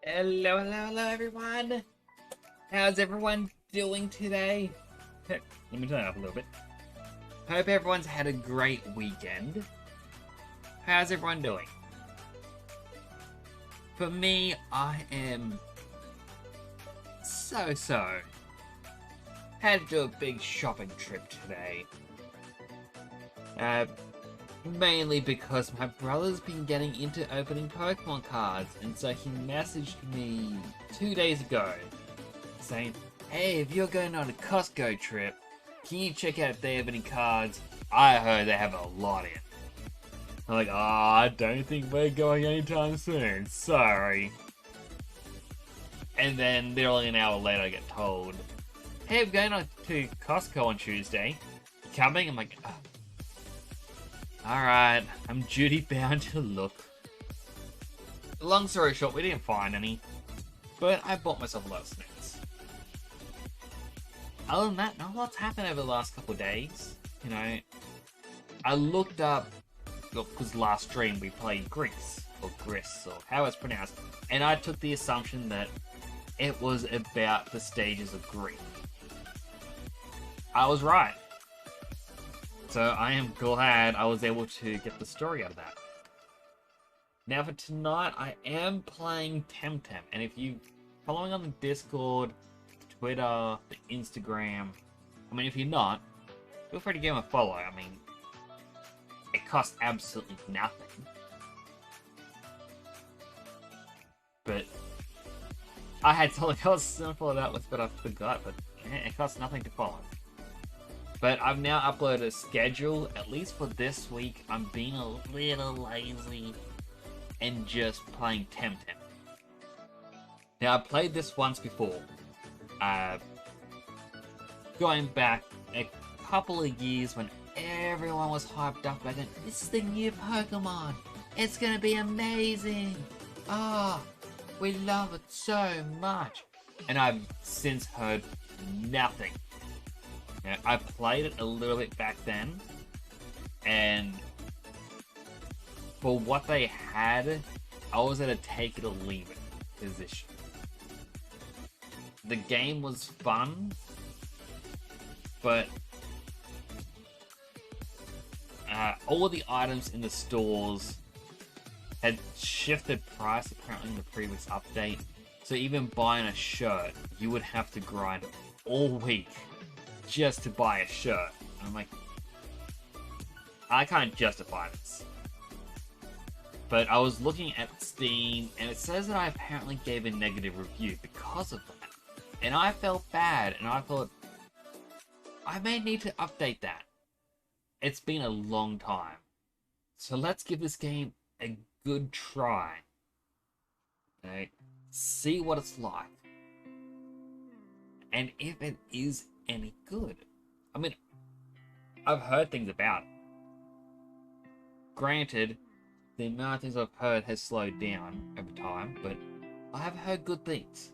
Hello, hello, hello, everyone! How's everyone doing today? Let me turn it up a little bit. Hope everyone's had a great weekend. How's everyone doing? For me, I am so. Had to do a big shopping trip today. Mainly because my brother's been getting into opening Pokemon cards, and so he messaged me 2 days ago saying, hey, if you're going on a Costco trip, can you check out if they have any cards? I heard they have a lot in. I'm like, I don't think we're going anytime soon. Sorry. And then literally an hour later I get told, hey, we're going on to Costco on Tuesday. You coming? I'm like, alright, I'm duty bound to look. Long story short, we didn't find any. But I bought myself a lot of snacks. Other than that, not a lot's happened over the last couple of days. You know, I looked up, because last stream we played Greece, or Gris, or how it's pronounced, and I took the assumption that it was about the stages of Greek. I was right. So I am glad I was able to get the story out of that. Now for tonight, I am playing Temtem, and if you following on the Discord, Twitter, the Instagram, I mean, if you're not, feel free to give him a follow. I mean, it costs absolutely nothing. But I had something else to follow that with, but I forgot. But it costs nothing to follow. But I've now uploaded a schedule, at least for this week. I'm being a little lazy and just playing Temtem. Now, I played this once before. Going back a couple of years when everyone was hyped up about it. This is the new Pokemon. It's gonna be amazing. We love it so much. And I've since heard nothing. Now, I played it a little bit back then, and for what they had, I was at a take it or leave it position. The game was fun, but all of the items in the stores had shifted price apparently in the previous update. So even buying a shirt, you would have to grind all week just to buy a shirt. I'm like, I can't justify this. But I was looking at Steam, and it says that I apparently gave a negative review because of that. And I felt bad, and I thought, I may need to update that. It's been a long time. So let's give this game a good try. Okay? See what it's like. And if it is any good. I mean, I've heard things about it. Granted, the amount of things I've heard has slowed down over time, but I have heard good things.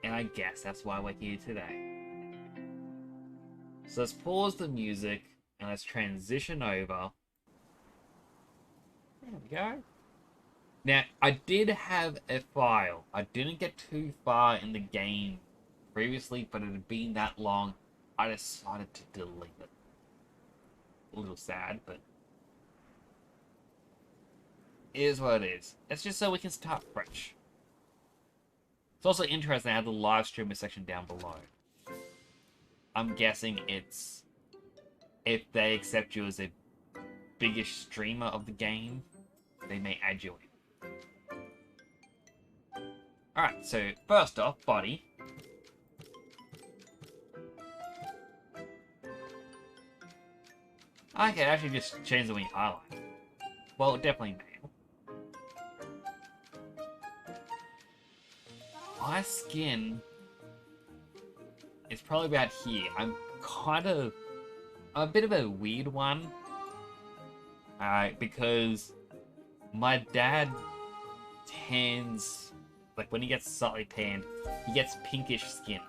And I guess that's why we're here today. So let's pause the music and let's transition over. There we go. Now, I did have a file. I didn't get too far in the game previously, but it had been that long, I decided to delete it. A little sad, but it is what it is. It's just so we can start fresh. It's also interesting I have the live streamer section down below. I'm guessing it's if they accept you as a biggest streamer of the game, they may add you in. Alright, so first off, body. I can actually just change the way I like. Well, definitely male. My skin is probably about here. I'm a bit of a weird one. Because my dad tans, like when he gets slightly tanned, he gets pinkish skin.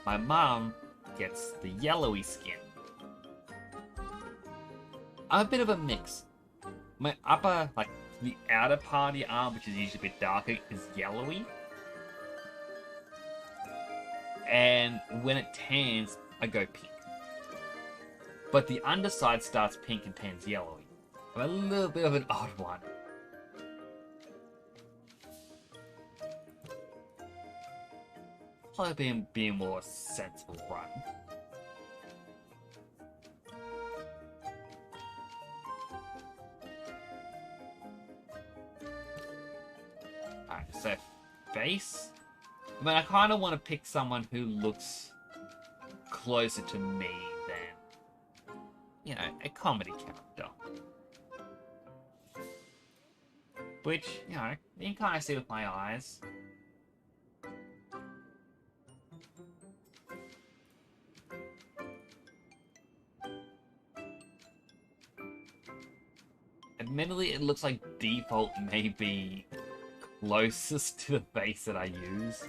My mum gets the yellowy skin. I'm a bit of a mix. My upper, like the outer part of the arm, which is usually a bit darker, is yellowy. And when it tans, I go pink. But the underside starts pink and tans yellowy. I'm a little bit of an odd one. Probably be a more sensible run. Alright, so face. mean, I kind of want to pick someone who looks closer to me than, you know, a comedy character. Which, you know, you can kind of see with my eyes. Admittedly, it looks like default may be closest to the face that I use.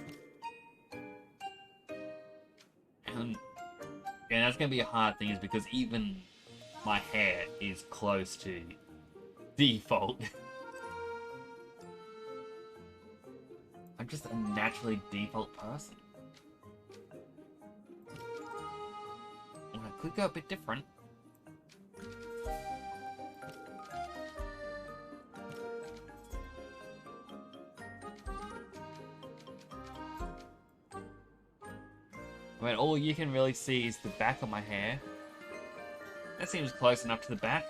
And that's going to be a hard thing, is because even my hair is close to default. I'm just a naturally default person. I could go a bit different. I mean, all you can really see is the back of my hair. That seems close enough to the back.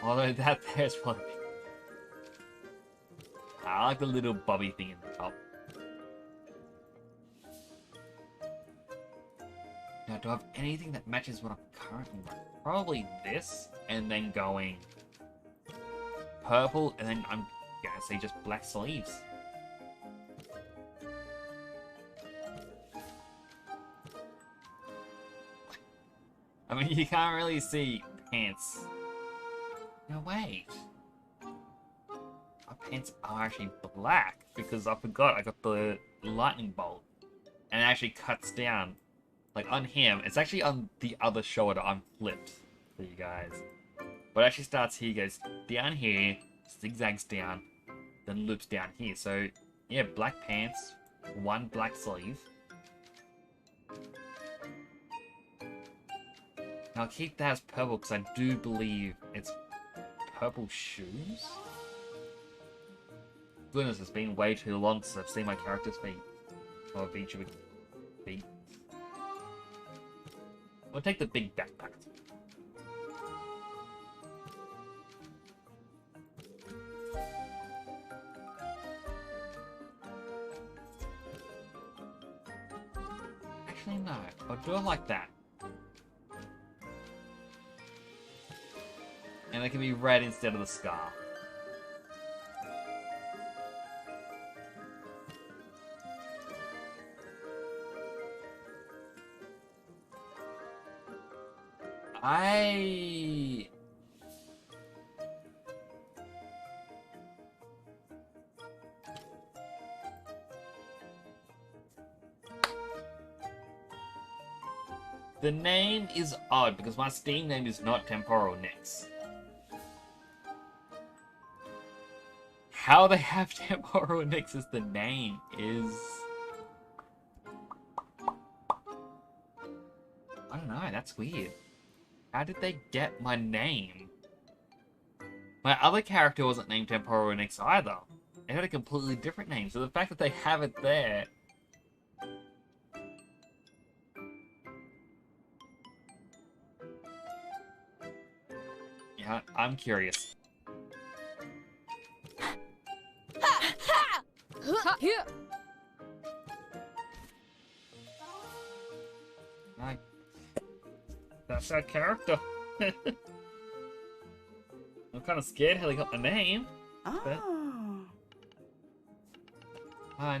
Although that there's probably... I like the little bobby thing in the top. Now, do I have anything that matches what I'm currently wearing? Probably this, and then going purple, and then I'm gonna say just black sleeves. I mean, you can't really see pants. No, wait. My pants are actually black, because I forgot I got the lightning bolt. And it actually cuts down. Like, on him, it's actually on the other shoulder, I'm flipped for you guys. But it actually starts here, goes down here, zigzags down, then loops down here. So, yeah, black pants, one black sleeve. I'll keep that as purple because I do believe it's purple shoes. Goodness, it's been way too long since I've seen my character's feet. Or each of its feet. We'll take the big backpack. Actually, no. I'll do it like that. And it can be red instead of the scar. The name is odd because my Steam name is not Temporal Nix. How they have Temporal Nix as the name is... I don't know, that's weird. How did they get my name? My other character wasn't named Temporal Nix either. They had a completely different name, so the fact that they have it there... Yeah, I'm curious. That's our character. I'm kind of scared how they got the name.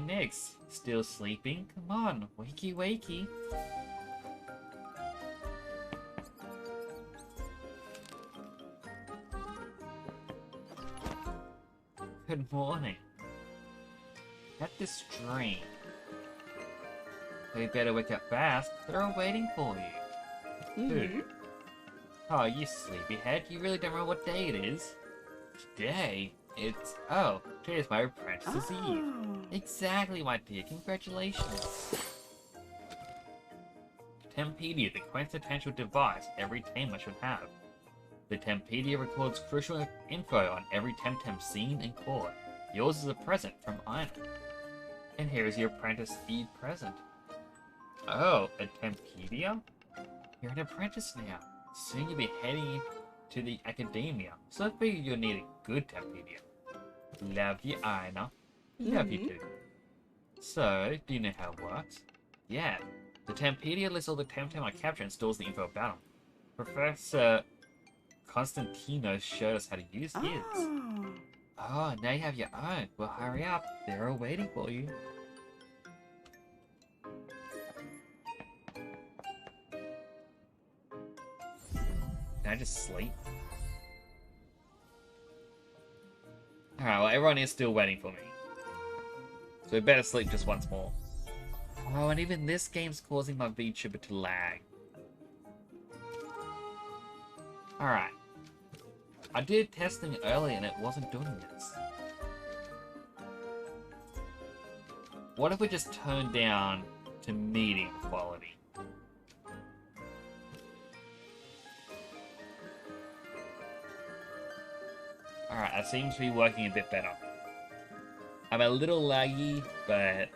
Nix, still sleeping? Come on, wakey wakey. Good morning. At this dream. So you better wake up fast. They're all waiting for you. Who? Oh, you sleepyhead. You really don't know what day it is. Today? It's... Oh, today's my apprentice's eve. Exactly, my dear. Congratulations. Tempedia, the quintessential device every tamer should have. The Tempedia records crucial info on every Temtem scene and caught. Yours is a present from Ina. And here is your apprentice Eve present. Oh, a Tempedia? You're an apprentice now. Soon you'll be heading to the academia, so I figured you'll need a good Tempedia. Love you, Ina. Love you too. So, do you know how it works? Yeah. The Tempedia lists all the Temtem I capture and stores the info about them. Professor Constantino showed us how to use his. Oh, now you have your own. Well, hurry up. They're all waiting for you. Can I just sleep? Alright, well, everyone is still waiting for me. So we better sleep just once more. Oh, and even this game's causing my VTuber to lag. Alright. I did testing earlier and it wasn't doing this. What if we just turn down to medium quality? Alright, that seems to be working a bit better. I'm a little laggy, but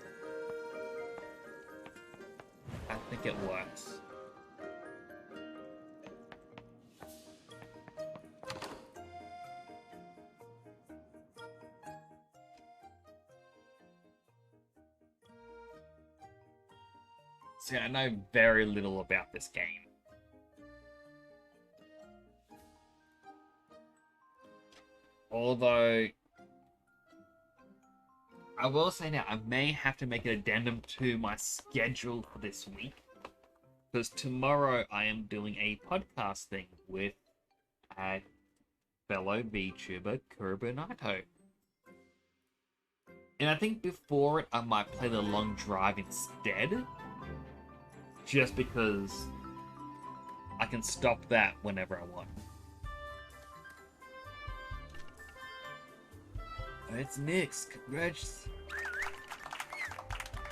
I think it works. See, I know very little about this game. Although, I will say now, I may have to make an addendum to my schedule for this week. Because tomorrow I am doing a podcast thing with a fellow VTuber, Kurubunito. And I think before it, I might play the long drive instead. Just because I can stop that whenever I want. Oh, it's Nyx. Congrats.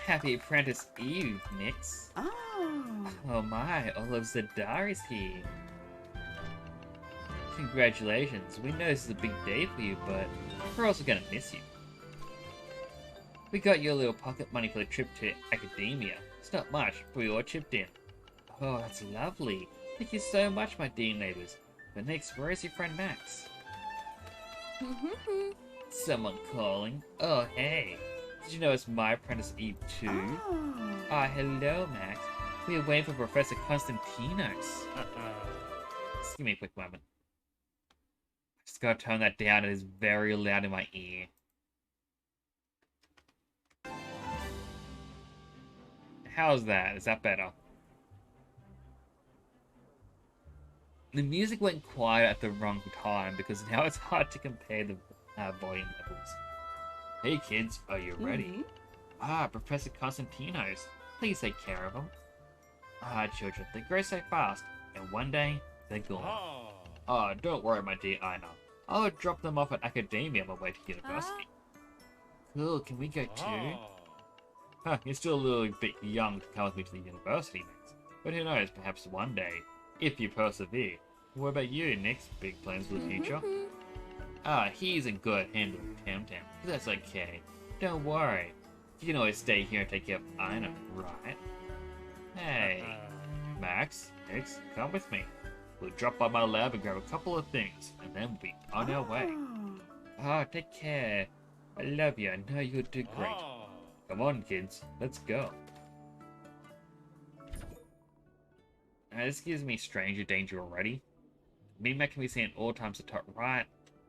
Happy Apprentice Eve, Nyx. Oh my, all of Zadar is here. Congratulations. We know this is a big day for you, but we're also gonna miss you. We got your little pocket money for the trip to Academia. It's not much, but we all chipped in. Oh, that's lovely. Thank you so much, my dear neighbors. But next, where is your friend Max? Someone calling? Oh, hey. Did you know it's my Apprentice Eve too? Ah, hello, Max. We are waiting for Professor Constantinos. Just give me a quick moment. Just gotta turn that down. It is very loud in my ear. How's that? Is that better? The music went quiet at the wrong time because now it's hard to compare the volume levels. Hey kids, are you ready? Ah, Professor Constantinos. Please take care of them. Ah, children, they grow so fast, and one day, they're gone. Ah, don't worry, my dear Ina. I'll drop them off at Academia on my way to university. Cool, can we go too? Huh, you're still a little bit young to come with me to the university, Nyx. But who knows, perhaps one day, if you persevere. What about you, Nyx? Big plans for the future? Ah, he's a good handle with Temtem. That's okay. Don't worry. You can always stay here and take care of Ina, right? Hey, Max, Nyx, come with me. We'll drop by my lab and grab a couple of things, and then we'll be on our way. Ah, take care. I love you. I know you'll do great. Come on, kids. Let's go. Now, this gives me stranger danger already. Mini-map can be seen at all times at the top right.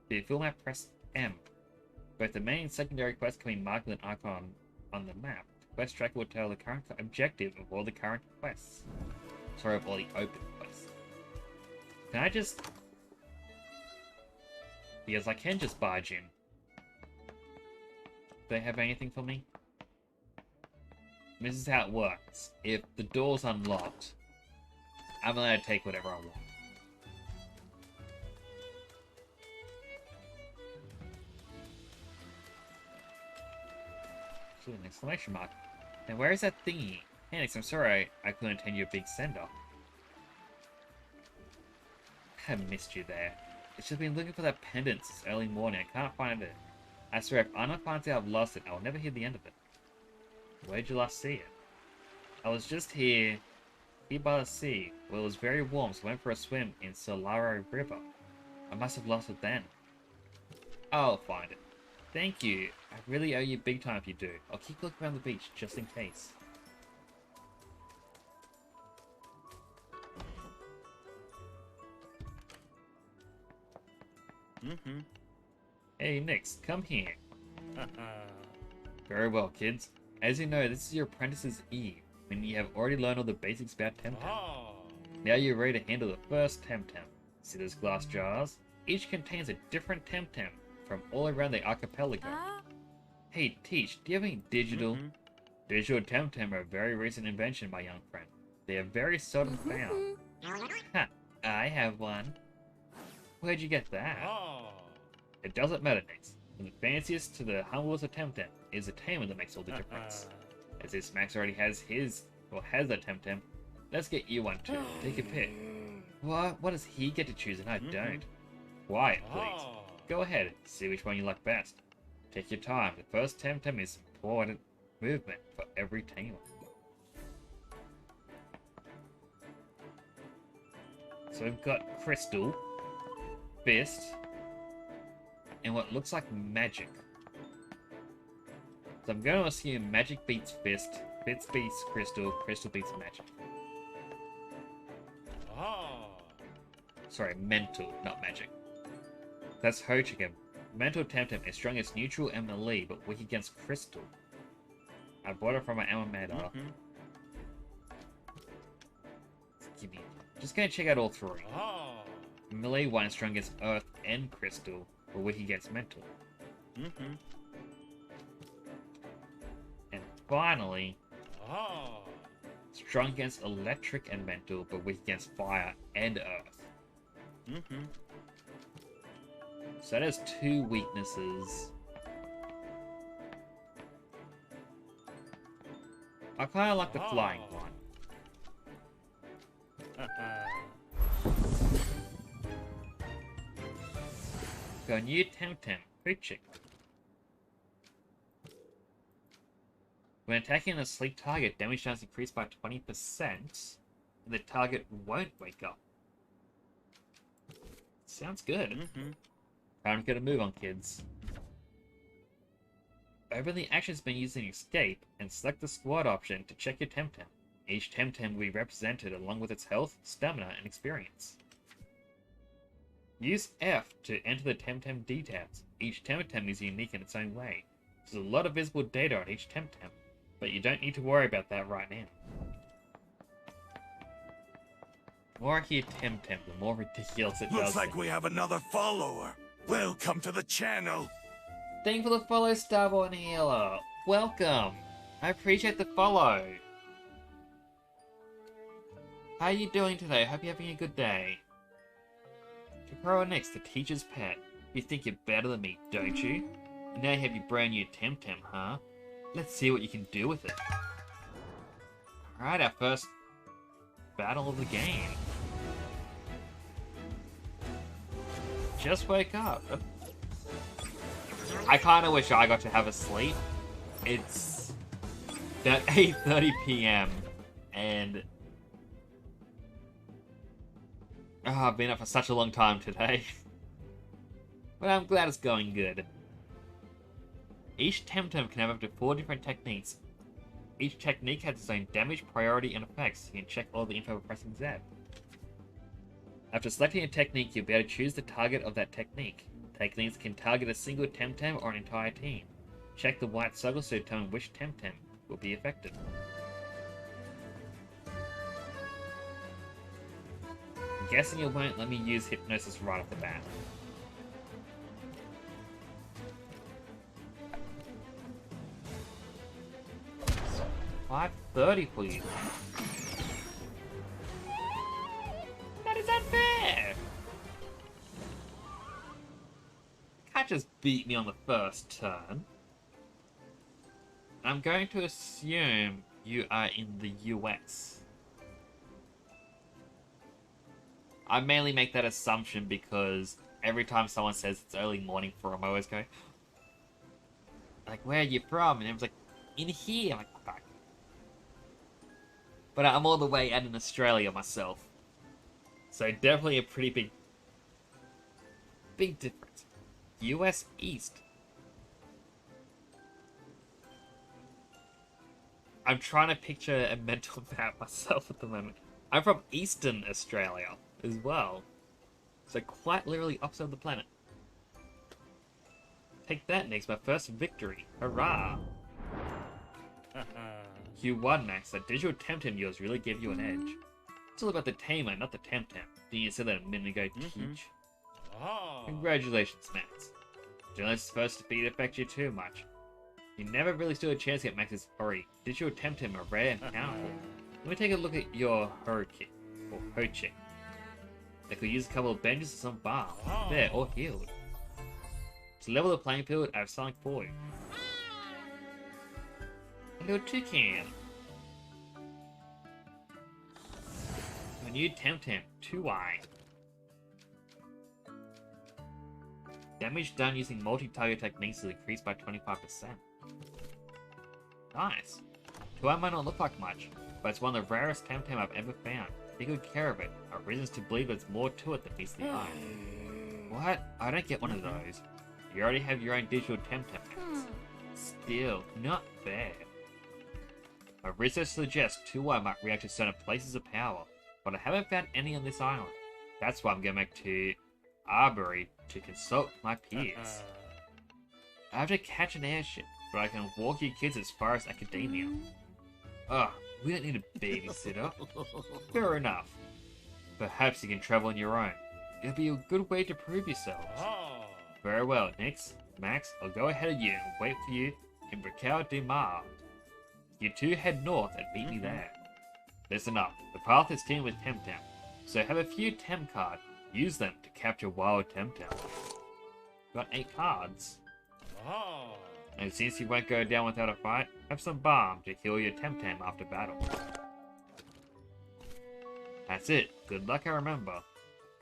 To fill map, press M. Both the main and secondary quests can be marked with an icon on the map. The quest tracker will tell the current objective of all the current quests. Sorry, of all the open quests. Can I just... Because I can just barge in. Do they have anything for me? This is how it works. If the door's unlocked, I'm allowed to take whatever I want. An exclamation mark. Now where is that thingy? Nyx, I'm sorry I couldn't attend your big send-off. I missed you there. It's just been looking for that pendant since early morning. I can't find it. I swear if Anna finds out I've lost it, I will never hear the end of it. Where'd you last see it? I was just here by the sea. Well, it was very warm, so I went for a swim in Solaro River. I must have lost it then. I'll find it. Thank you. I really owe you big time if you do. I'll keep looking around the beach, just in case. Mm-hmm. Hey, Nix, come here. Very well, kids. As you know, this is your apprentice's Eve, when you have already learned all the basics about Temtem. Now you're ready to handle the first Temtem. See those glass jars? Each contains a different Temtem from all around the archipelago. Hey, Teach, do you have any digital? Digital Temtem are a very recent invention, my young friend. They are very seldom found. Ha, I have one. Where'd you get that? It doesn't matter, Nix. From the fanciest to the humblest of Temtem, it is the tamer that makes all the difference. As this Max already has his, or has a Temtem, let's get you one too. Take a pick. What does he get to choose and I don't? Quiet, please. Go ahead, see which one you like best. Take your time. The first Temtem is important movement for every tamer. So we've got Crystal, Fist, and what looks like Magic. So I'm going to assume Magic beats Fist, Fist beats Crystal, Crystal beats Magic. Sorry, Mental, not Magic. That's Ho-Chicken. Mental Temtem is strong against neutral and melee, but weak against Crystal. I bought it from my Amamada. Gimme. Just gonna check out all three. Melee one is strong against Earth and Crystal, but weak against Mental. And finally, strong against Electric and Mental, but weak against Fire and Earth. So that has two weaknesses. I kind of like the flying one. Got a new Temtem, Ho-Chicken. When attacking a sleep target, damage chance increased by 20%, and the target won't wake up. Sounds good. Time to get a move on, kids. Open the actions menu using Escape, and select the Squad option to check your Temtem. Each Temtem will be represented along with its health, stamina, and experience. Use F to enter the Temtem details. Each Temtem is unique in its own way. There's a lot of visible data on each Temtem, but you don't need to worry about that right now. The more I hear Temtem, the more ridiculous it does. Looks like we have another follower. Welcome to the channel. Thank you for the follow, Starborn Healer. Welcome. I appreciate the follow. How are you doing today? Hope you're having a good day. Takaro next, the teacher's pet. You think you're better than me, don't you? And now you have your brand new Temtem, huh? Let's see what you can do with it. Alright, our first battle of the game. Just wake up. I kind of wish I got to have a sleep. It's about 8:30 p.m. and I've been up for such a long time today. But I'm glad it's going good. Each Temtem can have up to 4 different techniques. Each technique has its own damage, priority, and effects. You can check all the info by pressing Z. After selecting a technique, you'll be able to choose the target of that technique. Techniques can target a single Temtem or an entire team. Check the white circles to determine which Temtem will be affected. I'm guessing it won't let me use Hypnosis right off the bat. $5.30 for you. That is unfair! Can't just beat me on the first turn. I'm going to assume you are in the US. I mainly make that assumption because every time someone says it's early morning for them, I always go, like, where are you from? And everyone's like, in here. I'm like, fuck. But I'm all the way out in Australia myself. So definitely a pretty big difference. US East. I'm trying to picture a mental map myself at the moment. I'm from Eastern Australia as well. So quite literally opposite of the planet. Take that, Nix, my first victory. Hurrah! You won, Max. That digital Temtem yours really gave you an edge. It's all about the tamer, not the Temtem. Didn't you say that a minute ago, Teach? Congratulations, Max. Don't let this first defeat affect you too much. You never really stood a chance to get Max's Ori. Digital Temtem are rare and powerful. Let me take a look at your Ho-Kick, or Ho-Chick. They could use a couple of benches or some balm. There, or healed. To level the playing field, I have something for you. A little toucan. A new Temtem, 2-eye. Damage done using multi-target techniques is increased by 25%. Nice. 2-eye might not look like much, but it's one of the rarest Temtem I've ever found. Take good care of it. I have reasons to believe there's more to it than meets the eye. What? I don't get one of those. You already have your own digital Temtem. Still, not fair. My research suggests 2-eye might react to certain places of power, but I haven't found any on this island. That's why I'm going back to Arbury to consult my peers. I have to catch an airship, but I can walk you kids as far as academia. Ugh, we don't need a babysitter. Fair enough. Perhaps you can travel on your own. It'll be a good way to prove yourselves. Very well, Nix. Max, I'll go ahead of you and wait for you in Bricao de Mar. You two head north and meet me there. Listen up, the path is teamed with Temtem, so have a few Tem cards. Use them to capture wild Temtem. Got 8 cards. And since you won't go down without a fight, have some balm to heal your Temtem after battle. That's it. Good luck, I remember.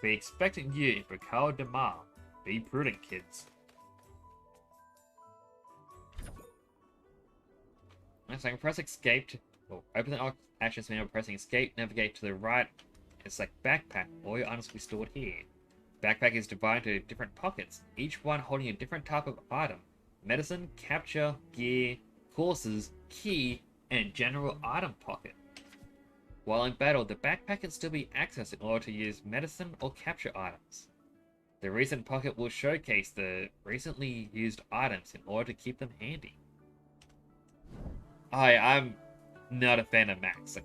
Be expecting you in Bricao de Mar. Be prudent, kids. So I can press escape to open the actions menu by pressing escape, navigate to the right. It's like backpack, all your items will be stored here. Backpack is divided into different pockets, each one holding a different type of item. Medicine, capture, gear, courses, key, and general item pocket. While in battle, the backpack can still be accessed in order to use medicine or capture items. The recent pocket will showcase the recently used items in order to keep them handy. I'm not a fan of Max.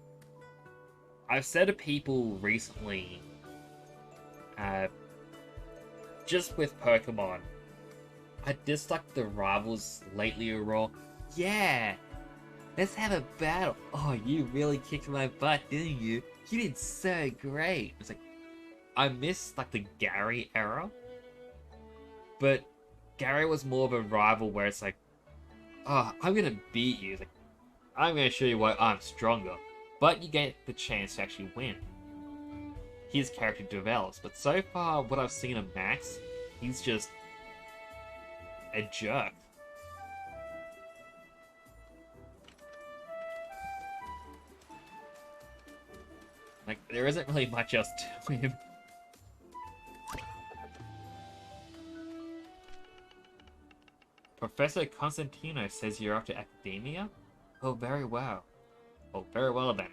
I've said to people recently, just with Pokemon, I dislike the rivals lately overall. Yeah, let's have a battle. Oh, you really kicked my butt, didn't you? You did so great. It's like, I miss like the Gary era, but Gary was more of a rival where it's like, oh, I'm gonna beat you. It's like, I'm gonna show you why I'm stronger. But you get the chance to actually win. His character develops, but so far what I've seen of Max, he's just a jerk. Like, there isn't really much else to him. Professor Constantino says you're off to academia? Oh, very well. Oh, very well then.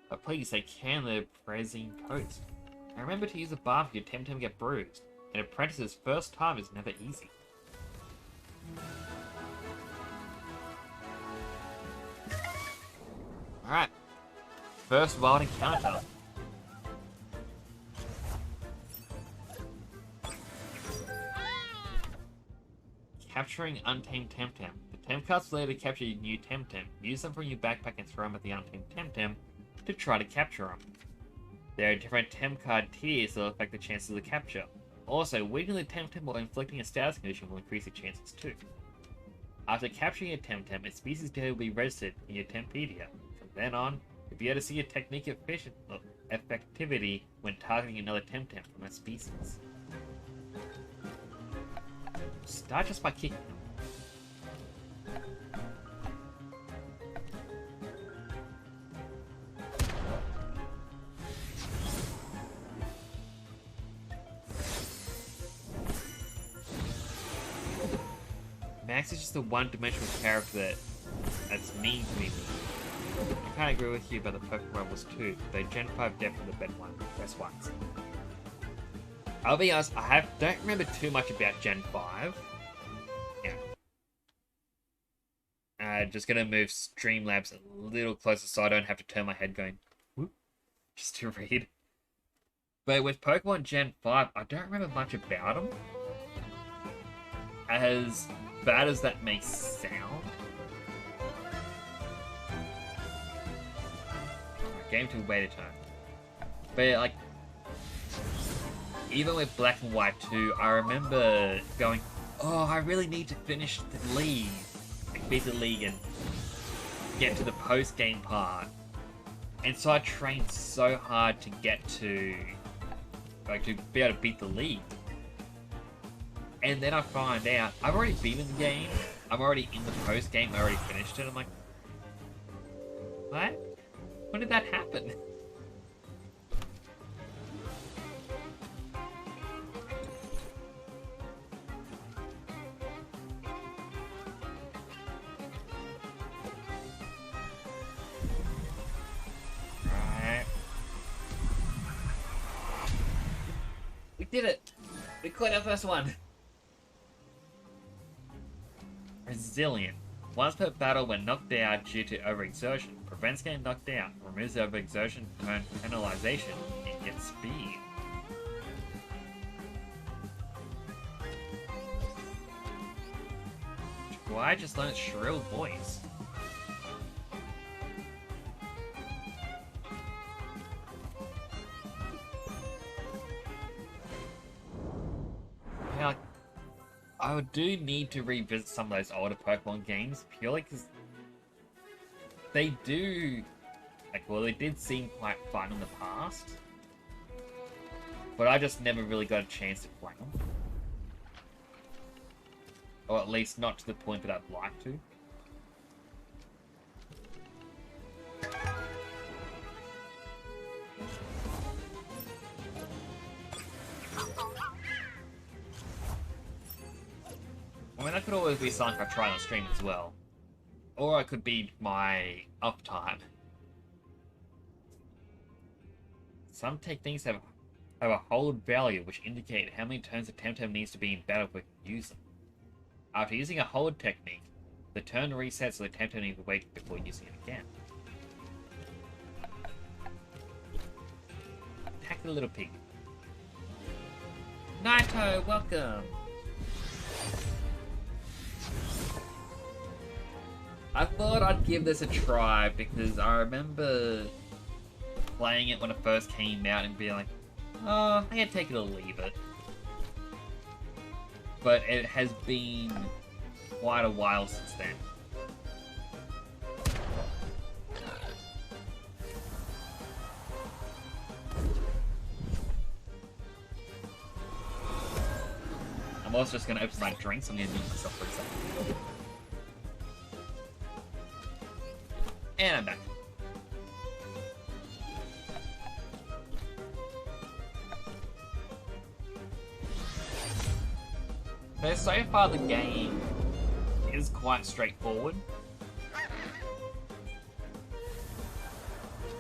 But please take care of the Prezine coast. And remember to use a balm if your Temtem get bruised. An apprentice's first time is never easy. Alright. First wild encounter. Capturing untamed Temtem. The Tem cards later capture your new Temtem. Use them from your backpack and throw them at the untamed Temtem to try to capture them. There are different Tem card tiers that will affect the chances of capture. Also, weakening the Temtem or inflicting a status condition will increase the chances too. After capturing a Temtem, its species data will be registered in your Tempedia. From then on, you'll be able to see your technique effectivity when targeting another Temtem from a species. Start just by kicking him. Max is just a one-dimensional character that's mean to me. Can't agree with you about the Pokemon Rebels too. Though Gen 5 definitely the best ones. I'll be honest, don't remember too much about Gen 5. Yeah. Just gonna move Streamlabs a little closer so I don't have to turn my head going, whoop, just to read. But with Pokemon Gen 5, I don't remember much about them. As bad as that may sound. Game to wait a time. But like, even with Black and White 2, I remember going, oh, I really need to finish the league. Like, beat the league and get to the post-game part. And so I trained so hard to get to, like, to be able to beat the league. And then I find out, I've already beaten the game, I'm already in the post-game, I already finished it. I'm like, what? When did that happen? Right. We did it! We caught our first one! Resilient. Once per battle when knocked out due to overexertion. Prevents getting knocked out. Removes the overexertion penalization and gets speed. Why just learn its shrill voice? Yeah, I do need to revisit some of those older Pokemon games purely because they do, like, well, they did seem quite fun in the past, but I just never really got a chance to play them. Or at least not to the point that I'd like to. I mean, that could always be something I try on stream as well. Or it could be my uptime. Some techniques have a hold value which indicate how many turns the Temtem needs to be in battle before you use them. After using a hold technique, the turn resets so the Temtem needs to wait before using it again. Attack the little pig. Naito, welcome! I thought I'd give this a try because I remember playing it when it first came out and being like, oh, I can take it or leave it. But it has been quite a while since then. I'm also just going to open my drinks. I'm going to mute myself for a second. And I'm back. So far the game is quite straightforward.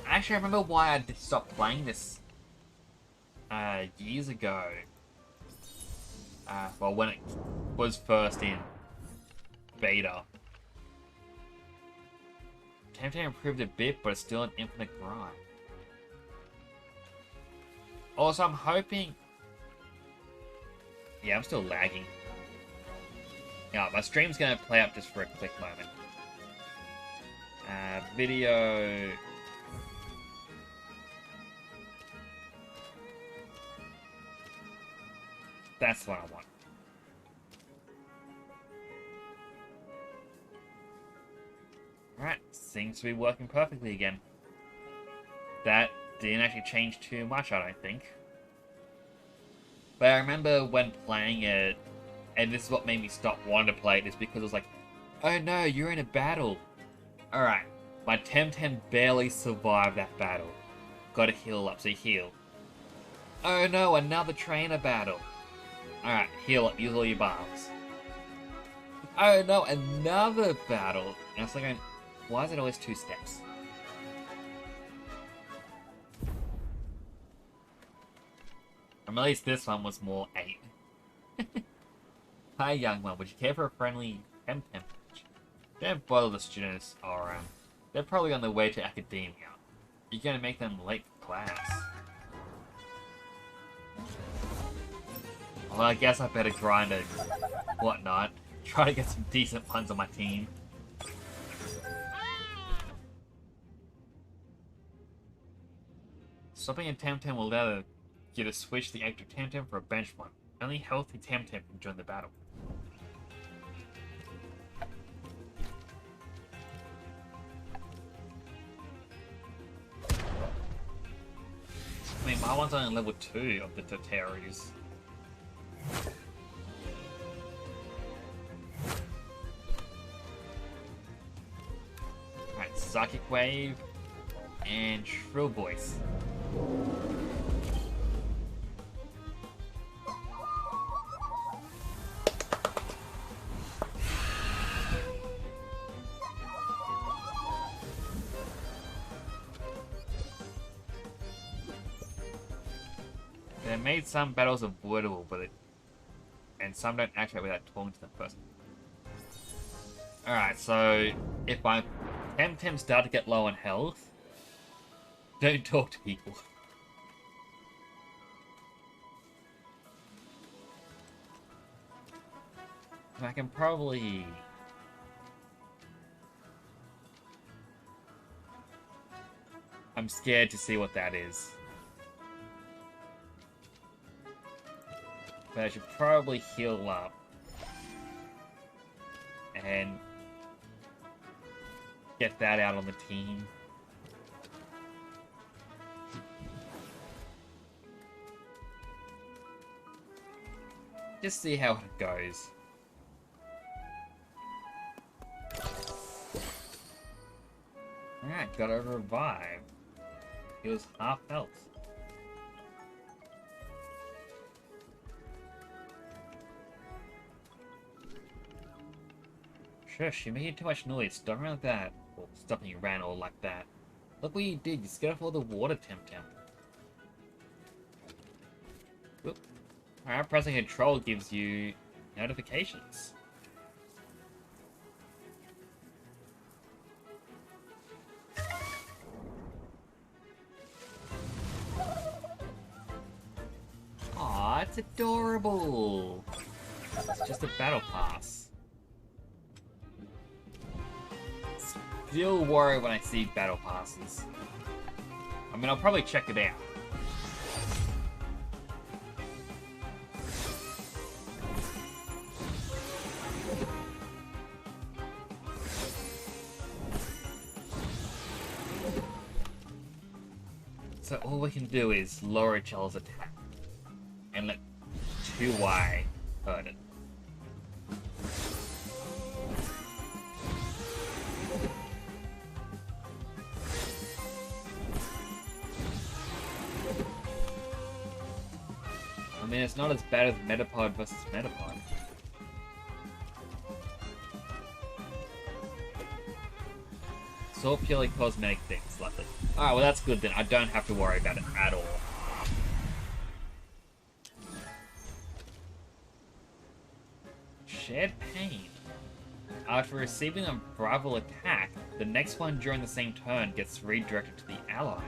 Actually, I remember why I stopped playing this years ago. Well, when it was first in beta. Temtem improved a bit, but it's still an infinite grind. Also, I'm hoping... Yeah, I'm still lagging. Yeah, my stream's gonna play up just for a quick moment. Video... That's what I want. Alright, seems to be working perfectly again. That didn't actually change too much, I don't think. But I remember when playing it, and this is what made me stop wanting to play it, is because it was like, oh no, you're in a battle. Alright, my Temtem barely survived that battle. Gotta heal up, so heal. Oh no, another trainer battle. Alright, heal up, use all your bombs. Oh no, another battle. And I was like, why is it always 2 steps? At least this one was more 8. Hi, young one. Would you care for a friendly Temtem? Don't bother the students, or they're probably on their way to academia. You're gonna make them late for class. Well, I guess I better grind and whatnot. Try to get some decent ones on my team. Stopping a Temtem will allow you to switch the active Temtem for a bench one. Only healthy Temtem can join the battle. I mean, my one's only level 2 of the Toteros. Alright, Psychic Wave and Shrill Voice. They made some battles avoidable, and some don't activate without talking to them first. Alright, so if my Temtem start to get low on health, don't talk to people. I can probably... I'm scared to see what that is. But I should probably heal up. And get that out on the team. Just see how it goes. Alright, got a revive. He was half health. Shush, you're making too much noise. Don't run like that. Or stopping you ran all like that. Look what you did. You scared off all the water, Temtem. Whoop. Alright, pressing control gives you notifications. Aw, it's adorable. It's just a battle pass. Still worry when I see battle passes. I mean, I'll probably check it out. So all we can do is lower each other's attack and let 2Y hurt it. I mean, it's not as bad as Metapod versus Metapod. It's all purely cosmetic things, luckily. Alright, well that's good then. I don't have to worry about it at all. Shared pain. After receiving a rival attack, the next one during the same turn gets redirected to the ally.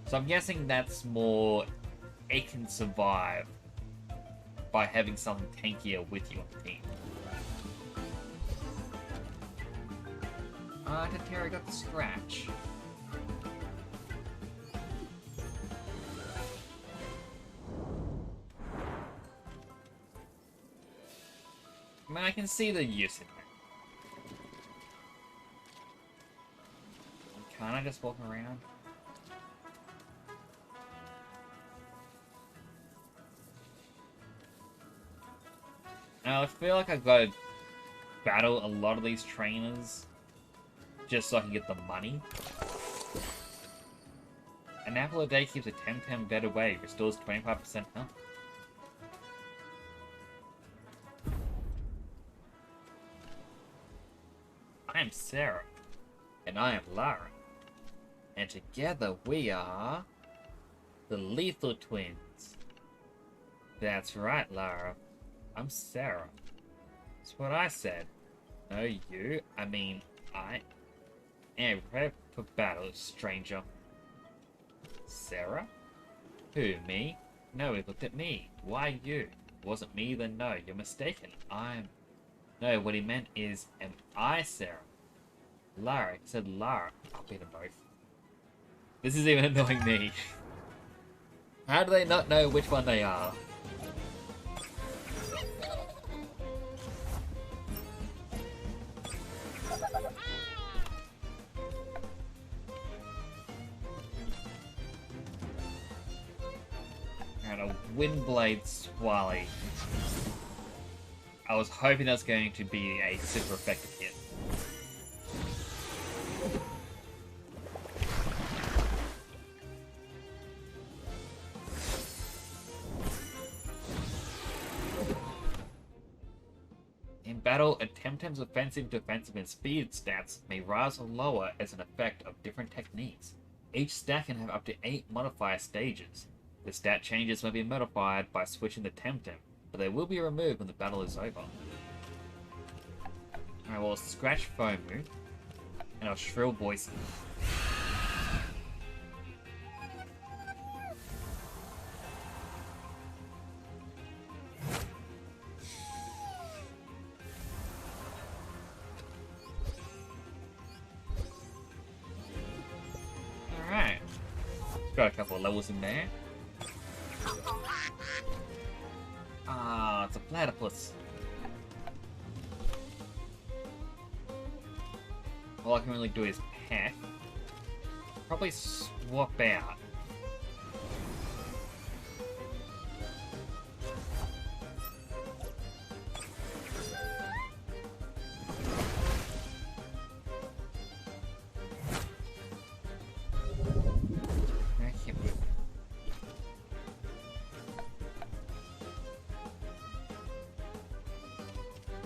So I'm guessing that's more it can survive by having something tankier with you on the team. Tatera got the scratch. I mean, I can see the use in it. Can't I just walk around? Now, I feel like I've got to battle a lot of these trainers just so I can get the money. An apple a day keeps a Temtem vet away, restores 25% health. I am Sarah, and I am Lara. And together we are the Lethal Twins. That's right, Lara. I'm Sarah. That's what I said. No, you. I mean, I. Anyway, prepare for battle, stranger. Sarah? Who, me? No, he looked at me. Why you? Wasn't me, then no. You're mistaken. I'm... No, what he meant is, am I Sarah? Lara. He said Lara. I'll beat them both. This is even annoying me. How do they not know which one they are? And a Windblade Swally. I was hoping that's going to be a super effective hit. In battle, a Temtem's offensive, defensive, and speed stats may rise or lower as an effect of different techniques. Each stat can have up to 8 modifier stages. The stat changes may be modified by switching the Temtem, but they will be removed when the battle is over. I will scratch Fomu, and I'll shrill voice him. Alright. Got a couple of levels in there. Ah, it's a platypus. All I can really do is pet. Probably swap out.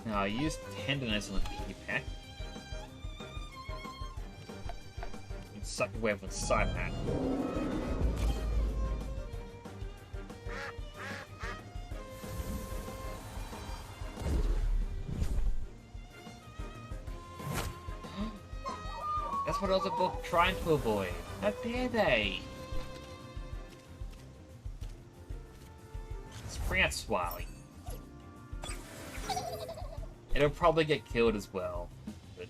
Now I use tenderness on the piggy pack. And suck away with side pack. That's what I was trying to avoid. How dare they? Spring out Swally. It'll probably get killed as well. But...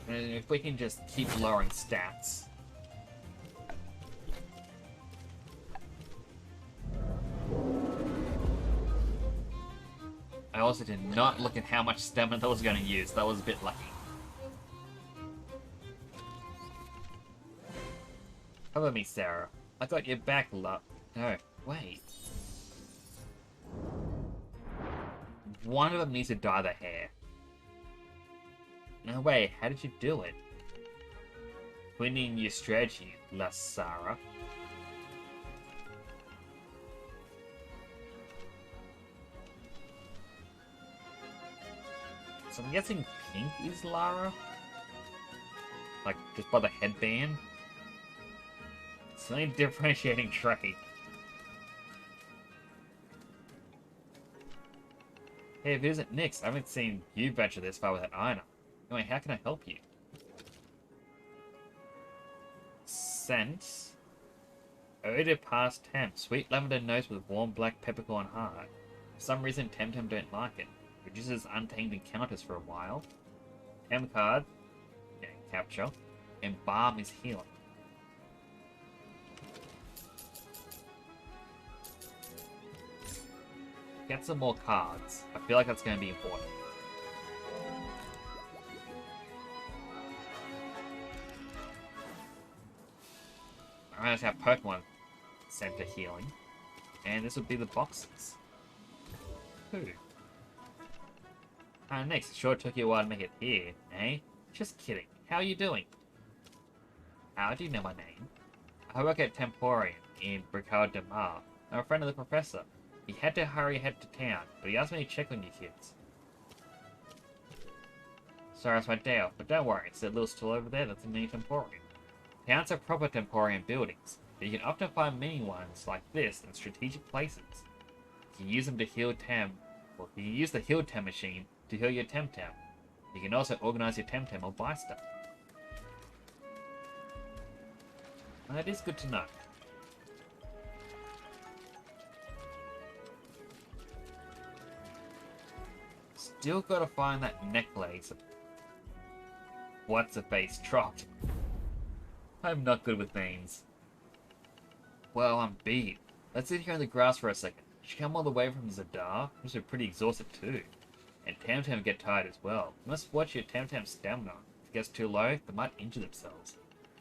and if we can just keep lowering stats. I also did not look at how much stamina I was going to use. That was a bit lucky. Cover me, Sarah. I got your back, love. No, wait. One of them needs to dye the hair. No way, how did you do it? Winning your strategy, La Sarah. So I'm guessing pink is Lara? Like, just by the headband? It's the only differentiating trait. Hey, if it isn't Nyx, I haven't seen you venture this far without Ina. Anyway, how can I help you? Scent. Odor past temp. Sweet lavender notes with warm black peppercorn heart. For some reason, Temtem don't like it. Reduces untamed encounters for a while. Temp card. Yeah, capture. And balm is healing. Get some more cards. I feel like that's going to be important. Alright, let's have Pokemon Center healing. And this would be the boxes. Who? Next, it sure took you a while to make it here, eh? Just kidding. How are you doing? How do you know my name? I work at Temporian. in Bricard de Mar. I'm a friend of the professor. He had to hurry ahead to town, but he asked me to check on you kids. Sorry it's my day off, but don't worry, it's that little store over there that's a mini temporium. Towns are proper temporium buildings, but you can often find mini ones like this in strategic places. You can use them to heal you can use the heal Tem machine to heal your Temtem. You can also organize your Temtem or buy stuff. That is good to know. Still gotta find that necklace. What's-a-face dropped. I'm not good with names. Well, I'm beat. Let's sit here in the grass for a second. She come all the way from Zadar. Must be pretty exhausted too. And Temtem get tired as well. You must watch your Temtem stamina. If it gets too low, they might injure themselves.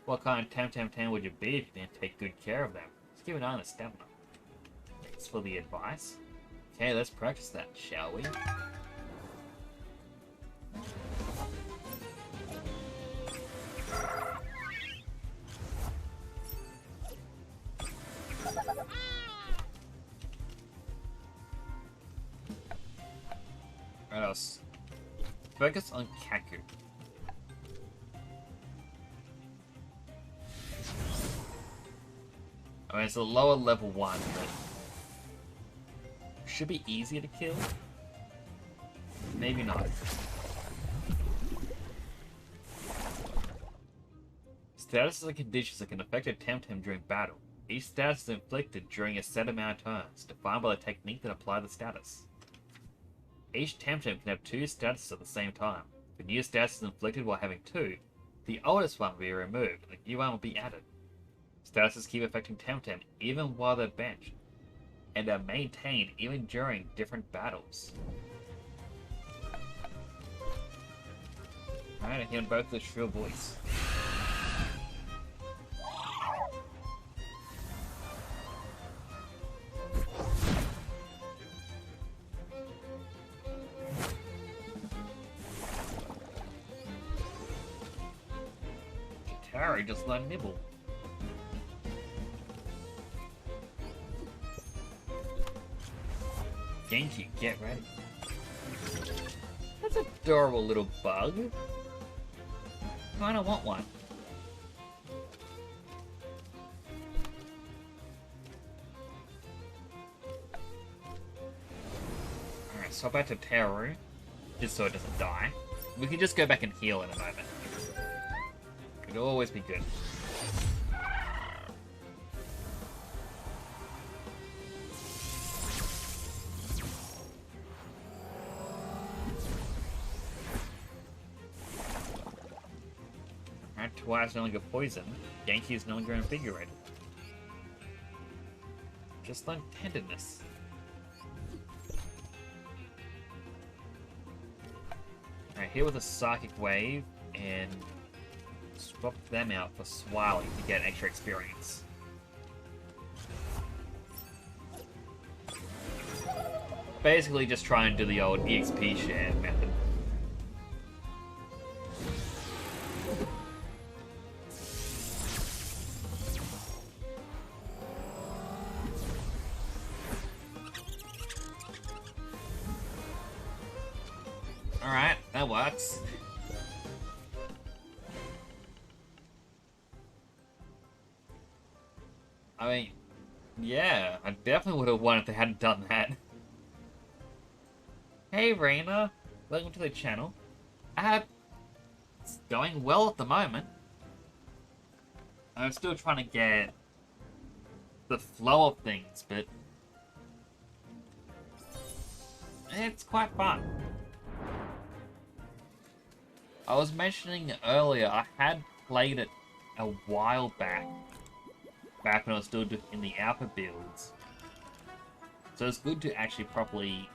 What kind of Temtem would you be if you didn't take good care of them? Just keep an eye on the stamina. Thanks for the advice. Okay, let's practice that, shall we? What else? Focus on Kaku. I mean, it's a lower level one, but should be easier to kill. Maybe not. Statuses and conditions that can affect a Temtem during battle. Each status is inflicted during a set amount of turns, defined by the technique that applies the status. Each Temtem can have 2 statuses at the same time. If a new status is inflicted while having 2, the oldest one will be removed and a new one will be added. Statuses keep affecting Temtem even while they're benched, and are maintained even during different battles. Alright, I hear both the shrill voice. Katara just let nibble. Genki, get ready. That's an adorable little bug. Kinda want one. Alright, swap back to Teru, just so it doesn't die. We can just go back and heal in a moment. It'll always be good. Alright, Twice is no longer poisoned. Genki is no longer invigorated. Just like tenderness. Alright, here with a Psychic Wave, and swap them out for Swirling to get extra experience. Basically just try and do the old EXP share method. Alright, that works. I mean, yeah, I definitely would have won if they hadn't done that. Hey Raina, welcome to the channel. It's going well at the moment. I'm still trying to get the flow of things, but it's quite fun. I was mentioning earlier, I had played it a while back when I was still in the alpha builds. So it's good to actually properly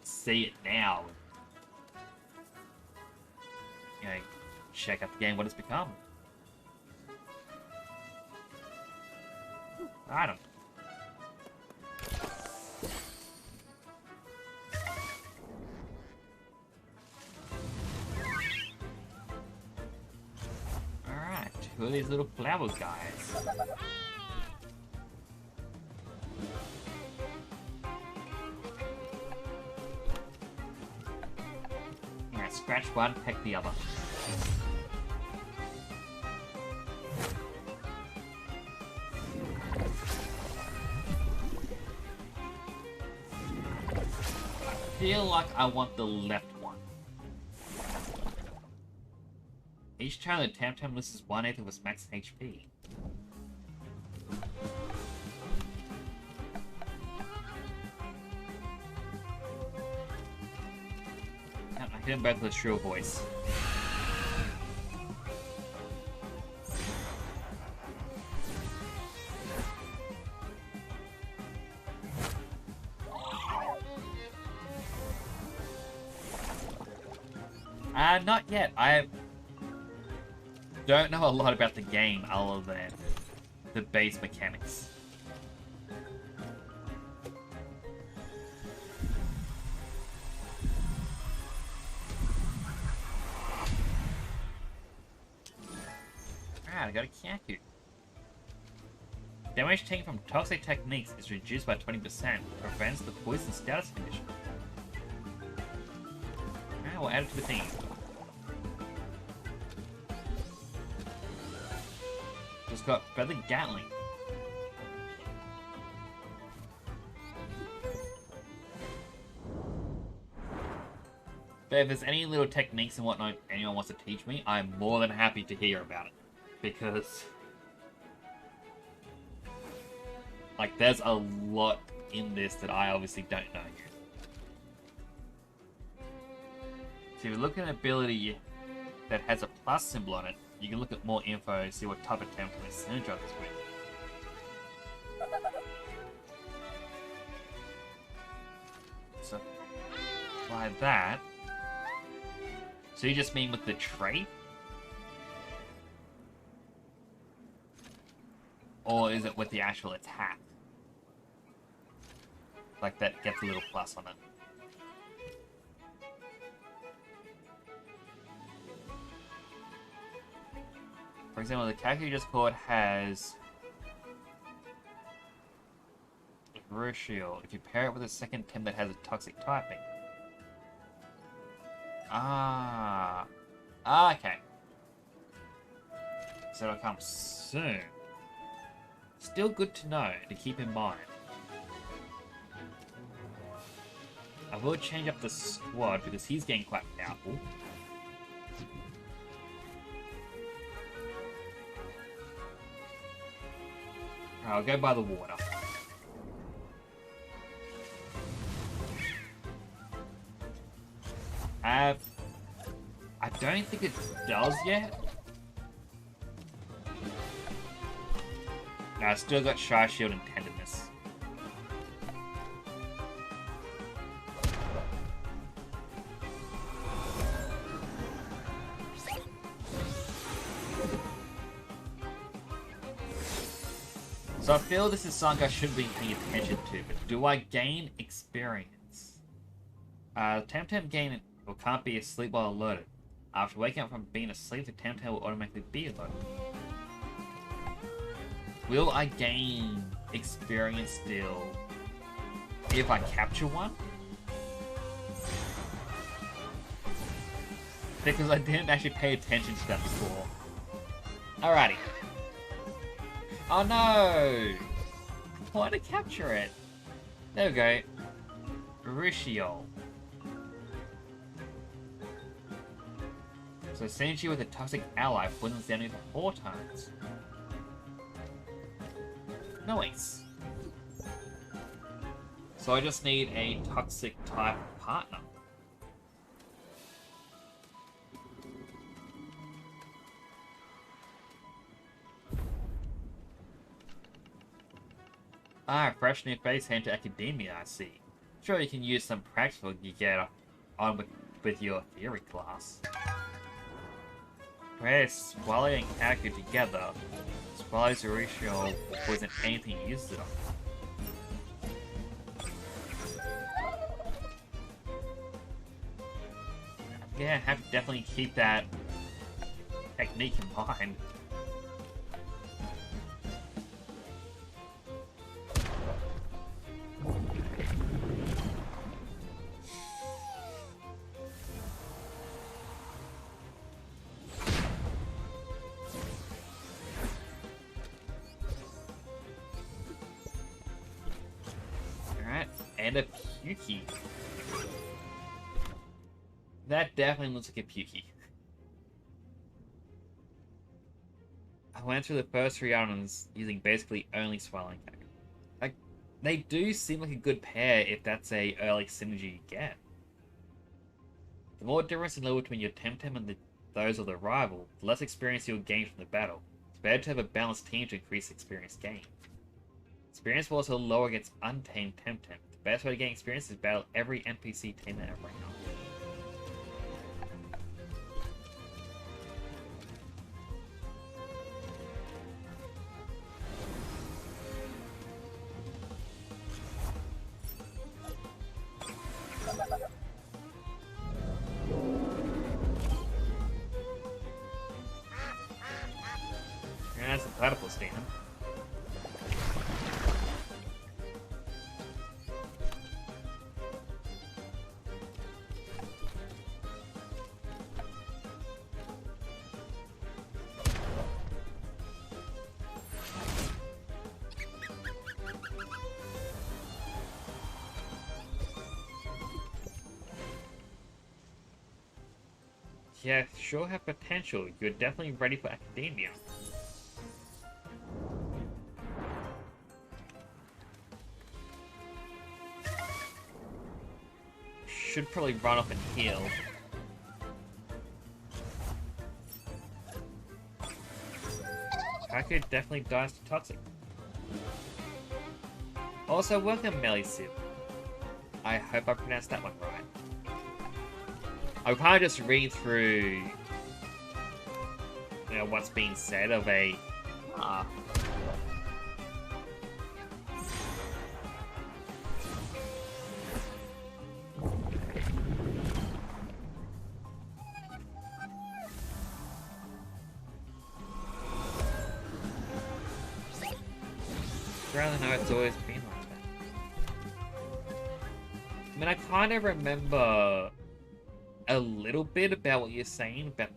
see it now. You know, check out the game, what it's become. Item. Who are these little flower guys? Yeah, scratch one, peck the other. I feel like I want the left one. Each turn the Temtem lists 1/8 of its max HP. I hit him both with a shrill voice. Not yet. I don't know a lot about the game other than the base mechanics. Alright, I got a Kyaku. Damage taken from toxic techniques is reduced by 20%, prevents the poison status condition. Alright, we'll add it to the team. Just got Feather Gatling. But if there's any little techniques and whatnot anyone wants to teach me, I'm more than happy to hear about it. Because, like, there's a lot in this that I obviously don't know yet. So if you look at an ability that has a plus symbol on it, you can look at more info, see what type of Temtem is synergized with. So, by that, so you just mean with the trait? Or is it with the actual attack? Like that gets a little plus on it. For example, the character you just called has Crucial. If you pair it with a second Tim that has a toxic typing. Okay. So it'll come soon. Still good to know, to keep in mind. I will change up the squad because he's getting quite powerful. I'll go by the water. I don't think it does yet. No, I still got Shy Shield and Tenderness. So I feel this is something I should be paying attention to, but do I gain experience? Temtem gain or can't be asleep while alerted. After waking up from being asleep, the Temtem will automatically be alerted. Will I gain experience still if I capture one? Because I didn't actually pay attention to that before. Alrighty. Oh no! I want to capture it. There we go. Rishiol. So synergy with a toxic ally poisons the enemy for 4 times. Nice. So I just need a toxic type partner. Fresh new face hand to academia, I see. Sure, you can use some practical you get on with your theory class. Pair Squally and Kaku together. Squally's ratio wasn't anything you used it on. Yeah, I have to definitely keep that technique in mind. And a Pukey. That definitely looks like a Pukey. I went through the first 3 islands using basically only Swirling Cake. Like, they do seem like a good pair if that's a early synergy you get. The more difference in level between your Temtem and those of the rival, the less experience you'll gain from the battle. It's better to have a balanced team to increase experience gain. Experience will also lower against untamed Temtem. The best way to gain experience is battle every NPC team that right now. And that's the platypus stand. Yeah, sure have potential. You're definitely ready for academia. Should probably run up and heal. Kaku definitely dies to toxic. Also, welcome Melisip. I hope I pronounced that one right. I kind of just read through, you know, what's being said of a rather know it's always been like that. I mean, I kind of remember a little bit about what you're saying about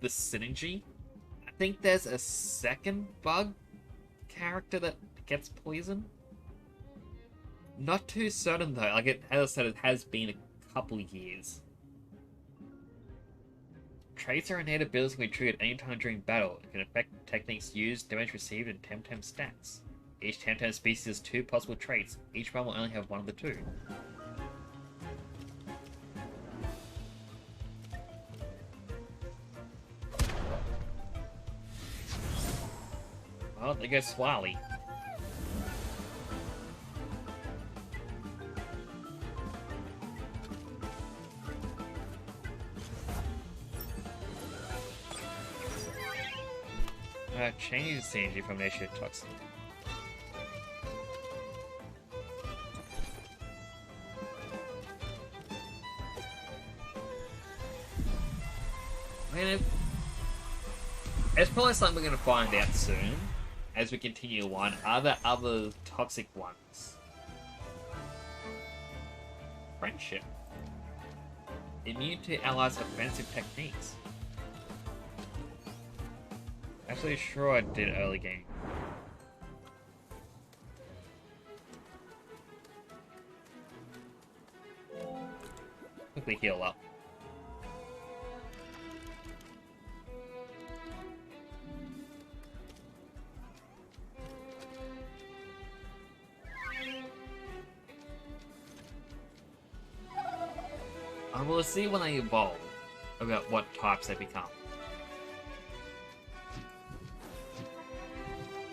the synergy. I think there's a second bug character that gets poisoned. Not too certain though. Like as I said, it has been a couple years. Traits or innate abilities can be triggered anytime during battle. It can affect techniques used, damage received, and Temtem stats. Each Temtem species has 2 possible traits. Each one will only have one of the 2. Well, there goes Swally. Change the synergy from nature to toxic. Man, it's probably something we're going to find out soon as we continue on. Are there other toxic ones? Friendship. Immune to allies' offensive techniques. Actually, sure I did early game. Quickly heal up. I will see when they evolve about what types they become.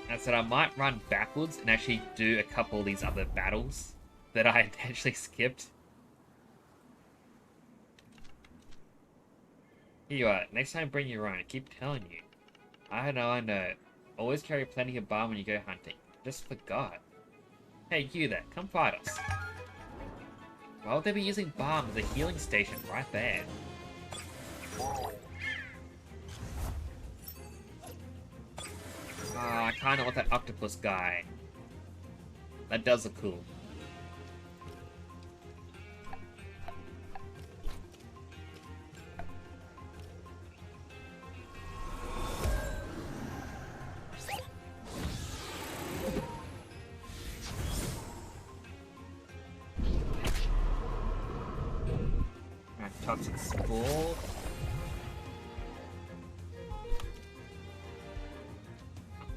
I said I might run backwards and actually do a couple of these other battles that I actually skipped. Here you are. Next time bring your own. I keep telling you. I know. Always carry plenty of balm when you go hunting. Just forgot. Hey, you there. Come fight us. Why would they be using balm as a healing station right there? I kinda want that octopus guy. That does look cool. Toxic Spore.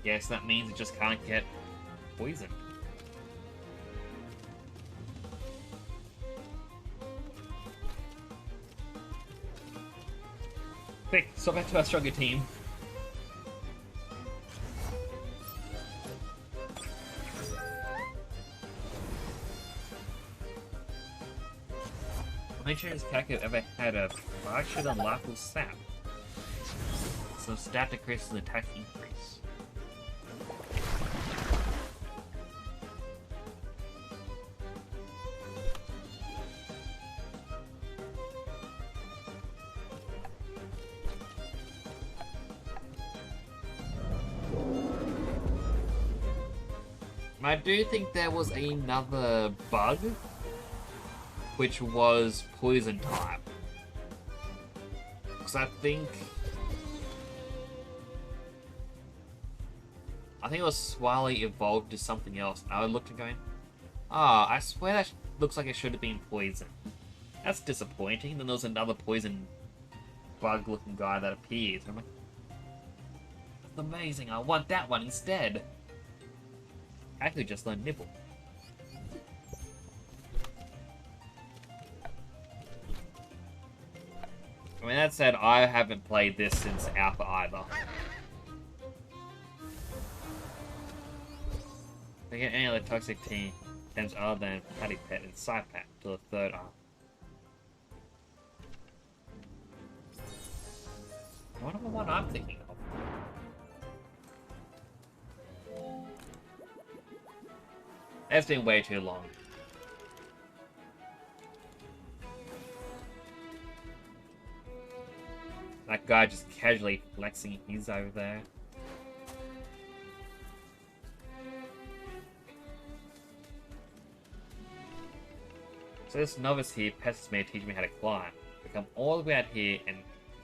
Guess that means it just can't get poisoned. Quick, swap back to our stronger team. I'm not sure this character ever had a larger than lawful sap. So stat decreases and attack increase. I do think there was another bug, which was poison type. Because I think it was Swally evolved to something else. I looked and going, I swear that looks like it should have been poison. That's disappointing. Then there was another poison bug-looking guy that appeared. I'm like, that's amazing. I want that one instead. I could just learn Nibble. I mean, that said, I haven't played this since Alpha either. They get any other toxic teams other than Patty Pet and Psypat to the third arm. I wonder what I'm thinking of. That's been way too long. That guy just casually flexing his over there. So this novice here pests me to teach me how to climb. We come all the way out here and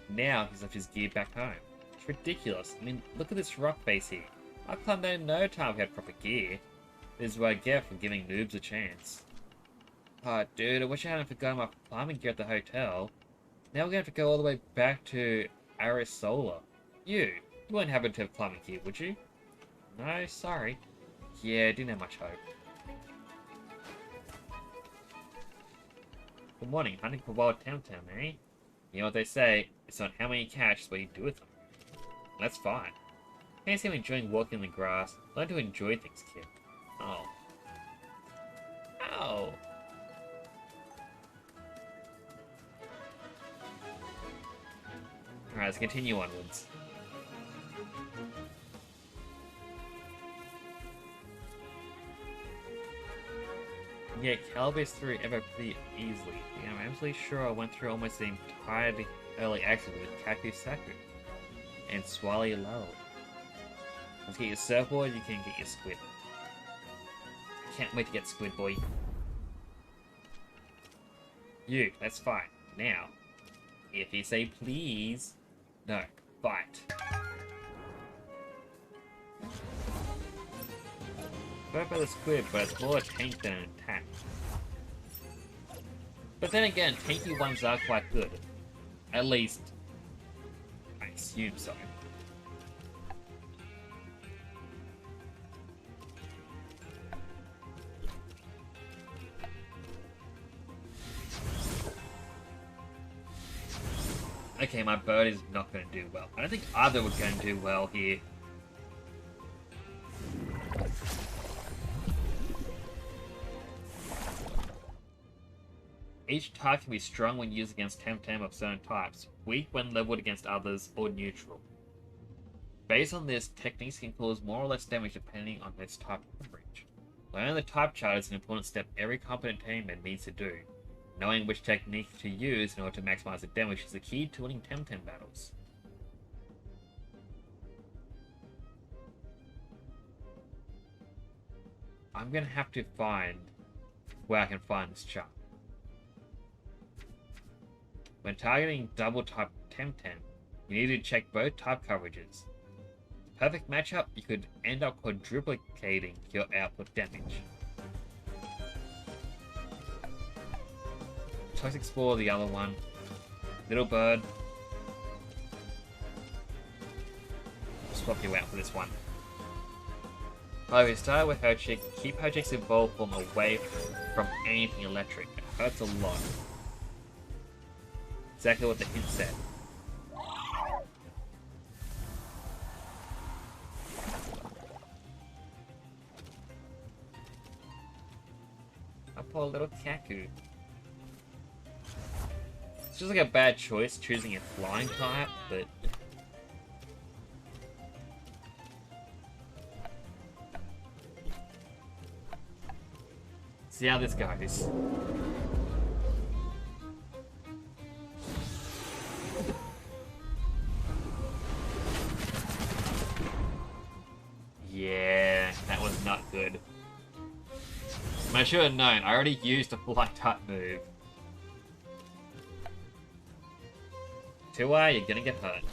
now he's left his gear back home. It's ridiculous. I mean, look at this rock face here. I climbed that in no time without proper gear. This is what I get for giving noobs a chance. Oh, dude, I wish I hadn't forgotten my climbing gear at the hotel. Now we're gonna have to go all the way back to Arisola. You wouldn't happen to have climbing gear, would you? No, sorry. Yeah, didn't have much hope. Good morning, hunting for wild Temtem, eh? You know what they say, it's not how many you catch, it's what you do with them. That's fine. Can't see me enjoying walking in the grass. Learn to enjoy things, kid. Oh. Ow! Alright, let's continue onwards. Yeah, Calibase through ever pretty easily. Yeah, I'm absolutely sure I went through almost the entire early access with Kaku Saku and Swally Low. Let's get your surfboard, you can get your squid. Can't wait to get Squid Boy. You, that's fine. Now, if you say please, no, fight. Sorry about the squid, but it's more a tank than an attack. But then again, tanky ones are quite good. At least, I assume so. Okay, my bird is not going to do well. I don't think either were going to do well here. Each type can be strong when used against Temtem of certain types, weak when leveled against others, or neutral. Based on this, techniques can cause more or less damage depending on its type coverage. Learning the type chart is an important step every competent teammate needs to do. Knowing which technique to use in order to maximize the damage is the key to winning Temtem battles. I'm gonna have to find where I can find this chart. When targeting double type Temtem, you need to check both type coverages. Perfect matchup, you could end up quadruplicating your output damage. Toxic Spore, the other one. Little bird. Swap you out for this one. Oh, we started with Hochick. Keep Hochick's evolved form away from anything electric. It hurts a lot. Exactly what the hint said. A poor little Kaku. It's just like a bad choice choosing a flying type, but... See how this goes. Yeah, that was not good. I should have known. I already used a fly type move. 2R, you're gonna get hurt.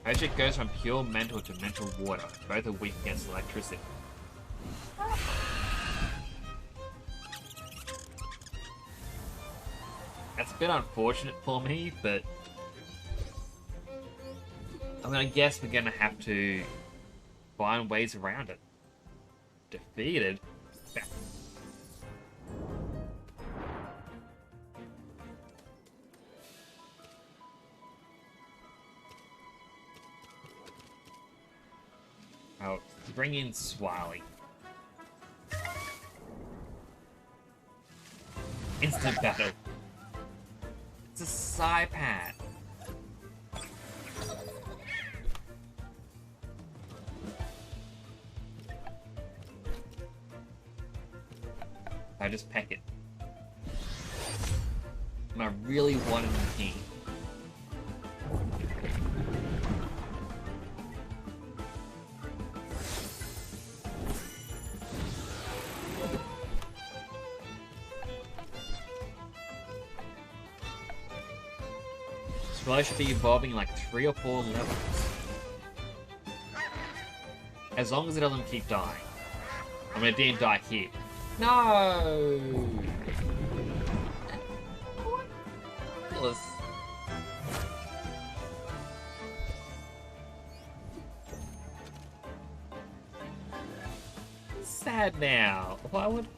Magic goes from pure mental to mental water. Both are weak against electricity. That's a bit unfortunate for me, but... I mean, I guess we're gonna have to find ways around it. Defeated? Oh, bring in Swally. Instant battle. It's a Psypat. I just peck it. And I really wanted the king. Swally should be evolving like 3 or 4 levels. As long as it doesn't keep dying. I mean, it didn't die here. No! What? Sad now. Why would...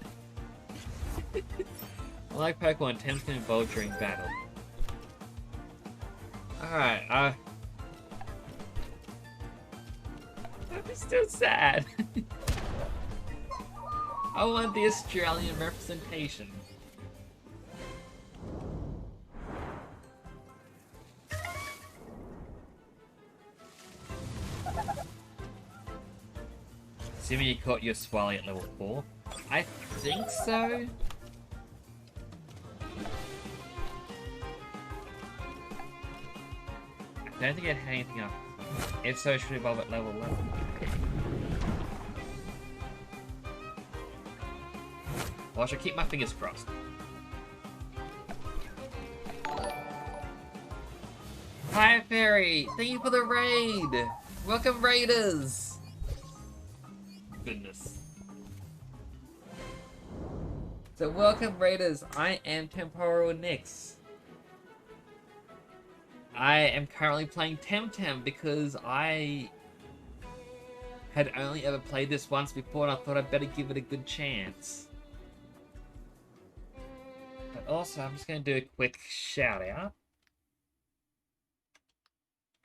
I like Pokemon Temtem evolve during battle. Alright, I'm still sad. I want the Australian representation. Assuming you caught your Swally at level 4. I think so. I don't think it had anything up. If so, it should evolve at level 11. Well, I should keep my fingers crossed. Hi, Fairy! Thank you for the raid! Welcome, Raiders! Goodness. So, welcome, Raiders. I am Temporal Nyx. I am currently playing Temtem because I had only ever played this once before and I thought I'd better give it a good chance. But also, I'm just going to do a quick shout out.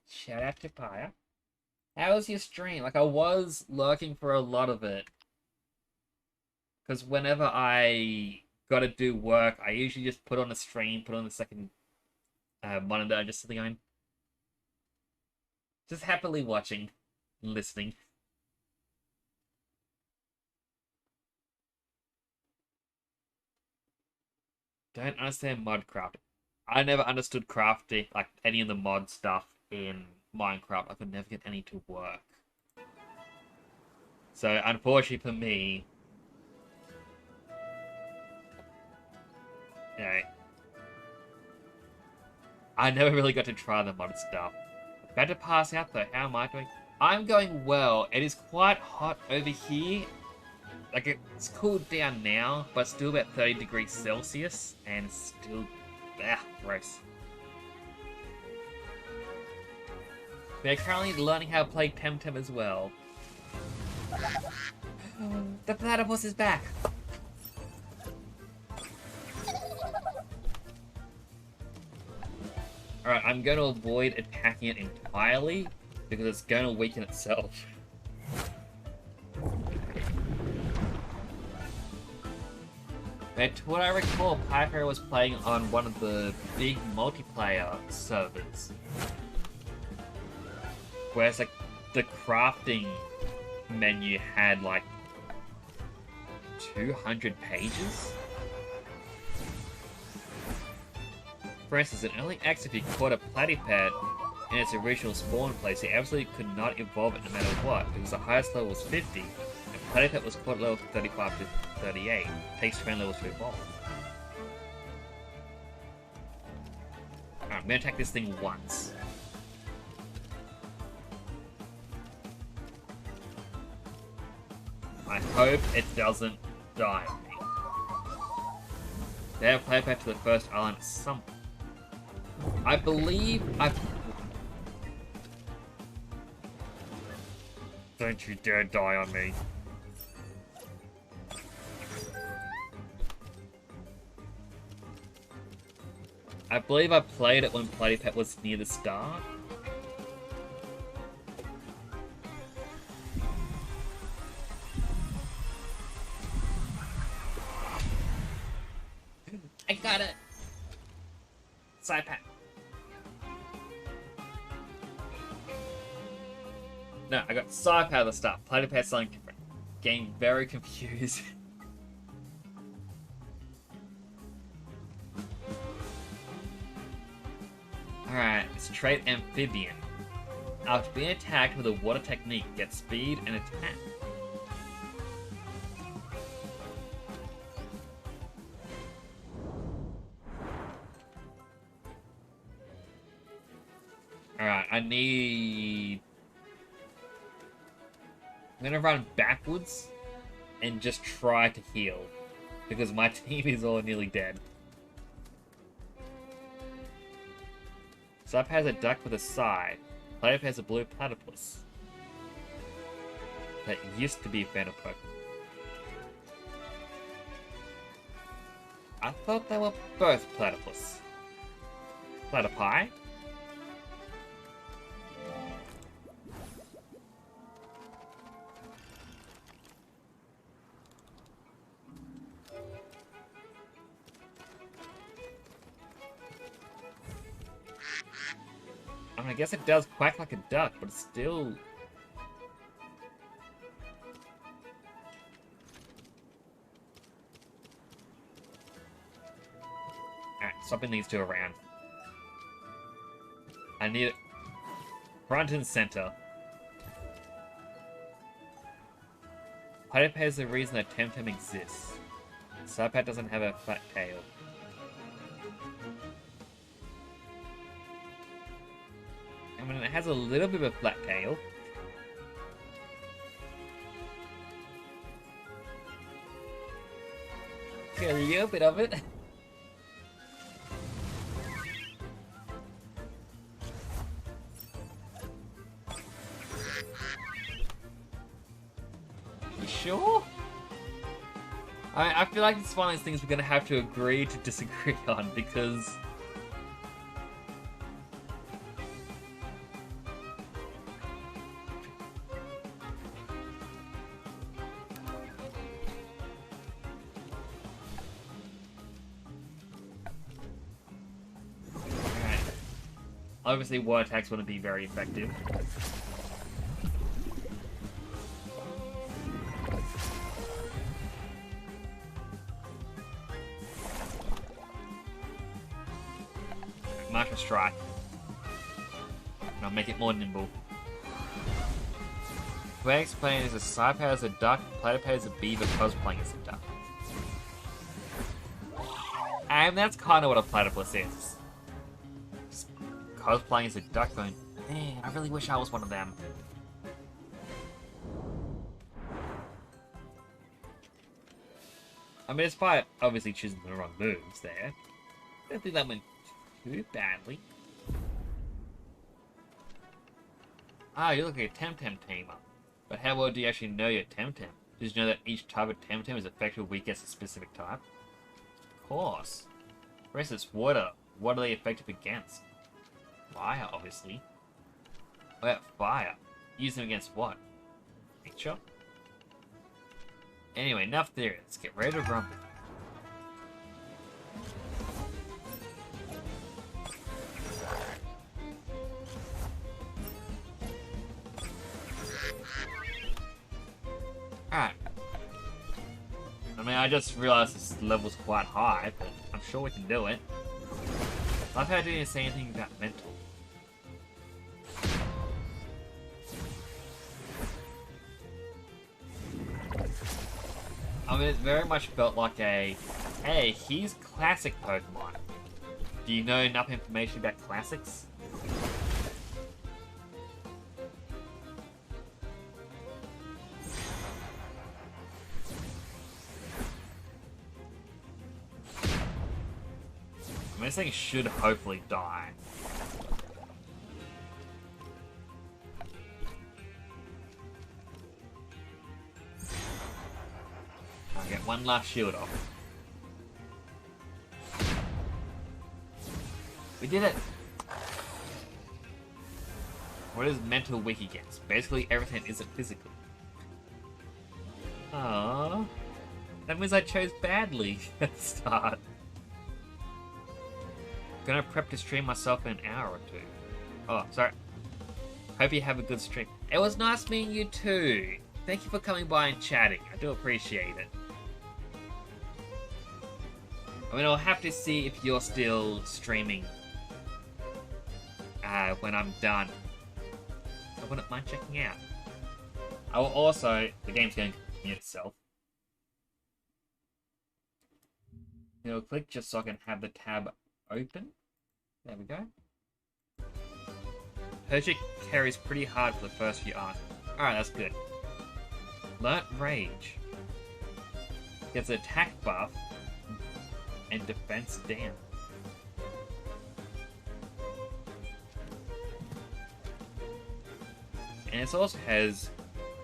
Shout out to Paya. How was your stream? Like, I was lurking for a lot of it. Because whenever I gotta do work, I usually just put on a stream, put on the second monitor, just sitting on. Just happily watching, listening. Don't understand mod crafting. I never understood crafting, like any of the mod stuff in Minecraft. I could never get any to work. So, unfortunately for me, you know, I never really got to try the mod stuff. About to pass out though. How am I doing? I'm going well. It is quite hot over here. like it's cooled down now, but still about 30 degrees Celsius, and still, gross. We're currently learning how to play Temtem as well. The platypus is back! Alright, I'm going to avoid attacking it entirely, because it's going to weaken itself. But to what I recall, Piper was playing on one of the big multiplayer servers. Whereas, like, the crafting menu had, like, 200 pages? For instance, in early access, if you caught a platypet in its original spawn place, it absolutely could not evolve it no matter what, because the highest level was 50, and platypet was caught at level 35 to 38. It takes 20 levels to evolve. Alright, I'm gonna attack this thing once. I hope it doesn't die on me. They have platypet to the first island at some point. I believe I've... Don't you dare die on me. I believe I played it when Platypet was near the start. I got it! Side pat. No, I got side pat at the start. Platypet's something different. Getting very confused. Alright, it's trait amphibian. After being attacked with a water technique, get speed and attack. Alright, I'm gonna run backwards and just try to heal, because my team is all nearly dead. Sup has a duck with a sigh. Platypus has a blue platypus. That used to be a phantom Pokemon. I thought they were both platypus. Platypi? I mean, I guess it does quack like a duck, but it's still... Alright, swapping these two around. I need it front and center. Platypus is the reason that Temtem exists. Sarpat doesn't have a flat tail. I mean, it has a little bit of a flat tail. A little bit of it. You sure? I feel like it's one of those things we're gonna have to agree to disagree on, because... Obviously, water attacks wouldn't be very effective. Martial Strike. And I'll make it more nimble. The way I explain is a Psypath as a duck, Platypus as a beaver, cosplaying as a duck. And that's kind of what a platypus is. Cosplaying as a duck going, man, I really wish I was one of them. I mean, despite obviously choosing the wrong moves there, I don't think that went too badly. Ah, you look like a Temtem tamer. But how well do you actually know your Temtem? Did you know that each type of Temtem is effective weak against a specific type? Of course. Restless water. What are they effective against? Fire, obviously. What about fire? Use them against what? Nature? Anyway, enough theory. Let's get ready to rumble. Alright. I mean, I just realized this level's quite high, but I'm sure we can do it. I've heard you say anything about mental. I mean, it very much felt like a, hey, here's classic Pokemon. Do you know enough information about classics? I mean, this thing should hopefully die. I'll get one last shield off. We did it! What is mental weak against? Basically everything isn't physical. Aww. That means I chose badly at the start. Gonna prep to stream myself in an hour or two. Oh, sorry. Hope you have a good stream. It was nice meeting you too. Thank you for coming by and chatting. I do appreciate it. I mean, I'll have to see if you're still streaming when I'm done. I wouldn't mind checking out. I will also... The game's going to mute itself. It'll click just so I can have the tab open. There we go. Persia carries pretty hard for the first few items. Alright, that's good. Learnt Rage. Gets an attack buff and defense down. And it also has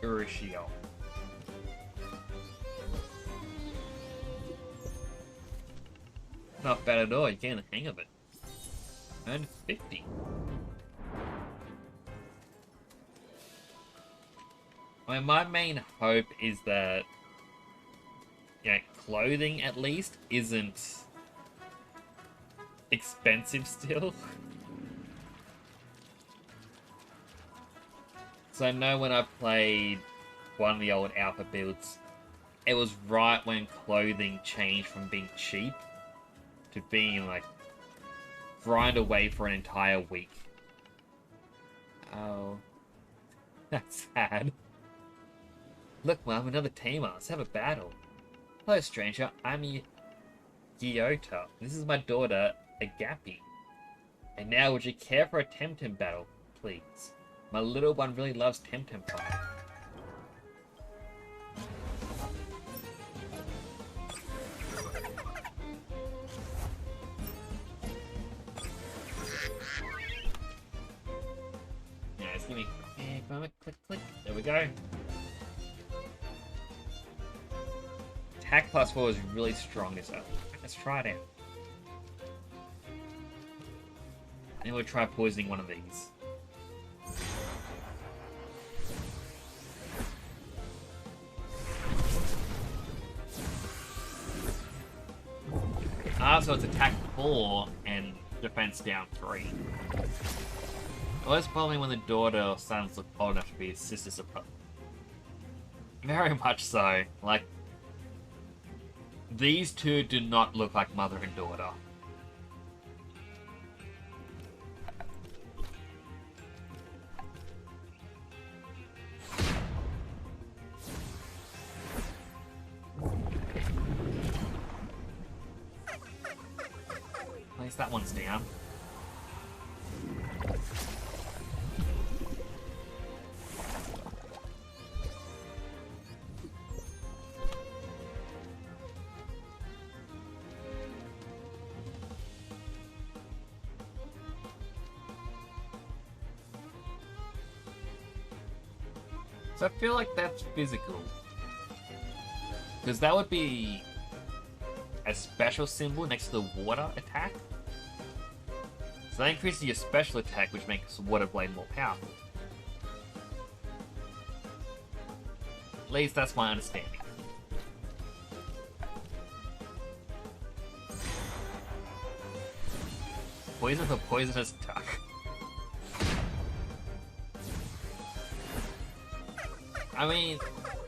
Urushiol. Not bad at all, you're getting the hang of it. Earned 50. I mean, my main hope is that, you know, clothing at least isn't expensive still. So I know when I played one of the old alpha builds, it was right when clothing changed from being cheap to being like grind away for an entire week. Oh, that's sad. Look, Mom, another tamer. Let's have a battle. Hello, stranger. I'm Gyota. This is my daughter, Agapi. And now, would you care for a Temtem battle, please? My little one really loves Temtem fire. Yeah, just give me a moment. Click, click. There we go. Attack plus 4 is really strong as hell. Let's try it out. And we'll try poisoning one of these. Ah, so it's attack 4 and defense down 3. Well, that's probably when the daughter or sons look old enough to be his sisters or brother. Very much so. Like, these two do not look like mother and daughter. At least that one's down. So I feel like that's physical. Because that would be a special symbol next to the water attack. So that increases your special attack, which makes Water Blade more powerful. At least that's my understanding. Poison for poisonous attack. I mean,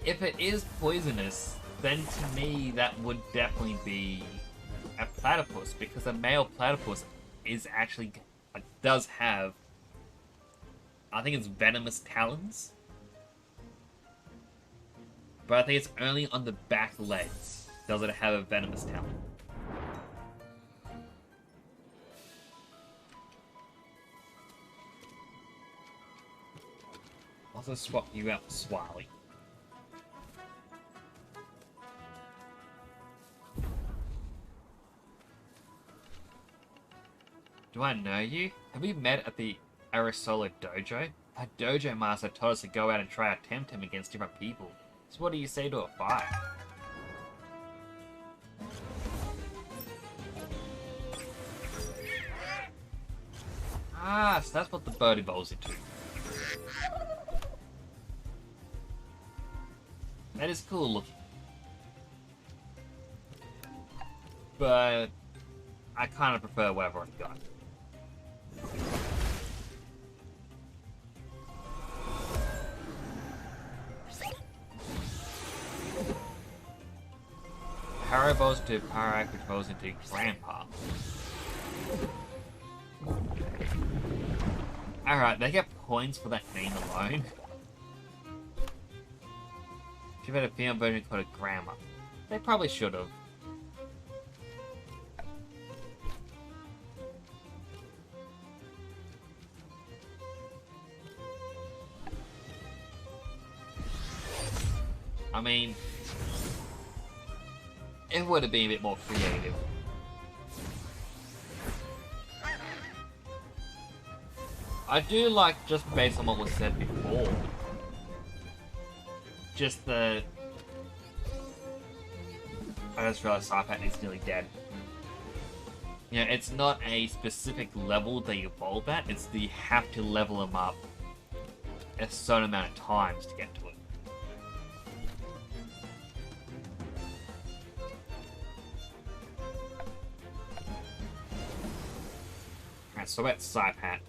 if it is poisonous, then to me that would definitely be a platypus, because a male platypus is actually does have, I think it's venomous talons, but I think it's only on the back legs does it have a venomous talon. Also swap you out with Swally. Do I know you? Have we met at the Arisolo dojo? Our dojo master told us to go out and try our Temtem against different people. So what do you say to a fight? Ah, so that's what the bird evolves into. That is cool looking. But I kind of prefer whatever I've got. Power evolves to Parak, which evolves into Grandpa. Alright, they get points for that name alone. Should have had a female version called a Grandma. They probably should have. I mean, it would have been a bit more creative. I do like, just based on what was said before, just the... I just realized Sarpat is nearly dead. You know, it's not a specific level they evolve at, it's the you have to level them up a certain amount of times to get to it. Alright, so that's Sarpat.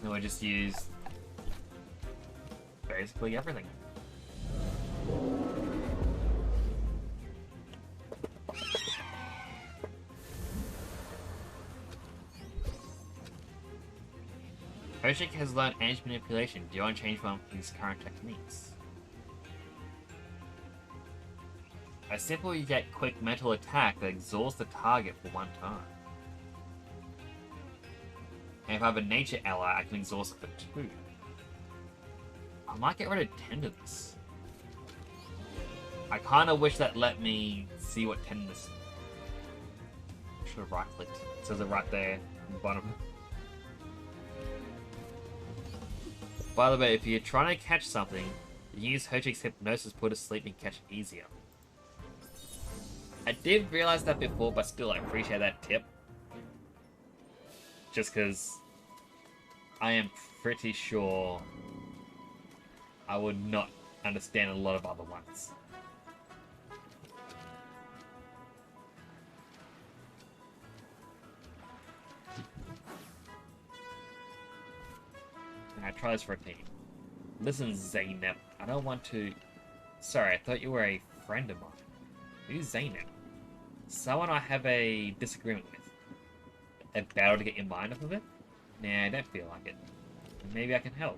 I just use basically everything. Hoshik has learned edge manipulation. Do you want to change one of his current techniques? A simple you get quick mental attack that exhausts the target for one turn. And if I have a nature ally, I can exhaust it for 2. I might get rid of tenderness. I kind of wish that let me see what tenderness. I should have right clicked. It says it right there on the bottom. By the way, if you're trying to catch something, you use Hochik's hypnosis put to sleep and catch it easier. I did realize that before, but still I appreciate that tip. Just because I am pretty sure I would not understand a lot of other ones. Alright, try this for a team. Listen, Zaynep, I don't want to... Sorry, I thought you were a friend of mine. Who's Zaynep? Someone I have a disagreement with. A battle to get your mind off of it? Nah, I don't feel like it. Maybe I can help.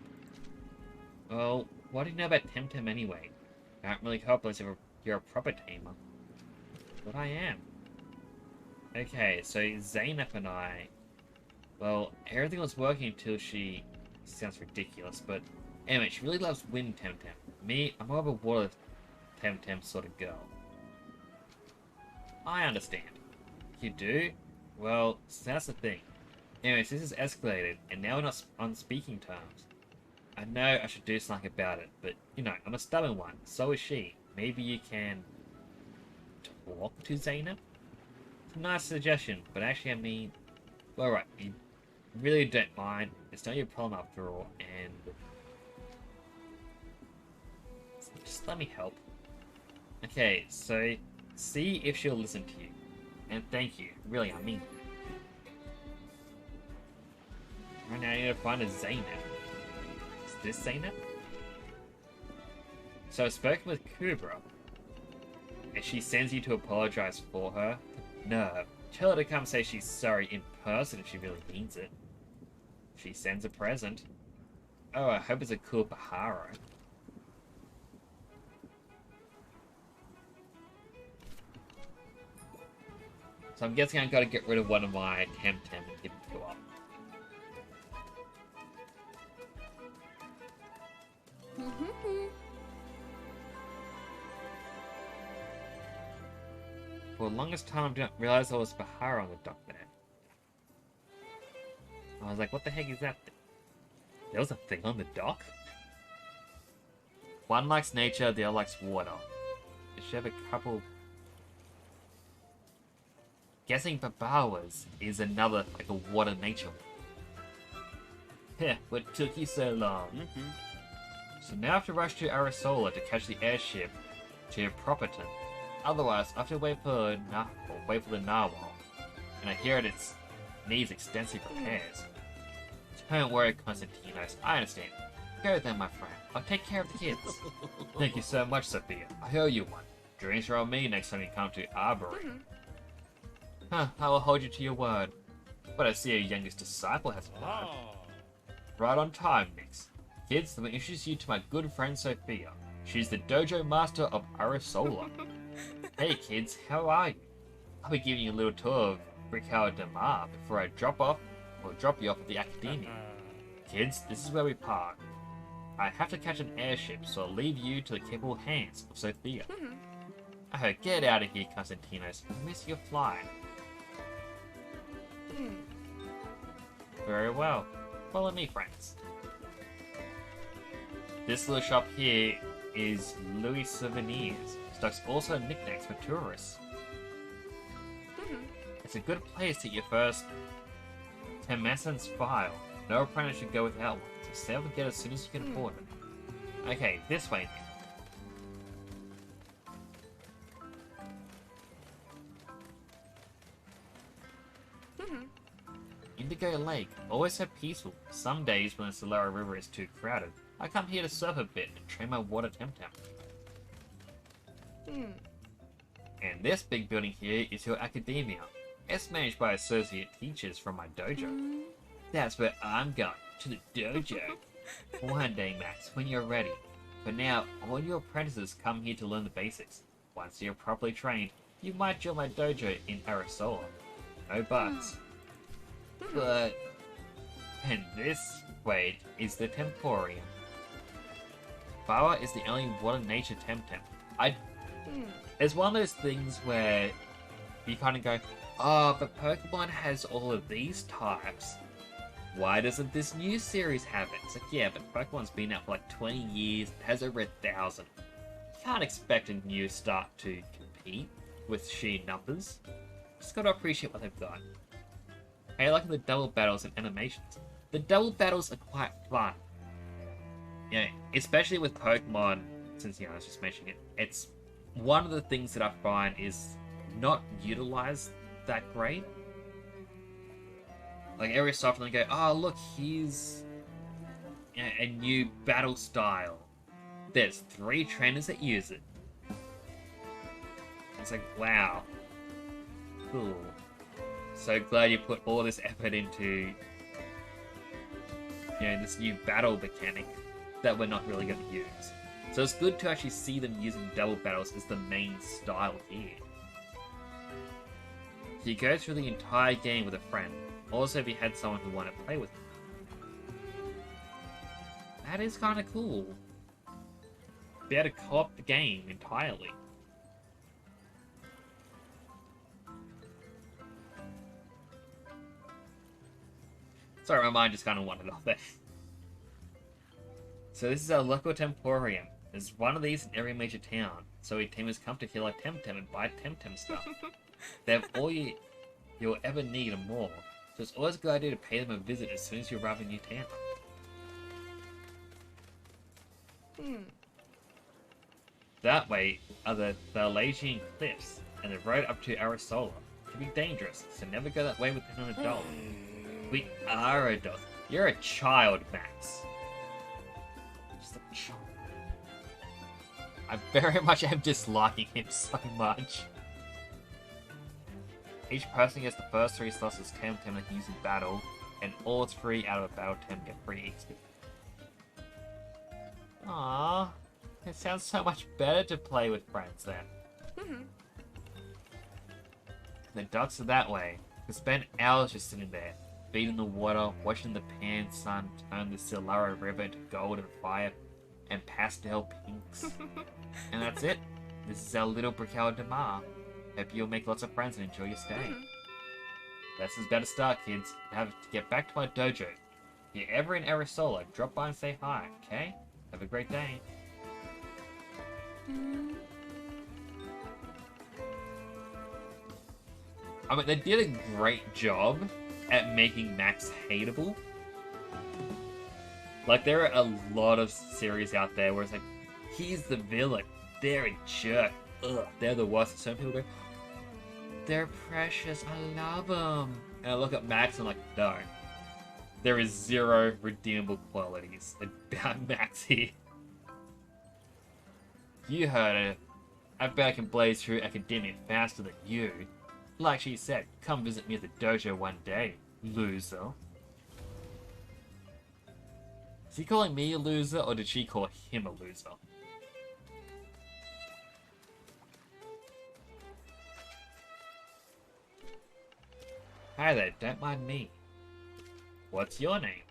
Well, what do you know about Temtem anyway? I can't really help unless you're a proper tamer. But I am. Okay, so Zaynep and I... Well, everything was working until she... Sounds ridiculous, but... Anyway, she really loves wind Temtem. Me, I'm more of a water Temtem sort of girl. I understand. You do? Well, so that's the thing. Anyways, this has escalated, and now we're not on speaking terms. I know I should do something about it, but, you know, I'm a stubborn one. So is she. Maybe you can talk to Zainab? It's a nice suggestion, but actually, I mean... Well, right, you really don't mind. It's not your problem after all, and... Just let me help. Okay, so see if she'll listen to you. And thank you. Really, I mean... Right now I need to find a Zainab. Is this Zainab? So I've spoken with Kubra. And she sends you to apologize for her? No. Tell her to come say she's sorry in person if she really means it. She sends a present. Oh, I hope it's a cool Paharo. So I'm guessing I've got to get rid of one of my Temtem and give it to her. For the longest time, I didn't realize there was Pahara on the dock there. I was like, what the heck is that thing? There was a thing on the dock? One likes nature, the other likes water. It should have a couple... Guessing Babawas is another, like a water nature one. Heh, what took you so long? So now I have to rush to Arisola to catch the airship to Properton. Otherwise, I have to wait for the narwhal. And I hear it needs extensive repairs. Don't worry, Constantinos. I understand. Go then, my friend. I'll take care of the kids. Thank you so much, Sophia. I owe you one. Drinks are on me next time you come to Arbory. Huh, I will hold you to your word. But I see your youngest disciple has arrived. Right on time, Nix. Kids, let me introduce you to my good friend Sophia. She's the dojo master of Arisola. Hey kids, how are you? I'll be giving you a little tour of Brickow Damar before I drop you off at the Academia. Kids, this is where we park. I have to catch an airship, so I'll leave you to the capable hands of Sophia. Oh, get out of here, Constantinos. I miss your flight. Very well. Follow me, friends. This little shop here is Louis Souvenirs. Stocks also knickknacks for tourists. It's a good place to get your first Temessence file. No apprentice should go without one, so save and get as soon as you can afford it. Okay, this way then. Indigo Lake, always so peaceful. Some days when the Solera River is too crowded, I come here to surf a bit and train my water Temtem. And this big building here is your academia. It's managed by associate teachers from my dojo. That's where I'm going, to the dojo. One day, Max, when you're ready. For now, all your apprentices come here to learn the basics. Once you're properly trained, you might join my dojo in Arisola. No buts. But... And this, wait, is the Temporium. Bawa is the only water nature Temtem. It's one of those things where you kind of go, oh, but Pokemon has all of these types. Why doesn't this new series have it? It's like, yeah, but Pokemon's been out for like 20 years, it has over 1,000. You can't expect a new start to compete with sheer numbers. Just gotta appreciate what they've got. I like the double battles and animations. The double battles are quite fun. Yeah, especially with Pokemon, since I was just mentioning it, it's one of the things that I find is not utilized that great. Like every so often they go, oh look, here's a new battle style. There's 3 trainers that use it. It's like, wow. Cool. So glad you put all this effort into, this new battle mechanic that we're not really going to use. So it's good to actually see them using double battles as the main style here. So you go through the entire game with a friend. Also, if you had someone who wanted to play with you. That is kind of cool. be able to co-op the game entirely. Sorry, my mind just kind of wandered off there. So this is our local temporium. There's one of these in every major town. So teamers come to kill a Temtem and buy Temtem stuff. They have all you'll ever need and more. So it's always a good idea to pay them a visit as soon as you arrive in a new town. That way are the Valasian cliffs and the road up to Arisola. It can be dangerous, so never go that way with an adult. We are adults. You're a child, Max. Just a child. I very much am disliking him so much. Each person gets the first 3 slots as Temtem they use in battle, and all 3 out of a battle Temtem get free XP. Aww, it sounds so much better to play with friends then. The ducks are that way. We spend hours just sitting there, feeding the water, watching the pan sun turn the Silaro River into gold and fire and pastel pinks. And that's it. This is our little Brical de Mar. Hope you'll make lots of friends and enjoy your stay. That's as about to start, kids. I have to get back to my dojo. If you're ever in Arisola, drop by and say hi, okay? Have a great day. I mean, they did a great job at making Max hateable. Like, there are a lot of series out there where it's like, he's the villain, they're a jerk, ugh, they're the worst. And some people go, they're precious, I love them. And I look at Max and I'm like, no. There is 0 redeemable qualities about Max here. You heard it. I bet I can blaze through academia faster than you. Like she said, come visit me at the dojo one day, loser. Is he calling me a loser, or did she call him a loser? Hi there, don't mind me. What's your name?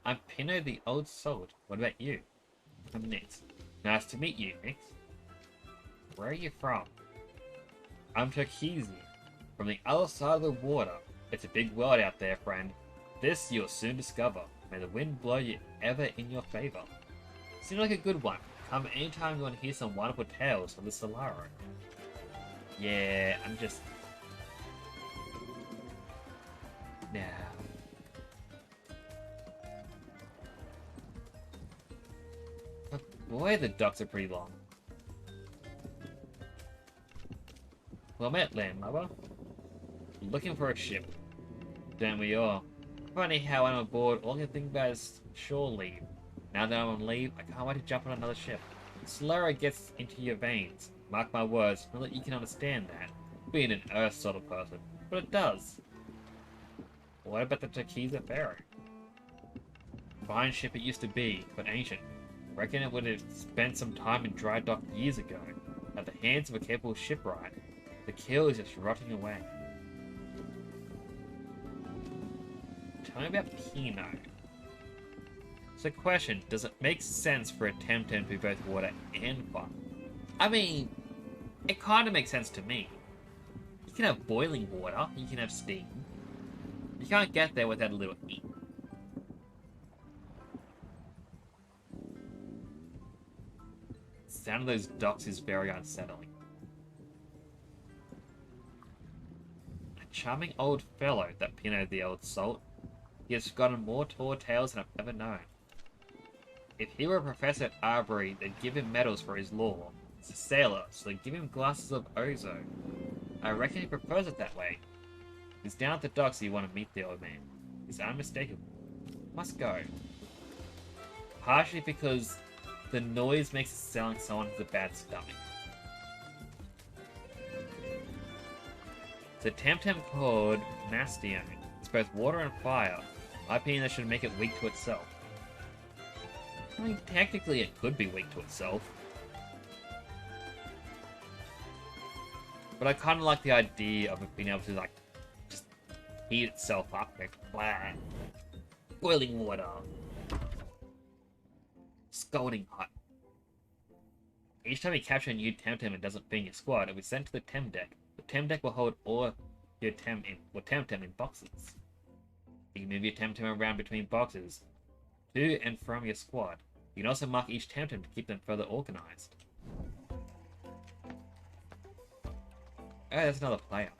I'm Pino the Old Salt. What about you? I'm Nix. Nice to meet you, Nix. Where are you from? I'm Turquoise. From the other side of the water. It's a big world out there, friend. This you'll soon discover. May the wind blow you ever in your favor. Seems like a good one. Come anytime you want to hear some wonderful tales from the Solaro. Yeah, I'm just... Now... But boy, the docks are pretty long. Well met, landlubber. Looking for a ship. Don't we all? Funny how I'm aboard, all I can think about is shore leave. Now that I'm on leave, I can't wait to jump on another ship. Solaro gets into your veins. Mark my words, not that you can understand that, being an Earth sort of person, but it does. What about the Turquoise Pharaoh? Fine ship it used to be, but ancient. Reckon it would have spent some time in dry dock years ago, at the hands of a capable shipwright. The keel is just rotting away. Tell me about Pino. So question, does it make sense for a Temtem to be both water and fire? I mean, it kind of makes sense to me. You can have boiling water, you can have steam. You can't get there without a little heat. The sound of those docks is very unsettling. A charming old fellow, that Pino the Old Salt. He has forgotten more tall tales than I've ever known. If he were a professor at Arbery, they'd give him medals for his lore. He's a sailor, so they'd give him glasses of Ozo. I reckon he prefers it that way. He's down at the docks so you want to meet the old man. He's unmistakable. Must go. Partially because the noise makes it sound like someone has a bad stomach. It's a Temtem called Mastion. It's both water and fire. My opinion, that should make it weak to itself. I mean, technically it could be weak to itself. But I kind of like the idea of it being able to, like, just heat itself up. Like, blah. Boiling water. Scalding hot. Each time you capture a new Temtem and doesn't fit in your squad, it'll be sent to the Tem deck. The Tem deck will hold all your Temtem in boxes. You can move your Temtem around between boxes to and from your squad. You can also mark each Temtem to keep them further organized. Oh, there's another player.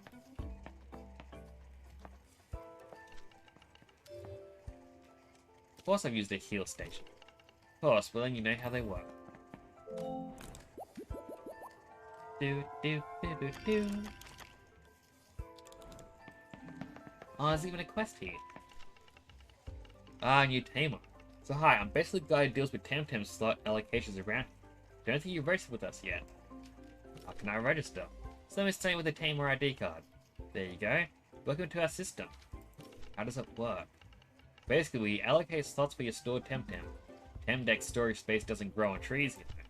Of course I've used a heal station. Of course, well then you know how they work. Do. Oh, there's even a quest here. Ah, new tamer. So hi, I'm basically the guy who deals with Temtem slot allocations around. Don't think you've registered with us yet. How can I register? Same as saying with a tamer ID card. There you go. Welcome to our system. How does it work? Basically, we allocate slots for your stored Temtem. Tem deck storage space doesn't grow on trees, you know.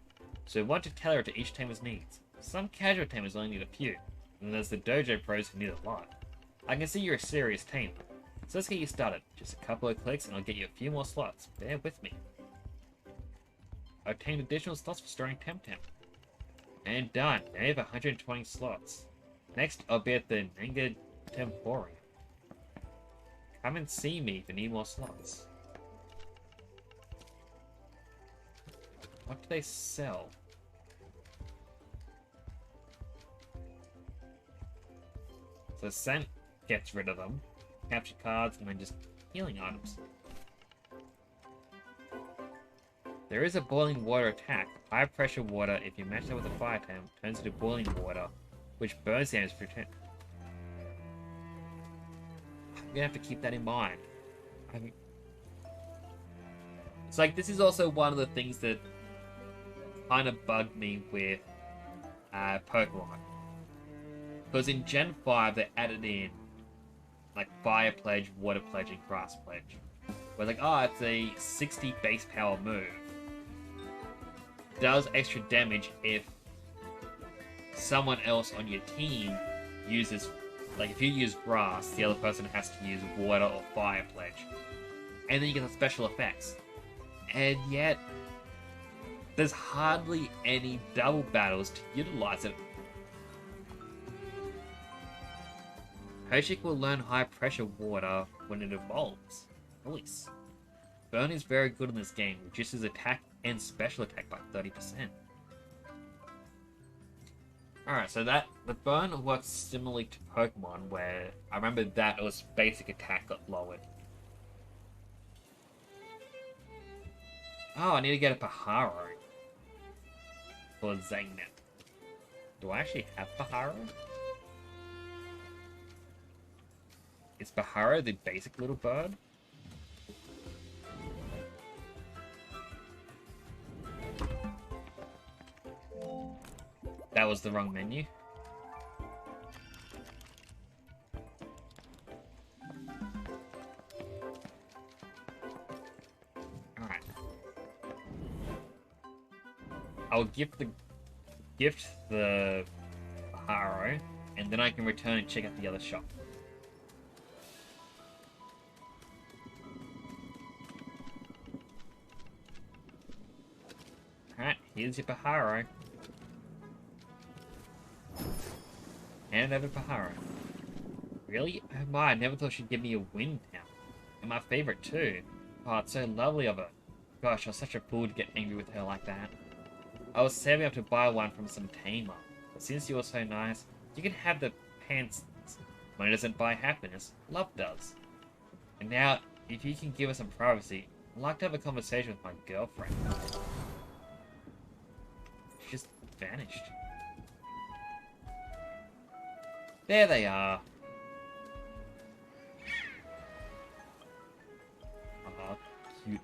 So we want to tailor it to each tamer's needs. Some casual tamers only need a few, and there's the dojo pros who need a lot. I can see you're a serious tamer. So let's get you started. Just a couple of clicks and I'll get you a few more slots. Bear with me. I obtained additional slots for storing Temtem. And done. Now you have 120 slots. Next, I'll be at the Nanga Temporium. Come and see me if you need more slots. What do they sell? So Scent gets rid of them. Capture cards, and then just healing items. There is a boiling water attack. High pressure water, if you match that with a fire tam, turns into boiling water, which burns damage for 10. I'm gonna have to keep that in mind. It's like, this is also one of the things that kind of bugged me with Pokemon. Because in Gen 5, they added in like Fire Pledge, Water Pledge, and Grass Pledge. Where like, oh, it's a 60 base power move. Does extra damage if someone else on your team uses, like if you use Grass, the other person has to use Water or Fire Pledge. And then you get the special effects. And yet, there's hardly any double battles to utilize it. Hoshik will learn high pressure water when it evolves. Nice. Burn is very good in this game, reduces attack and special attack by 30%. Alright, so the burn works similarly to Pokemon, where I remember that it was basic attack got lowered. Oh, I need to get a Paharo for Zagnet. Do I actually have Paharo? Is Paharo the basic little bird? That was the wrong menu. Alright. I'll gift the Paharo, and then I can return and check out the other shop. Alright, here's your Paharo. Hand over Paharo. Really? Oh my, I never thought she'd give me a win now. And my favorite too. Oh, it's so lovely of her. Gosh, I was such a fool to get angry with her like that. I was saving up to buy one from some tamer. But since you're so nice, you can have the pants. Money doesn't buy happiness, love does. And now, if you can give us some privacy, I'd like to have a conversation with my girlfriend. She just vanished. There they are. Aw, cute.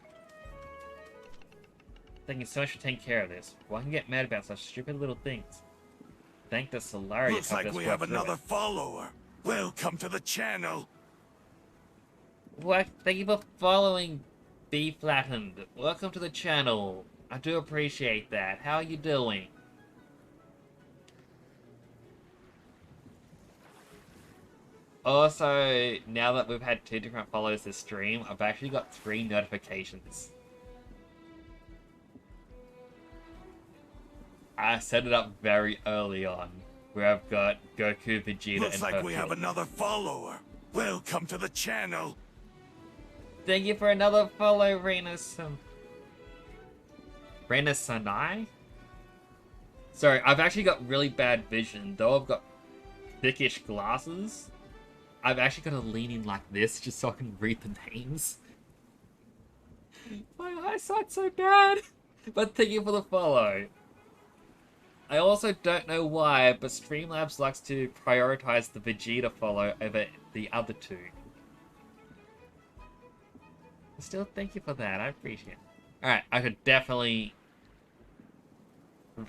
Thank you so much for taking care of this. Well, I can get mad about such stupid little things. Thank the Solari. Looks like we have another follower. Welcome to the channel. What? Thank you for following Be Flattened. Welcome to the channel. I do appreciate that. How are you doing? Also, now that we've had 2 different follows this stream, I've actually got 3 notifications. I set it up very early on, where I've got Goku, Vegeta, Looks and like we have Hercule. another follower. Welcome to the channel. Thank you for another follow, Renasan. Renasanai? Sorry, I've actually got really bad vision. Though I've got thickish glasses, I've actually got to lean in like this just so I can read the names. My eyesight's so bad. But thank you for the follow. I also don't know why, but Streamlabs likes to prioritize the Vegeta follow over the other two. Still, thank you for that. I appreciate it. Alright, I could definitely...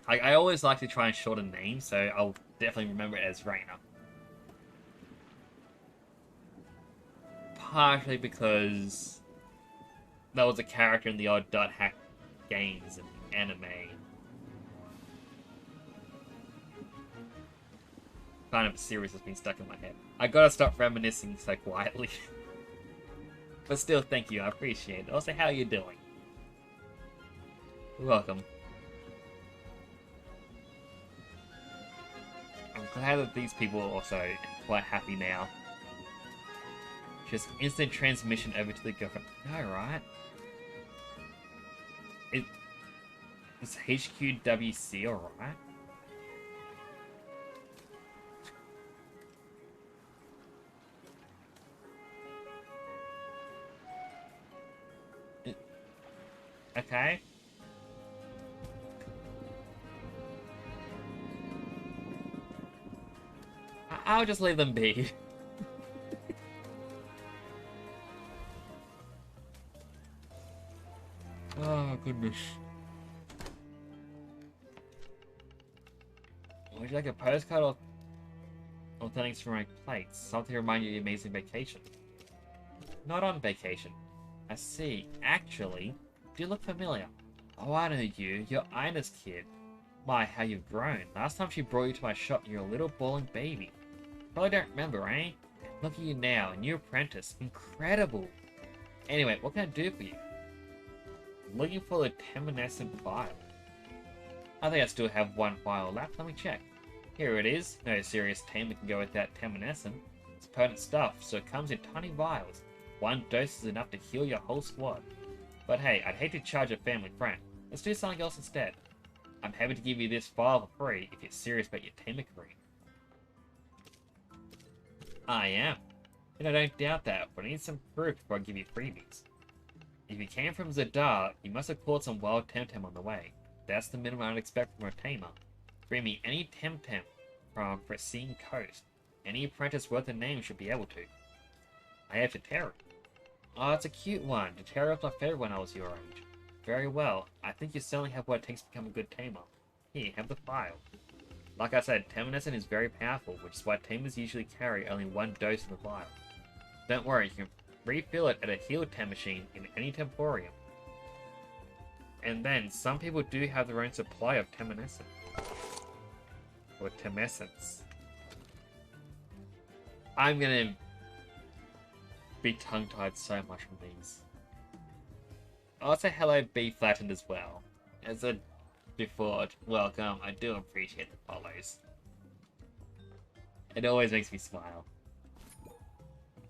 I always like to try and shorten names, so I'll definitely remember it as Reina. Partially because that was a character in the old Dot Hack games and anime. Kind of a series that's been stuck in my head. I gotta stop reminiscing so quietly. But still, thank you. I appreciate it. Also, how are you doing? You're welcome. I'm glad that these people are also quite happy now. Just instant transmission over to the government. No, right? It's HQWC, alright? Okay. I'll just leave them be. Oh, goodness. Would you like a postcard or thanks for my plates? Something to remind you of your amazing vacation. Not on vacation. I see. Actually, do you look familiar? Oh, I know you. You're Ina's kid. My, how you've grown. Last time she brought you to my shop, you were a little bawling baby. Probably don't remember, eh? Look at you now, a new apprentice. Incredible! Anyway, what can I do for you? I'm looking for the Teminescent file. I think I still have one file left. Let me check. Here it is. No serious tamer can go without Teminescent. It's potent stuff, so it comes in tiny vials. One dose is enough to heal your whole squad. But hey, I'd hate to charge a family friend. Let's do something else instead. I'm happy to give you this file for free if you're serious about your tamer career. I am. And I don't doubt that, but I need some proof before I give you freebies. If you came from Zadar, you must have caught some wild Temtem on the way. That's the minimum I'd expect from a tamer. Bring me any Temtem from Fracine Coast. Any apprentice worth a name should be able to. I have Totero. Oh, it's a cute one. Totero was my favorite when I was your age. Very well. I think you certainly have what it takes to become a good tamer. Here, have the file. Like I said, Teminescent is very powerful, which is why tamers usually carry only one dose in the vial. Don't worry, you can refill it at a heal tem machine in any temporium. And then, some people do have their own supply of Teminescent. Or Temessence. I'm gonna be tongue-tied so much from these. I'll say hello B flattened as well. As a before, welcome. I do appreciate the follows. It always makes me smile.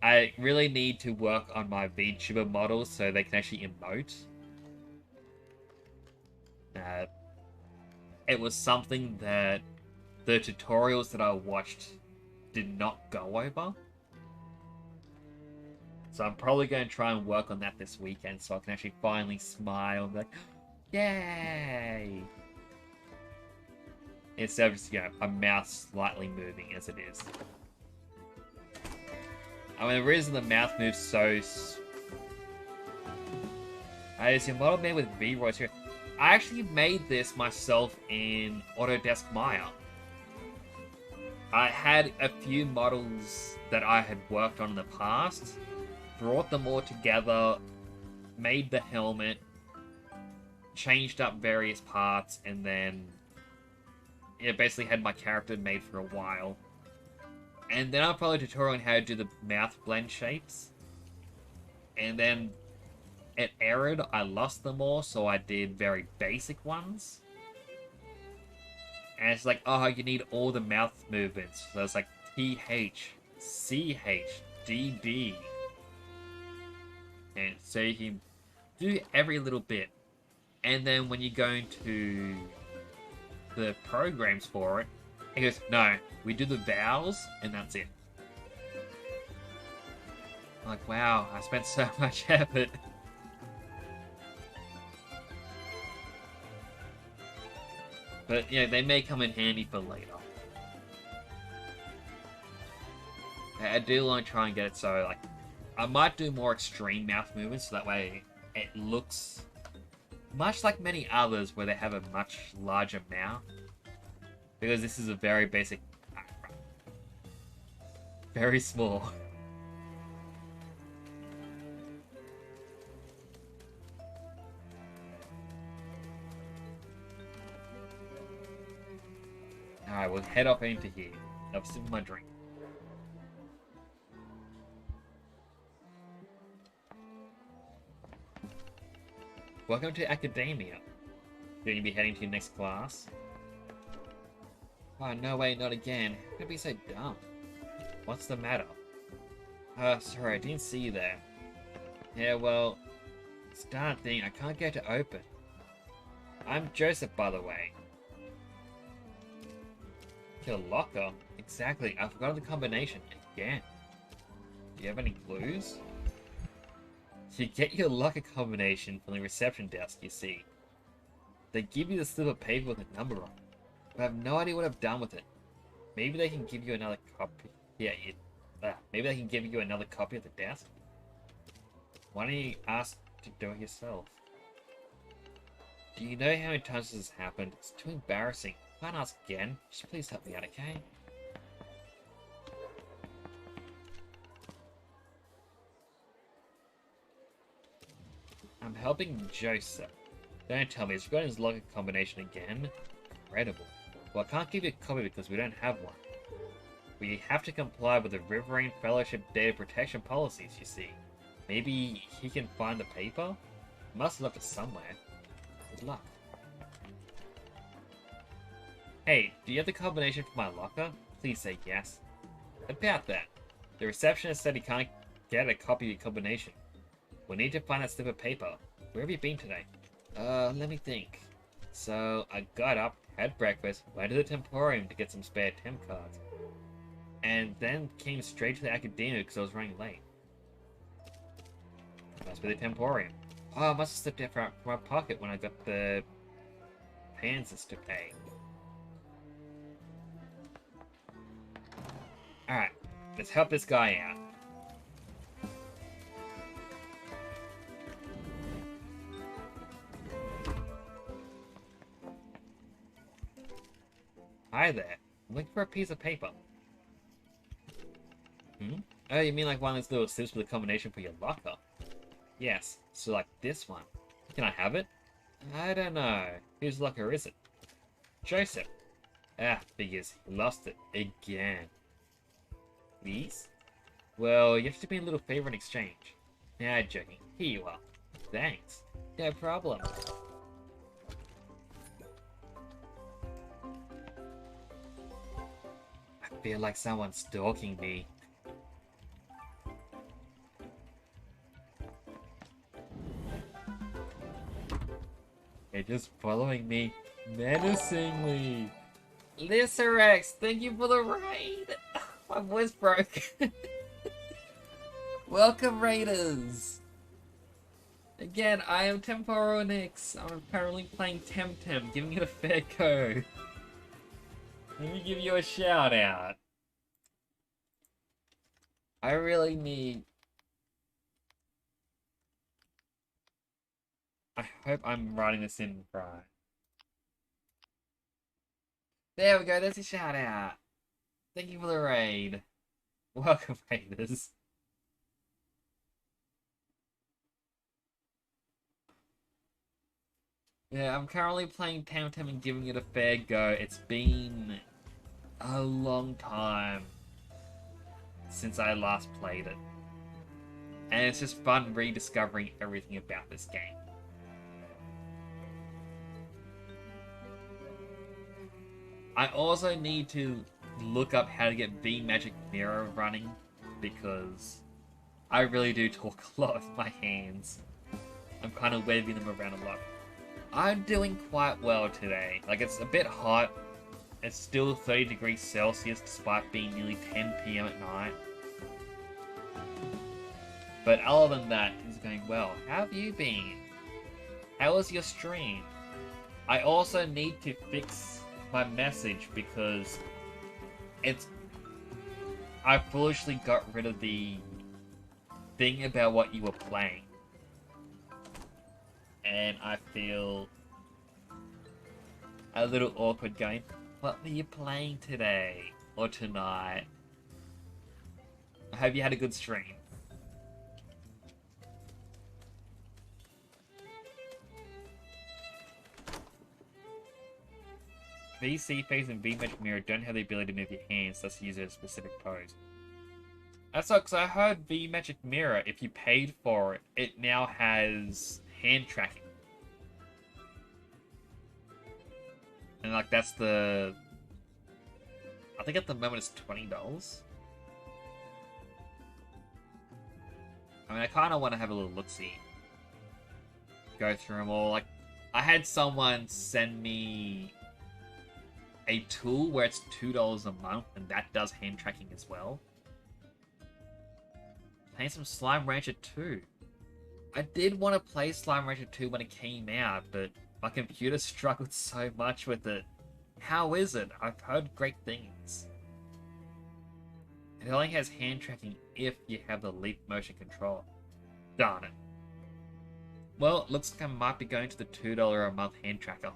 I really need to work on my VTuber models so they can actually emote. It was something that the tutorials that I watched did not go over. So I'm probably going to try and work on that this weekend so I can actually finally smile and be like, yay! Instead of just, a mouth slightly moving as it is. I mean, the reason the mouth moves so... Is your model made with V-Roy's here? I actually made this myself in Autodesk Maya. I had a few models that I had worked on in the past, brought them all together, made the helmet, changed up various parts, and then basically had my character made for a while. And then I'll probably tutorial on how to do the mouth blend shapes. And then it errored, I lost them all, so I did very basic ones. And it's like, oh, you need all the mouth movements. So it's like TH, CH, DD. And so you can do every little bit. And then when you go into the programs for it, it goes, no, we do the vowels and that's it. I'm like, wow, I spent so much effort. But, you know, they may come in handy for later. I do want to try and get it so, like, I might do more extreme mouth movements so that way it looks much like many others where they have a much larger mouth. Because this is a very basic... very small. Alright, we'll head off into here. I'll sip my drink. Welcome to Academia. You're gonna be heading to your next class? Oh, no way, not again. How could I be so dumb? What's the matter? Sorry, I didn't see you there. Yeah, well, it's a darn thing, I can't get it to open. I'm Joseph, by the way. Your locker? Exactly, I forgot the combination again. Do you have any clues? You get your locker combination from the reception desk, you see. They give you the slip of paper with a number on it. But I have no idea what I've done with it. Maybe they can give you another copy. Yeah, maybe they can give you another copy at the desk. Why don't you ask to do it yourself? Do you know how many times this has happened? It's too embarrassing. I can't ask again. Just please help me out, okay? I'm helping Joseph. Don't tell me, he's forgotten his locker combination again? Incredible. Well, I can't give you a copy because we don't have one. We have to comply with the Riverine Fellowship data protection policies, you see. Maybe he can find the paper? Must have left it somewhere. Good luck. Hey, do you have the combination for my locker? Please say yes. About that. The receptionist said he can't get a copy of your combination. We need to find that slip of paper. Where have you been today? Let me think. So, I got up, had breakfast, went to the Temporium to get some spare temp cards. And then came straight to the Academia because I was running late. Must be the Temporium. Oh, I must have slipped it from my pocket when I got the pansies to pay. Alright, let's help this guy out. Hi there. I'm looking for a piece of paper. Oh, you mean like one of those little slips with a combination for your locker? Yes, so like this one. Can I have it? I don't know. Whose locker is it? Joseph. Ah, figures. He lost it. Again. Please? Well, you have to do me a little favor in exchange. Nah, joking. Here you are. Thanks. No problem. I feel like someone's stalking me. They're just following me menacingly. Lysarex, thank you for the raid. My voice broke. Welcome, raiders. Again, I am Temporonix. I'm currently playing Temtem, giving it a fair go. Let me give you a shout out. I really need... I hope I'm writing this in right. There we go, there's a shout out. Thank you for the raid. Welcome, raiders. Yeah, I'm currently playing Temtem and giving it a fair go. It's been a long time since I last played it. And it's just fun rediscovering everything about this game. I also need to look up how to get V Magic Mirror running, because I really do talk a lot with my hands. I'm kind of waving them around a lot. I'm doing quite well today. Like, it's a bit hot. It's still 30 degrees Celsius despite being nearly 10 PM at night. But other than that, it's going well. How have you been? How was your stream? I also need to fix my message because I foolishly got rid of the thing about what you were playing. And I feel a little awkward going, what were you playing today? Or tonight? I hope you had a good stream. VC Phase and V Magic Mirror don't have the ability to move your hands, thus use a specific pose. That's all, because I heard V Magic Mirror, if you paid for it, it now has hand tracking. And like that's the... I think at the moment it's $20. I mean, I kind of want to have a little look-see. Go through them all. Like, I had someone send me a tool where it's $2 a month, and that does hand tracking as well. Playing some Slime Rancher 2. I did want to play Slime Rancher 2 when it came out, but my computer struggled so much with it. How is it? I've heard great things. It only has hand tracking if you have the Leap Motion control. Darn it. Well, it looks like I might be going to the $2 a month hand tracker.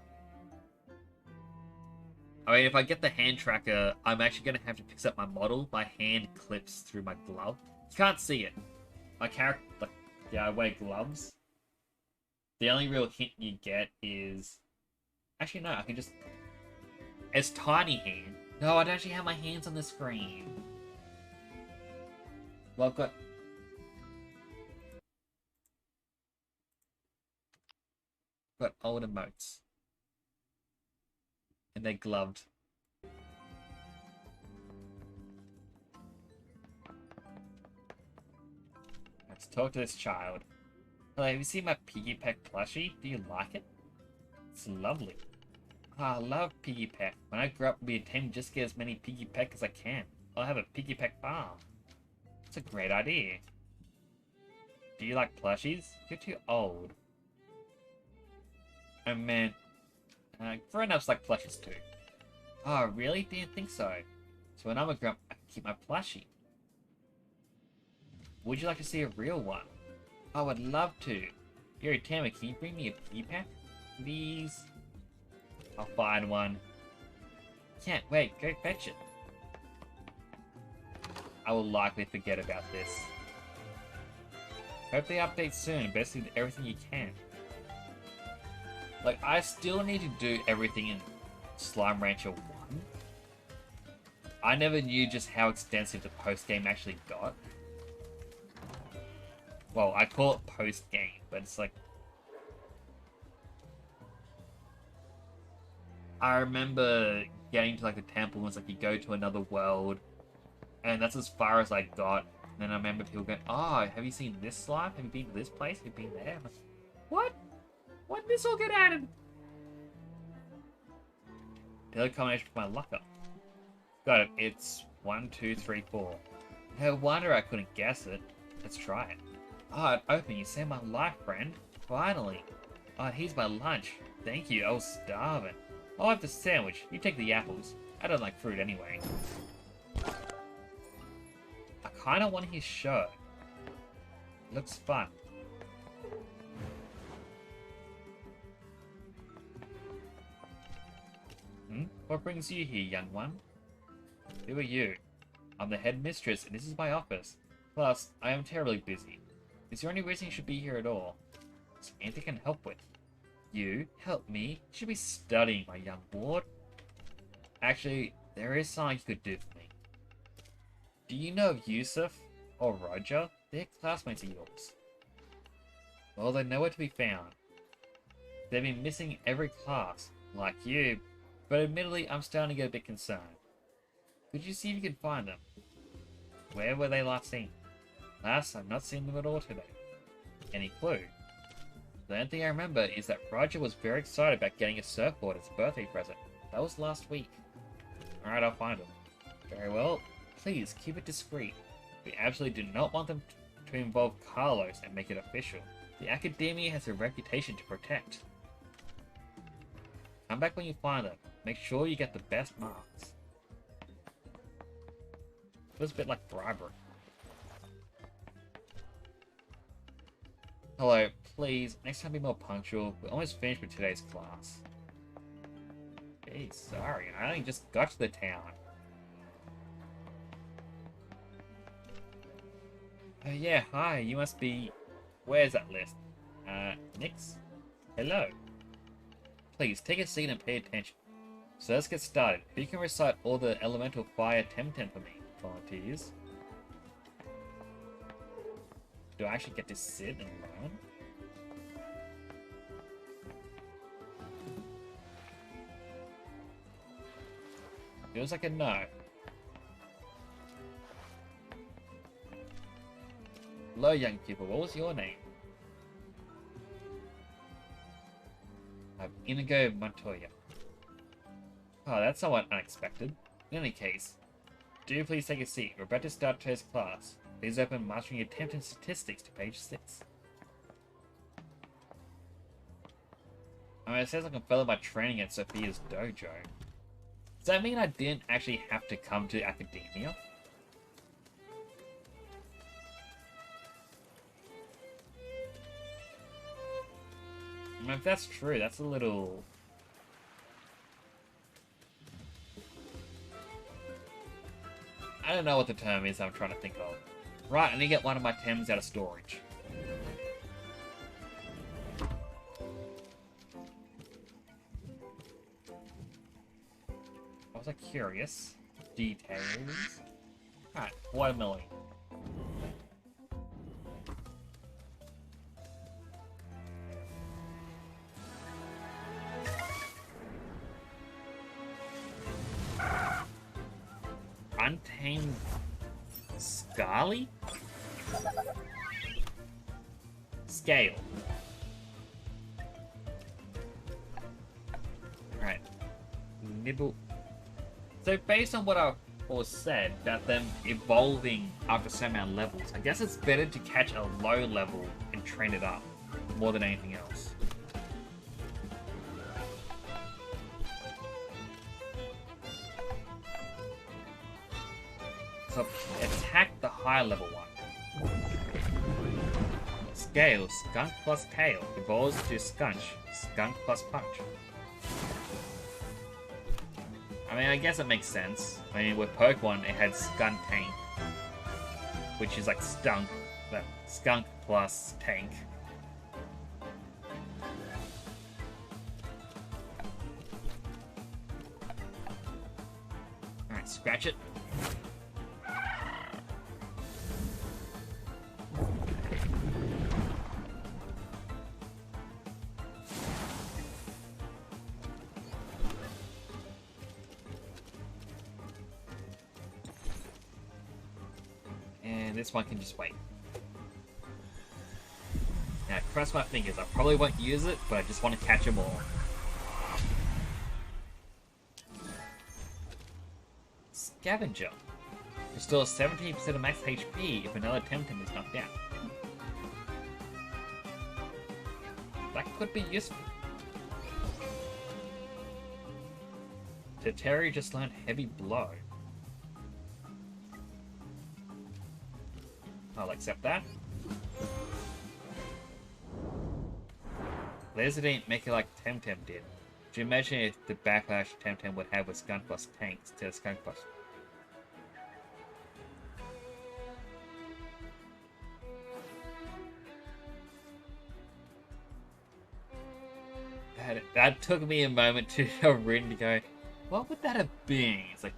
I mean, if I get the hand tracker, I'm actually going to have to fix up my model. My hand clips through my glove. You can't see it. My character, like, yeah, I wear gloves. The only real hint you get is... Actually, no, I can just... It's tiny hand. No, I don't actually have my hands on the screen. Well, I've got... old emotes. And they're gloved. Let's talk to this child. Hello, have you seen my Piggy Peck plushie? Do you like it? It's lovely. I love Piggy Peck. When I grow up, I'll be a team just get as many Piggy Peck as I can. I'll have a Piggy Peck farm. It's a great idea. Do you like plushies? You're too old. I meant... grown-ups like plushies too. Oh, really? Didn't think so. So when I'm a grown-up, I can keep my plushie. Would you like to see a real one? I would love to. Yo, Tammy, can you bring me a piggy pack? Please? I'll find one. Can't wait, go fetch it. I will likely forget about this. Hope they update soon, best do everything you can. Like, I still need to do everything in Slime Rancher 1. I never knew just how extensive the post-game actually got. Well, I call it post-game, but it's like... I remember getting to like the temple and it's like you go to another world, and that's as far as I got. And then I remember people going, oh, have you seen this slime? Have you been to this place? Have you been there? I'm like, what? When did this all get added? Daily combination for my luck up. Got it. It's 1, 2, 3, 4. No wonder I couldn't guess it. Let's try it. Oh, it opened. You saved my life, friend. Finally. Oh, here's my lunch. Thank you. I was starving. I'll have the sandwich. You take the apples. I don't like fruit anyway. I kind of want his shirt. Looks fun. What brings you here, young one? Who are you? I'm the headmistress, and this is my office. Plus, I am terribly busy. Is there any reason you should be here at all? Is there anything I can help with? You? Help me? You should be studying, my young ward. Actually, there is something you could do for me. Do you know of Yusuf or Roger? They're classmates of yours. Well, they're nowhere to be found. They've been missing every class. Like you, but admittedly, I'm starting to get a bit concerned. Could you see if you can find them? Where were they last seen? Last, I've not seen them at all today. Any clue? The only thing I remember is that Roger was very excited about getting a surfboard as a birthday present. That was last week. Alright, I'll find them. Very well. Please, keep it discreet. We absolutely do not want them to involve Carlos and make it official. The Academia has a reputation to protect. Come back when you find them. Make sure you get the best marks. Feels a bit like bribery. Hello, please, next time be more punctual. We're almost finished with today's class. Hey, sorry, I only just got to the town. Yeah, hi, you must be... Where's that list? Nix? Hello. Please, take a seat and pay attention. So let's get started. You can recite all the elemental fire Temtem for me, volunteers. Do I actually get to sit and learn? Feels like a no. Hello, young people. What was your name? I'm Inigo Montoya. Oh, that's somewhat unexpected. In any case, do please take a seat. We're about to start today's class. Please open Mastering Your Temtem Statistics to page 6. I mean, it says I can follow my training at Sophia's dojo. Does that mean I didn't actually have to come to Academia? I mean, if that's true, that's a little... I don't know what the term is I'm trying to think of. Right, I need to get one of my Tems out of storage. I was like curious. Details. Alright, watermelon. Untamed Scarly? Scale. Alright. Nibble. So based on what I was said about them evolving after some amount of levels, I guess it's better to catch a low level and train it up more than anything else. So attack the higher level one. Scale, skunk plus tail, evolves to skunk plus punch. I mean, I guess it makes sense. I mean, with Pokemon, it had skunk tank, which is like skunk plus tank. Alright, scratch it. This one can just wait. Now, cross my fingers. I probably won't use it, but I just want to catch them all. Scavenger. Restores 17% of max HP if another Temtem is knocked out. That could be useful. Terry just learned Heavy Blow. I'll accept that. Laser didn't make it like Temtem did. Could you imagine if the backlash Temtem would have with Skunk Plus tanks to Skunk Plus? That took me a moment to read to go, what would that have been? It's like,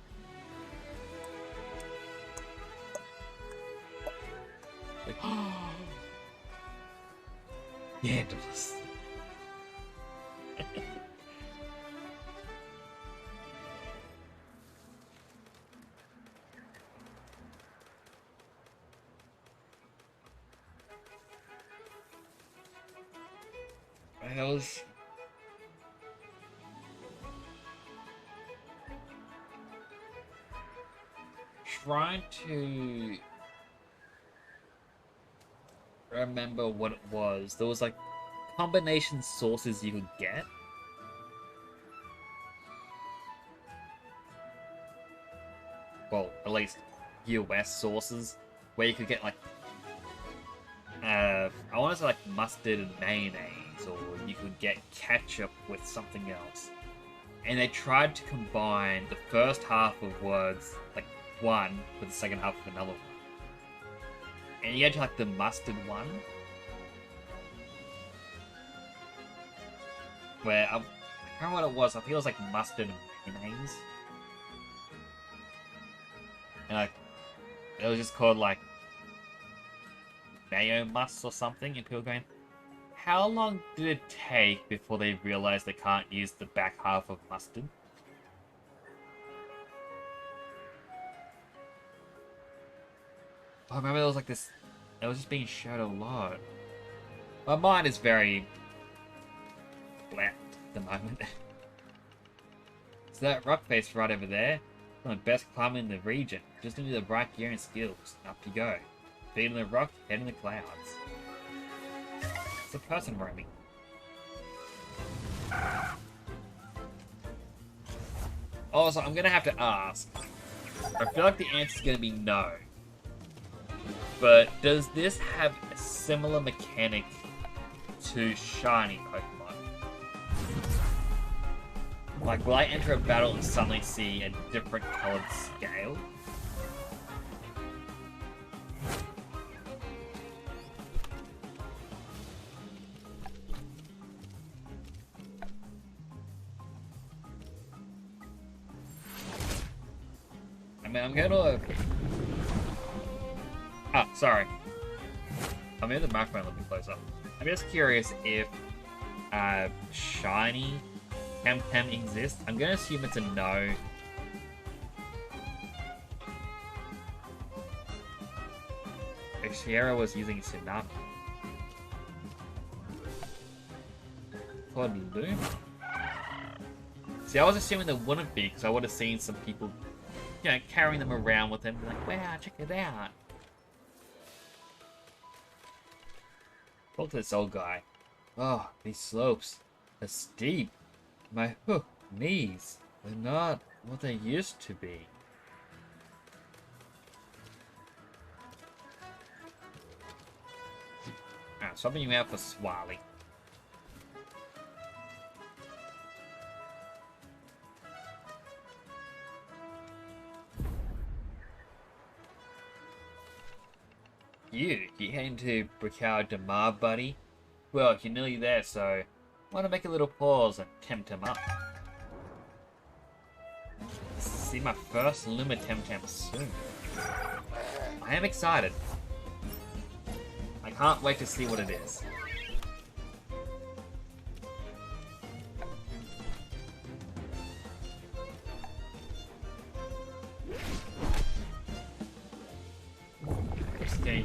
yeah, it does. I was trying to remember what it was. There was like combination sources you could get. Well, at least US sources, where you could get like I want to say like mustard and mayonnaise, or you could get ketchup with something else. And they tried to combine the first half of words, like one, with the second half of another one. And you get to like the mustard one, where I can't remember what it was. I think it was like mustard and mayonnaise. And like, it was just called like mayo must or something, and people going, how long did it take before they realized they can't use the back half of mustard? I remember there was like this, it was just being showed a lot. My mind is very flat at the moment. So that rock face right over there, one of the best climber in the region. Just need the right gear and skills. Up you go. Feet on the rock, head in the clouds. It's a person roaming. Also, I'm gonna have to ask. I feel like the answer's gonna be no. But does this have a similar mechanic to shiny Pokemon? Like, will I enter a battle and suddenly see a different colored scale? I mean, I'm gonna... Ah, sorry. I made the microphone a little bit closer. I'm just curious if shiny Temtem exists. I'm gonna assume it's a no. If Sierra was using Sinap. Claude Loom? See, I was assuming there wouldn't be, because I would have seen some people, you know, carrying them around with them, like, wow, check it out. Talk to this old guy. Oh, these slopes are steep. My knees, they're not what they used to be. Ah, swapping you out for Swally. You heading to Brickow Damar, buddy? Well, you're nearly there, so want to make a little pause and tempt him up. See my first Luma Temtem soon. I am excited. I can't wait to see what it is. Just gonna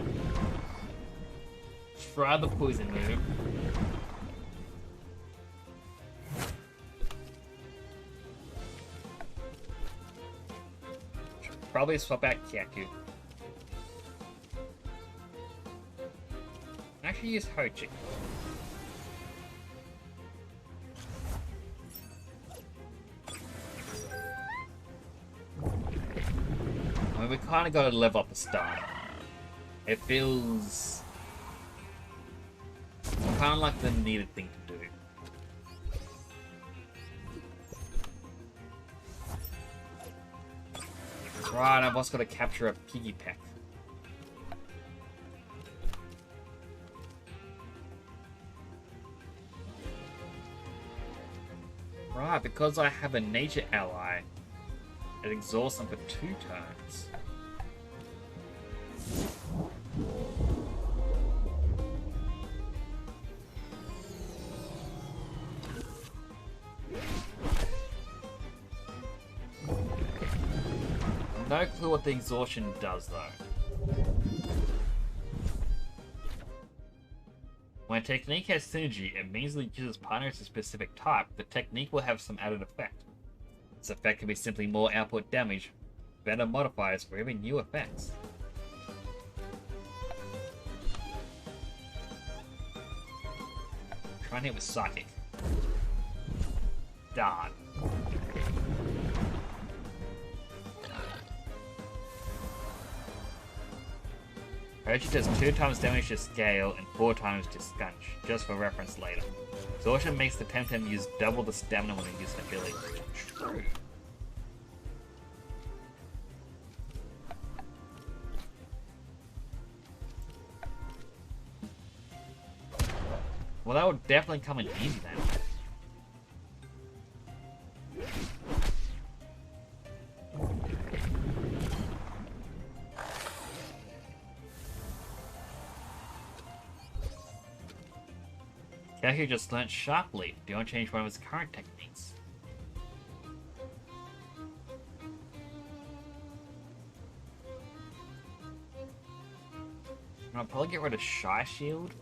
try the poison move. Probably swap out Kyaku. Actually use Hochi. I mean, we kind of got to level up the start. It feels kind of like the needed thing to do. Right, I've also got to capture a piggy pack. Right, because I have a nature ally, it exhausts them for 2 turns. No clue what the exhaustion does, though. When a technique has synergy, it means that it uses partners a specific type. The technique will have some added effect. This effect can be simply more output damage, better modifiers, or even new effects. Try and hit with Psychic. Darn. Urge does 2 times damage to Scale and 4 times to Scunch, just for reference later. Exhaustion makes the Temtem use double the stamina when it uses an ability. True. Well, that would definitely come in handy then. Kaku just learnt Sharp Leap. Do you want to change one of his current techniques? I'll probably get rid of Shy Shield.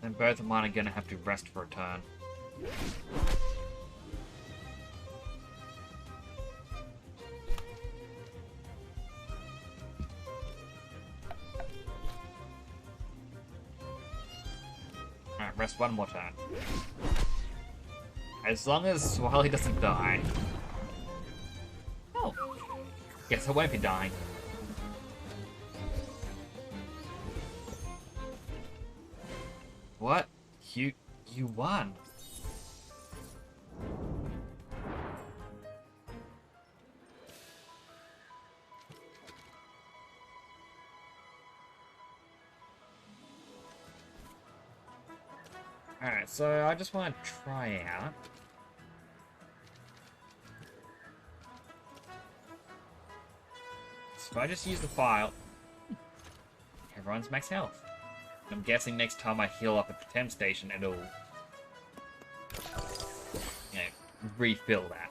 And both of mine are going to have to rest for a turn. Alright, rest one more turn. As long as Swally doesn't die. Oh. Guess I won't be dying. What? You won. Alright, so I just want to try out. So if I just use the file, everyone's max health. I'm guessing next time I heal up at the temp station, it'll, you know, refill that.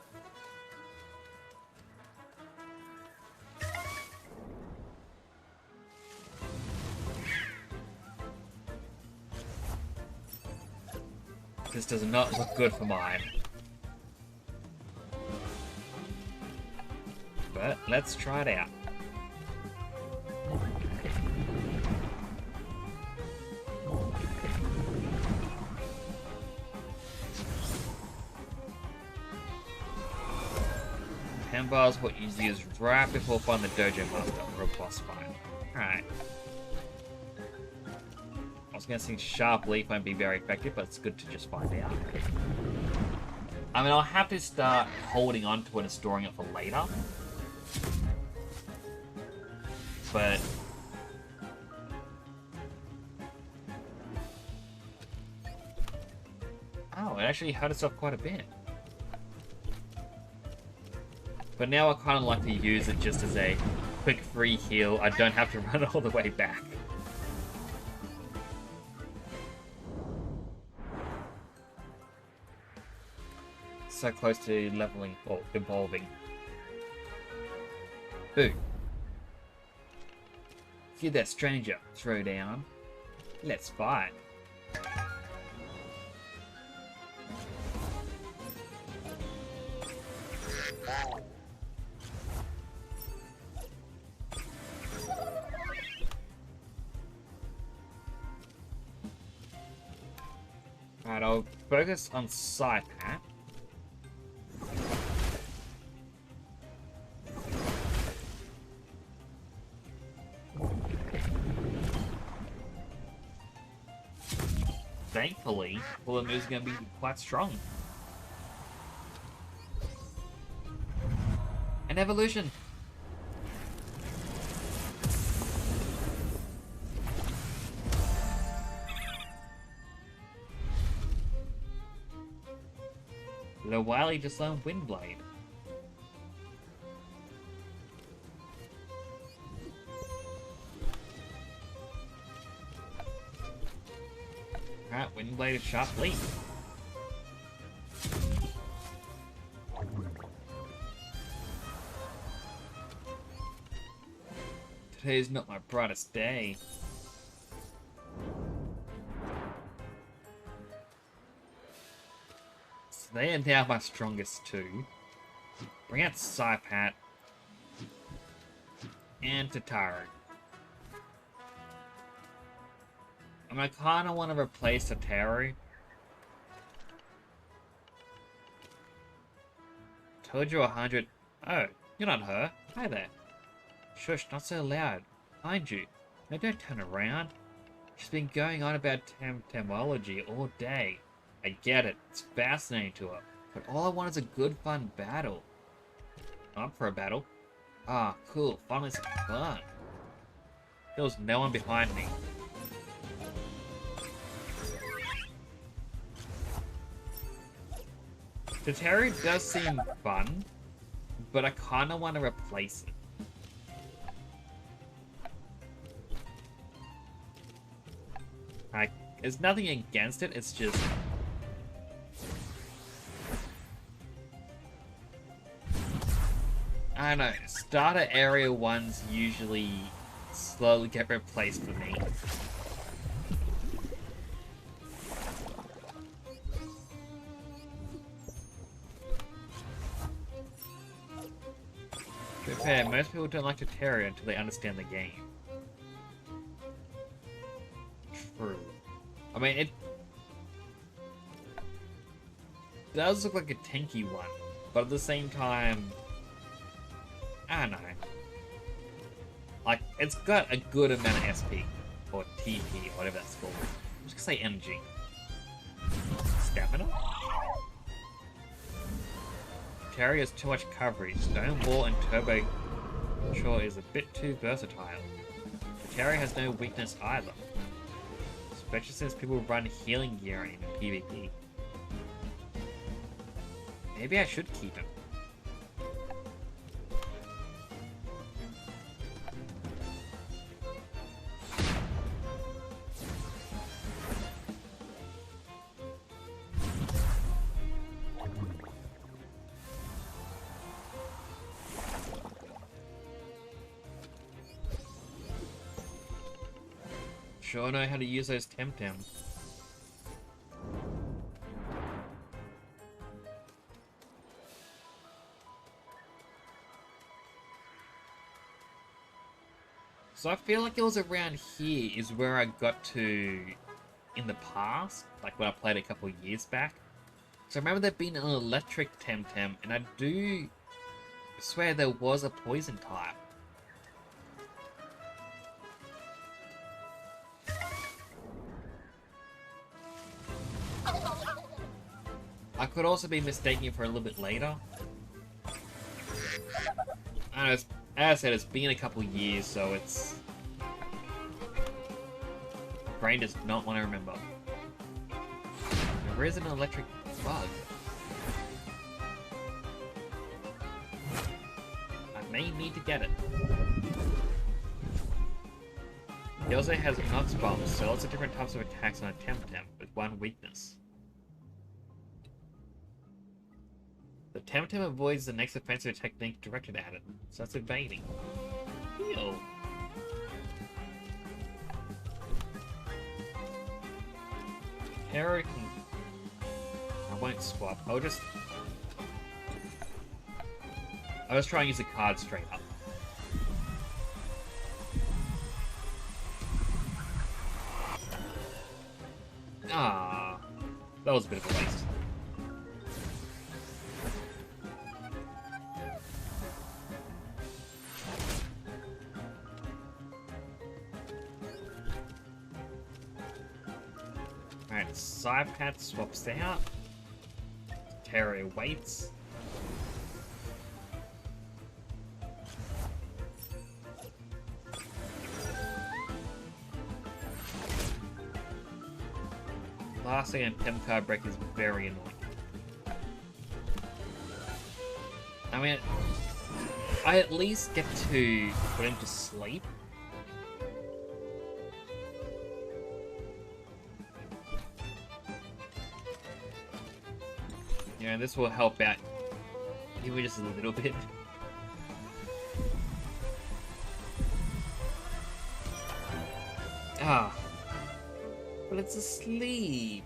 This does not look good for mine. But let's try it out. Bar is what you use right before finding the Dojo Master or a boss fight. Alright. I was gonna say Sharp Leap won't be very effective, but it's good to just find out. I mean, I'll have to start holding on to it and storing it for later. But oh, it actually hurt itself quite a bit. But now I kind of like to use it just as a quick free heal. I don't have to run all the way back. So close to leveling or evolving. Boo. Hear that stranger, throw down. Let's fight. Alright, I'll focus on Saipat. Thankfully, Bullet is going to be quite strong. An evolution! The Wily just learned Windblade. Alright, Windblade is Sharp Leap. Today's not my brightest day. So they are now my strongest two. Bring out Saipat and Tataru. I mean, I kind of want to replace Tataru. Told you 100. Oh, you're not her. Hi there. Shush, not so loud. Behind you. No, don't turn around. She's been going on about Temtemology all day. I get it. It's fascinating to her. But all I want is a good, fun battle. I'm up for a battle. Ah, cool. Finally some fun. There was no one behind me. Tataru does seem fun, but I kind of want to replace it. Like, there's nothing against it, it's just... I don't know, starter area ones usually slowly get replaced for me. To be fair, most people don't like Tataru until they understand the game. True. I mean, it does look like a tanky one, but at the same time, I don't know. Like, it's got a good amount of SP, or TP, or whatever that's called. I'm just gonna say energy. Stamina? Terry has too much coverage. Stone Wall and Turbo Sure is a bit too versatile. Terry has no weakness either. Especially since people run healing gear in PvP. Maybe I should keep him. Sure know how to use those Temtem. So I feel like it was around here is where I got to in the past, like when I played a couple of years back. So I remember there being an electric Temtem, and I do swear there was a poison type. I could also be mistaken for a little bit later. I don't know, as I said, it's been a couple years, so it's... brain does not want to remember. Where is an electric bug? I may need to get it. He also has Nox Bombs, so lots of different types of attacks on a Temtem, with one weakness. The Temtem avoids the next offensive technique directed at it, so that's evading. Heal. Terror can... I won't swap, I'll just try and use the card straight up. Ah, that was a bit of a waste. Alright, Saipat swaps out. Terry waits. Last thing and Temp card break is very annoying. I mean, I at least get to put him to sleep. You know, this will help out even just a little bit. Ah. But it's asleep.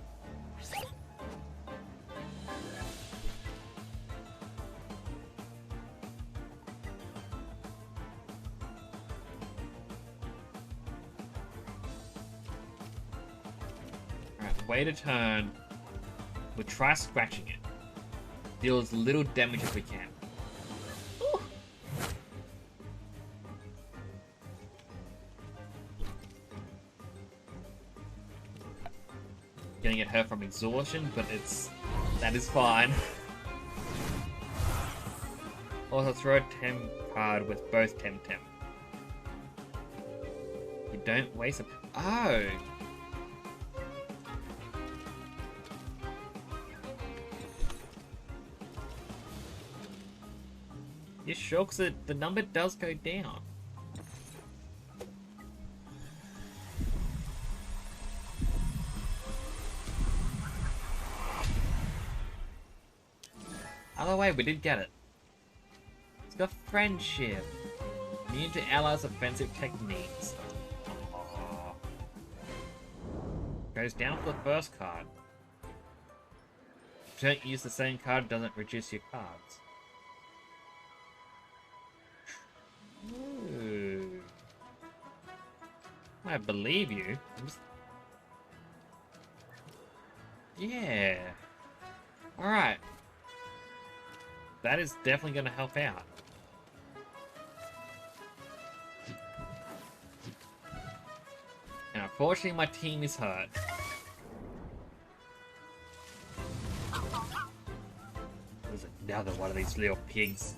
Alright, wait a turn. We'll try scratching it. Deal as little damage as we can. Ooh. Gonna get hurt from exhaustion, but that is fine. Also throw a Tem card with both Temtem. You don't waste them. Oh! You sure? Because the number does go down. Either way, we did get it. It's got friendship. Immune to allies' offensive techniques. Aww. Goes down for the first card. If you don't use the same card, it doesn't reduce your cards. Ooh. I believe you. Yeah. Alright. That is definitely going to help out. And unfortunately, my team is hurt. There's another one of these little pigs.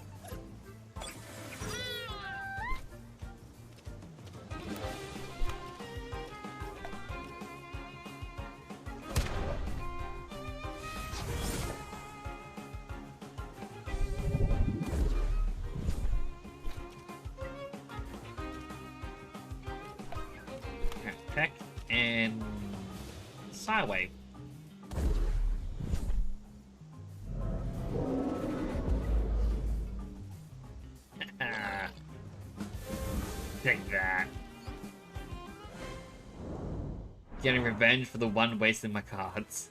Attack and Sideway. Take that. Getting revenge for the one wasting my cards.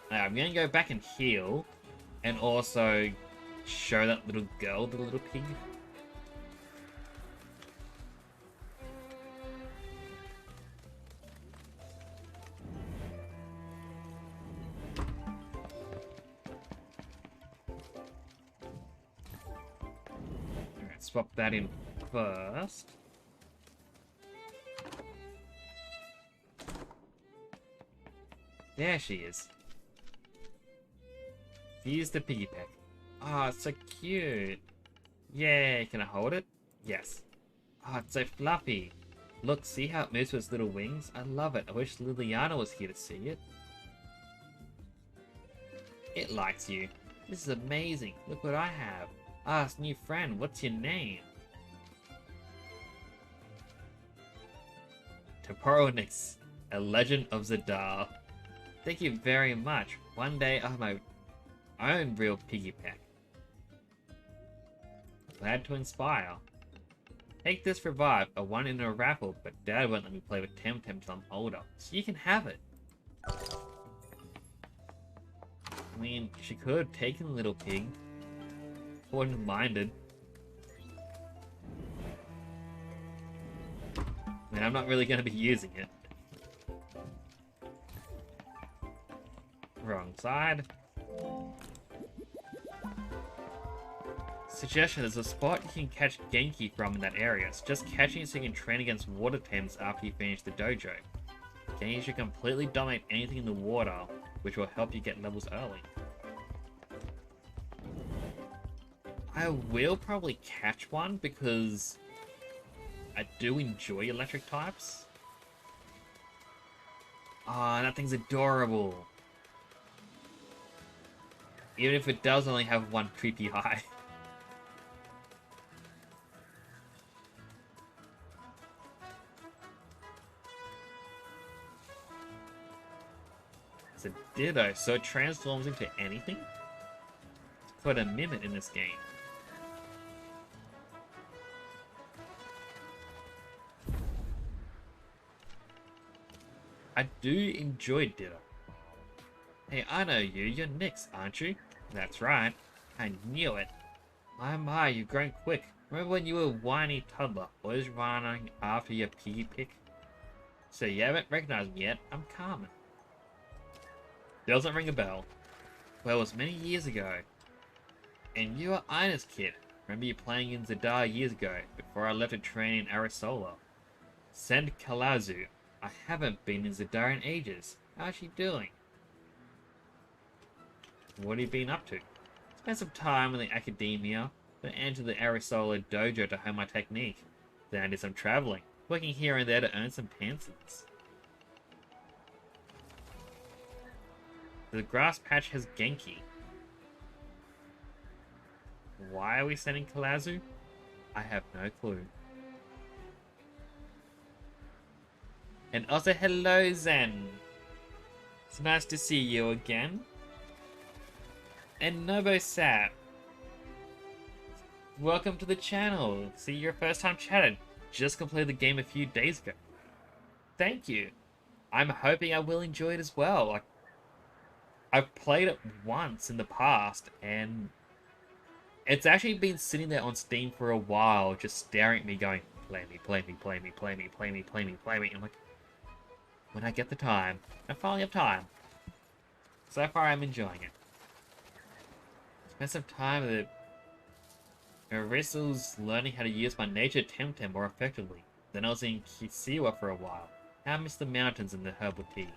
Now, I'm gonna go back and heal, and also show that little girl, the little pig. Alright, swap that in first. There she is. Use the piggy pack. Oh, it's so cute. Yay, can I hold it? Yes. Oh, it's so fluffy. Look, see how it moves with its little wings? I love it. I wish Liliana was here to see it. It likes you. This is amazing. Look what I have. Ah, it's a new friend. What's your name? Toporonix, a legend of Zadar. Thank you very much. One day I'll have my own real piggy pack. Glad to inspire. Take this for Vibe. I won in a raffle, but Dad won't let me play with Temtem till I'm older, so you can have it. I mean, she could have taken the little pig. I wouldn't have minded. I mean, I'm not really going to be using it. Wrong side. Suggestion, there's a spot you can catch Genki from in that area. It's just catching so you can train against water Tems after you finish the dojo. Genki should completely dominate anything in the water, which will help you get levels early. I will probably catch one because I do enjoy electric types. Ah, that thing's adorable. Even if it does only have one creepy eye. It's a Ditto, so it transforms into anything? It's quite a mimic in this game. I do enjoy dinner. Hey, I know you. You're Nyx, aren't you? That's right. I knew it. My, you've grown quick. Remember when you were a whiny toddler, always running after your piggy pick? So you haven't recognized me yet. I'm Carmen. Doesn't ring a bell. Well, it was many years ago. And you were Ina's kid. Remember you playing in Zadar years ago, before I left to train in Arisola. Send Kalazu. I haven't been in Zadar in ages. How's she doing? What have you been up to? Spent some time in the academia, then entered the Arisola dojo to hone my technique. Then I did some traveling, working here and there to earn some pensions. The grass patch has Genki. Why are we sending Kalazu? I have no clue. And also, hello Zen! It's nice to see you again. And Nobo Sap. Welcome to the channel. See, your first time chatted. Just completed the game a few days ago. Thank you. I'm hoping I will enjoy it as well. Like, I've played it once in the past, and it's actually been sitting there on Steam for a while, just staring at me going, play me, play me, play me, play me, play me, play me, play me. I'm like, when I get the time, I finally have time. So far, I'm enjoying it. Spent some time with Aristo's learning how to use my nature Temtem more effectively. Then I was in Kisiwa for a while. Now I miss the mountains and the herbal tea.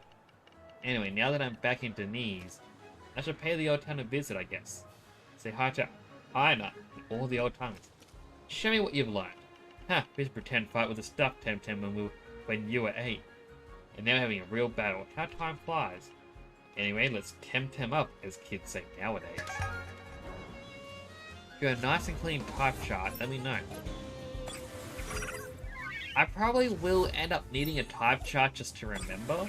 Anyway, now that I'm back in Denise, I should pay the old town a visit, I guess. Say hi to Ina and all the old timers. Show me what you've learned. Ha, we should pretend fight with the stuffed Temtem when you were 8. And now we're having a real battle. How time flies. Anyway, let's Temtem up, as kids say nowadays. If you're a nice and clean type chart, let me know. I probably will end up needing a type chart just to remember.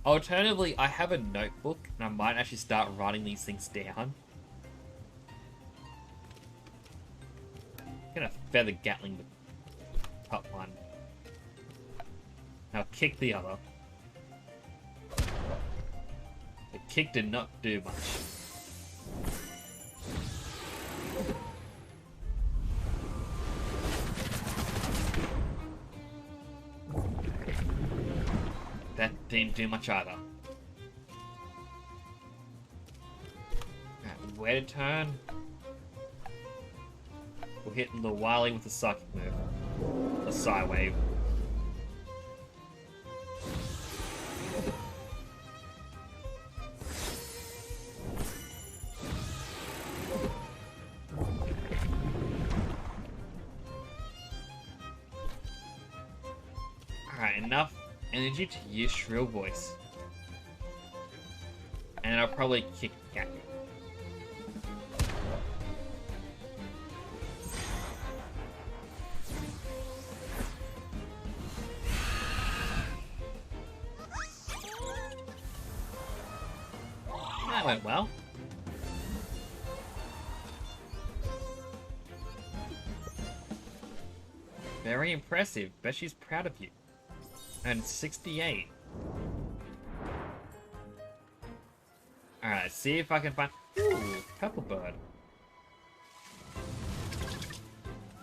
Alternatively, I have a notebook, and I might actually start writing these things down. I'm gonna feather Gatling the top one. Now kick the other. The kick did not do much. That didn't do much either. Alright, where to turn? We'll hit the Wily with a psychic move. A Psy Wave. Alright, enough energy to use Shrill Voice. And I'll probably kick Cat. That went well. Very impressive. Bet she's proud of you. And 68. Alright, see if I can find... Ooh, Purple Bird.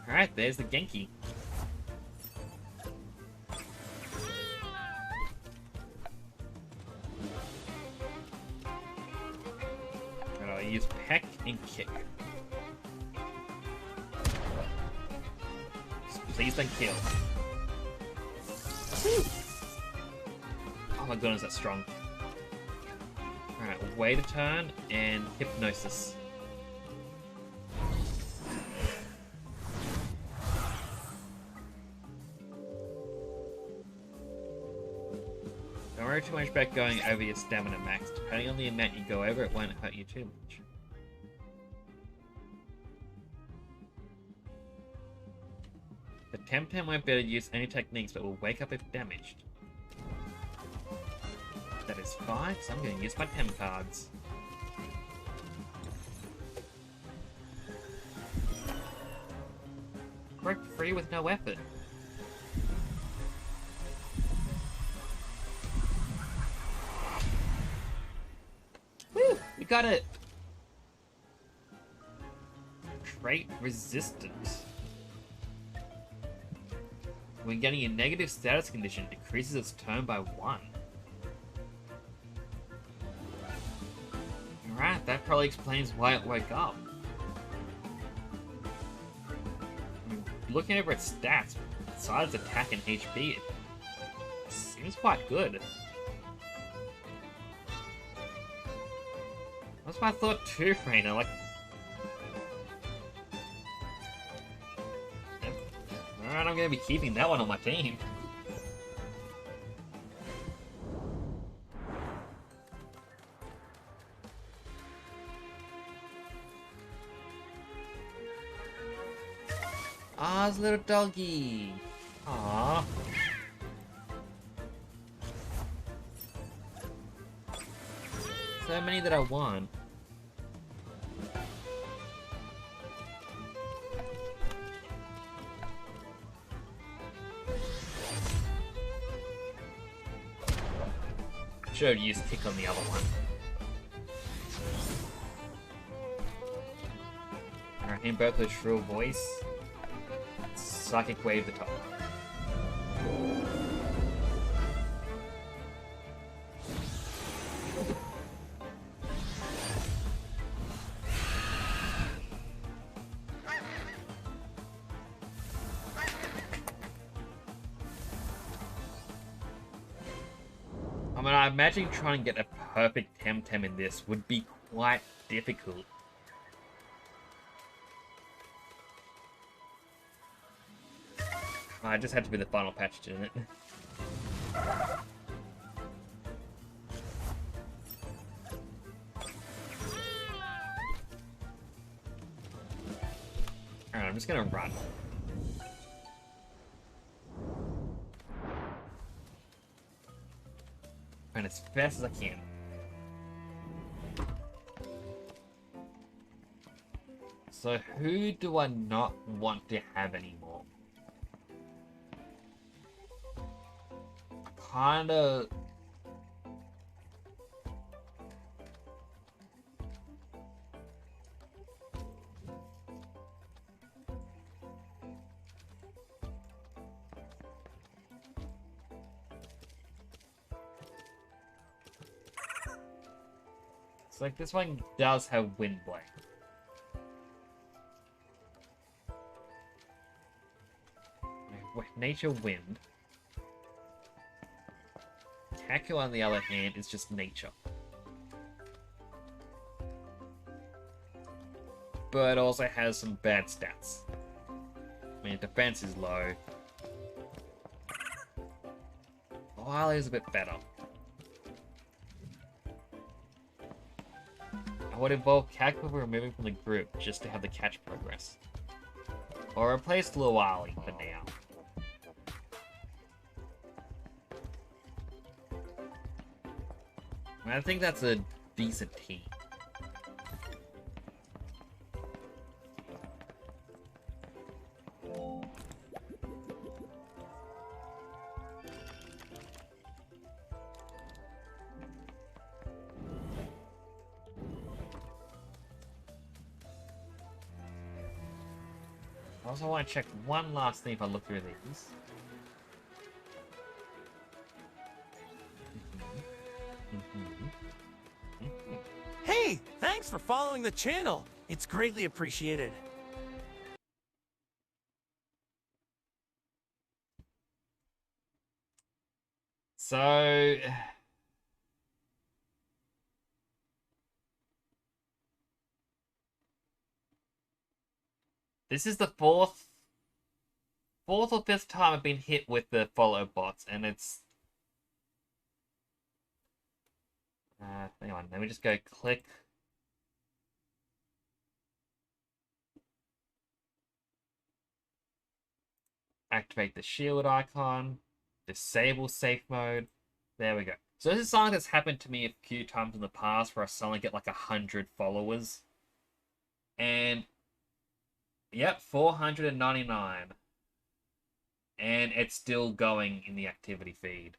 Alright, there's the Genki. And I'll use Peck and Kick. Please don't kill. Oh my goodness, that's strong. Alright, wait a turn and Hypnosis. Don't worry too much about going over your stamina max. Depending on the amount you go over, it won't hurt you too much. The Temtem won't be able to use any techniques, but will wake up if damaged. That is fine, so I'm going to use my Tem cards. Broke free with no effort. got it. Trait resistant. When getting a negative status condition, decreases its turn by 1. Alright, that probably explains why it woke up. Looking over its stats, besides attack and HP, it seems quite good. That's what I thought too, Freyna. Like, alright, I'm gonna be keeping that one on my team. Ah, it's a little doggy. Aww. So many that I want. Should use kick on the other one. Alright, him both with shrill voice. Psychic wave the top. I mean, I imagine trying to get a perfect Temtem in this would be quite difficult. I just had to be the final patch, didn't it? Alright, I'm just gonna run. Run as fast as I can. So who do I not want to have anymore? Kinda... It's like this one does have Windblade. Nature Wind. Tackle, on the other hand, is just nature. But also has some bad stats. I mean, defense is low. Wily is a bit better. I would involve Cackle removing from the group just to have the catch progress. Or replace Luwali for now. I think that's a decent team. I also want to check one last thing if I look through these. Hey, thanks for following the channel. It's greatly appreciated. So... This is the fourth or fifth time I've been hit with the follow bots, and it's... hang on, let me just go click. Activate the shield icon. Disable safe mode. There we go. So this is something that's happened to me a few times in the past where I suddenly get like 100 followers. And... Yep, 499. And it's still going in the activity feed.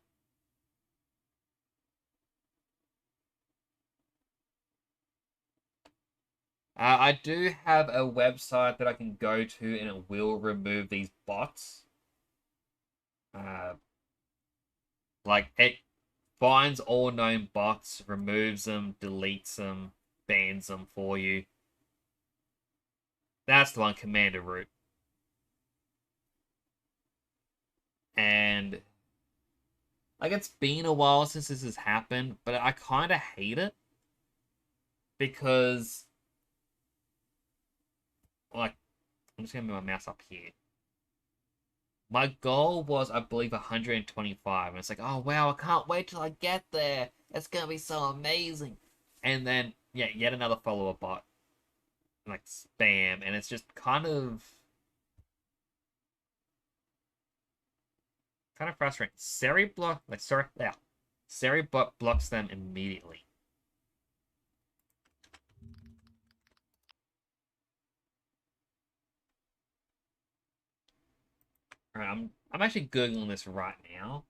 I do have a website that I can go to and it will remove these bots. Uh, like, it finds all known bots, removes them, deletes them, bans them for you. That's the one, Commander Root. And, like, it's been a while since this has happened, but I kind of hate it. Because, like, I'm just going to move my mouse up here. My goal was, I believe, 125. And it's like, oh, wow, I can't wait till I get there. It's going to be so amazing. And then, yeah, yet another follower bot. Like, spam. And it's just kind of frustrating. Seri block, like, sorry, yeah. Seri bot blocks them immediately. Alright, I'm actually Googling this right now.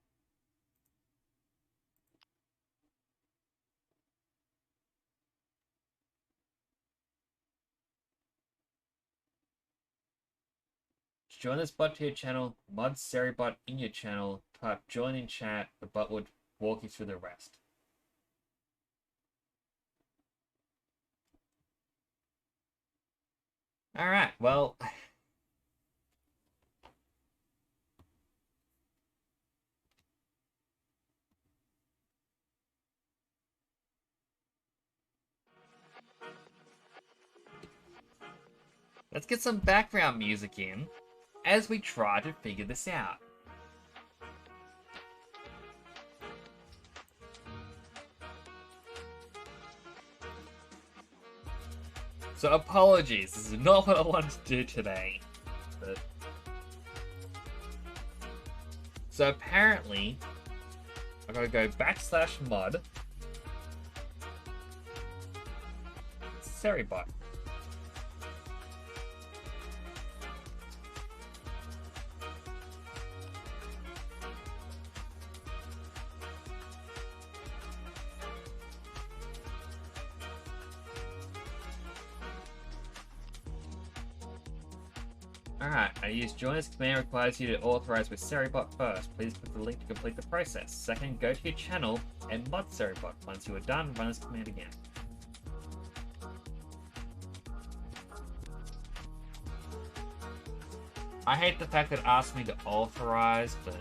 Join this bot to your channel, mod Seribot in your channel, type join in chat, the bot would walk you through the rest. Alright, well... let's get some background music in as we try to figure this out. So apologies, this is not what I wanted to do today. But... so apparently, I gotta go /mod Seribot. Alright, I use join as command requires you to authorize with Seribot first. Please click the link to complete the process. Second, go to your channel and mod Seribot. Once you are done, run this command again. I hate the fact that it asks me to authorize, but...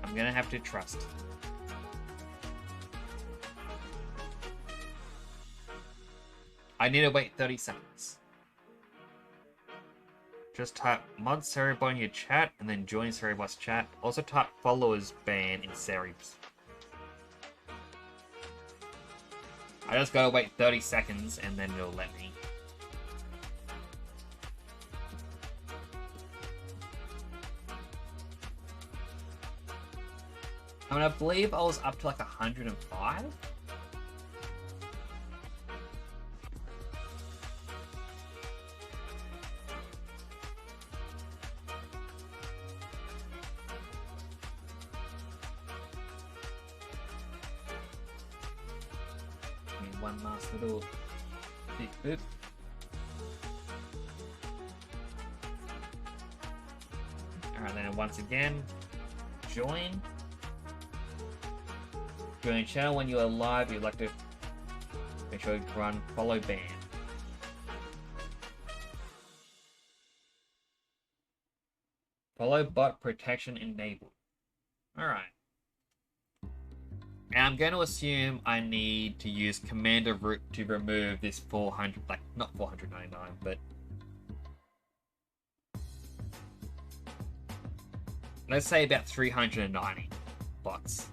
I'm gonna have to trust. I need to wait 30 seconds. Just type mod Seribot in your chat and then join Seribot's chat. Also type followers ban in Seribs. I just gotta wait 30 seconds and then it'll let me. I mean, I believe I was up to like 105. One last little big boop. Alright, then once again, join. Join channel when you are live. You'd like to make sure you run follow ban. Follow bot protection enabled. Alright. And I'm going to assume I need to use Commander Root to remove this 400, like, not 499, but... let's say about 390 bots.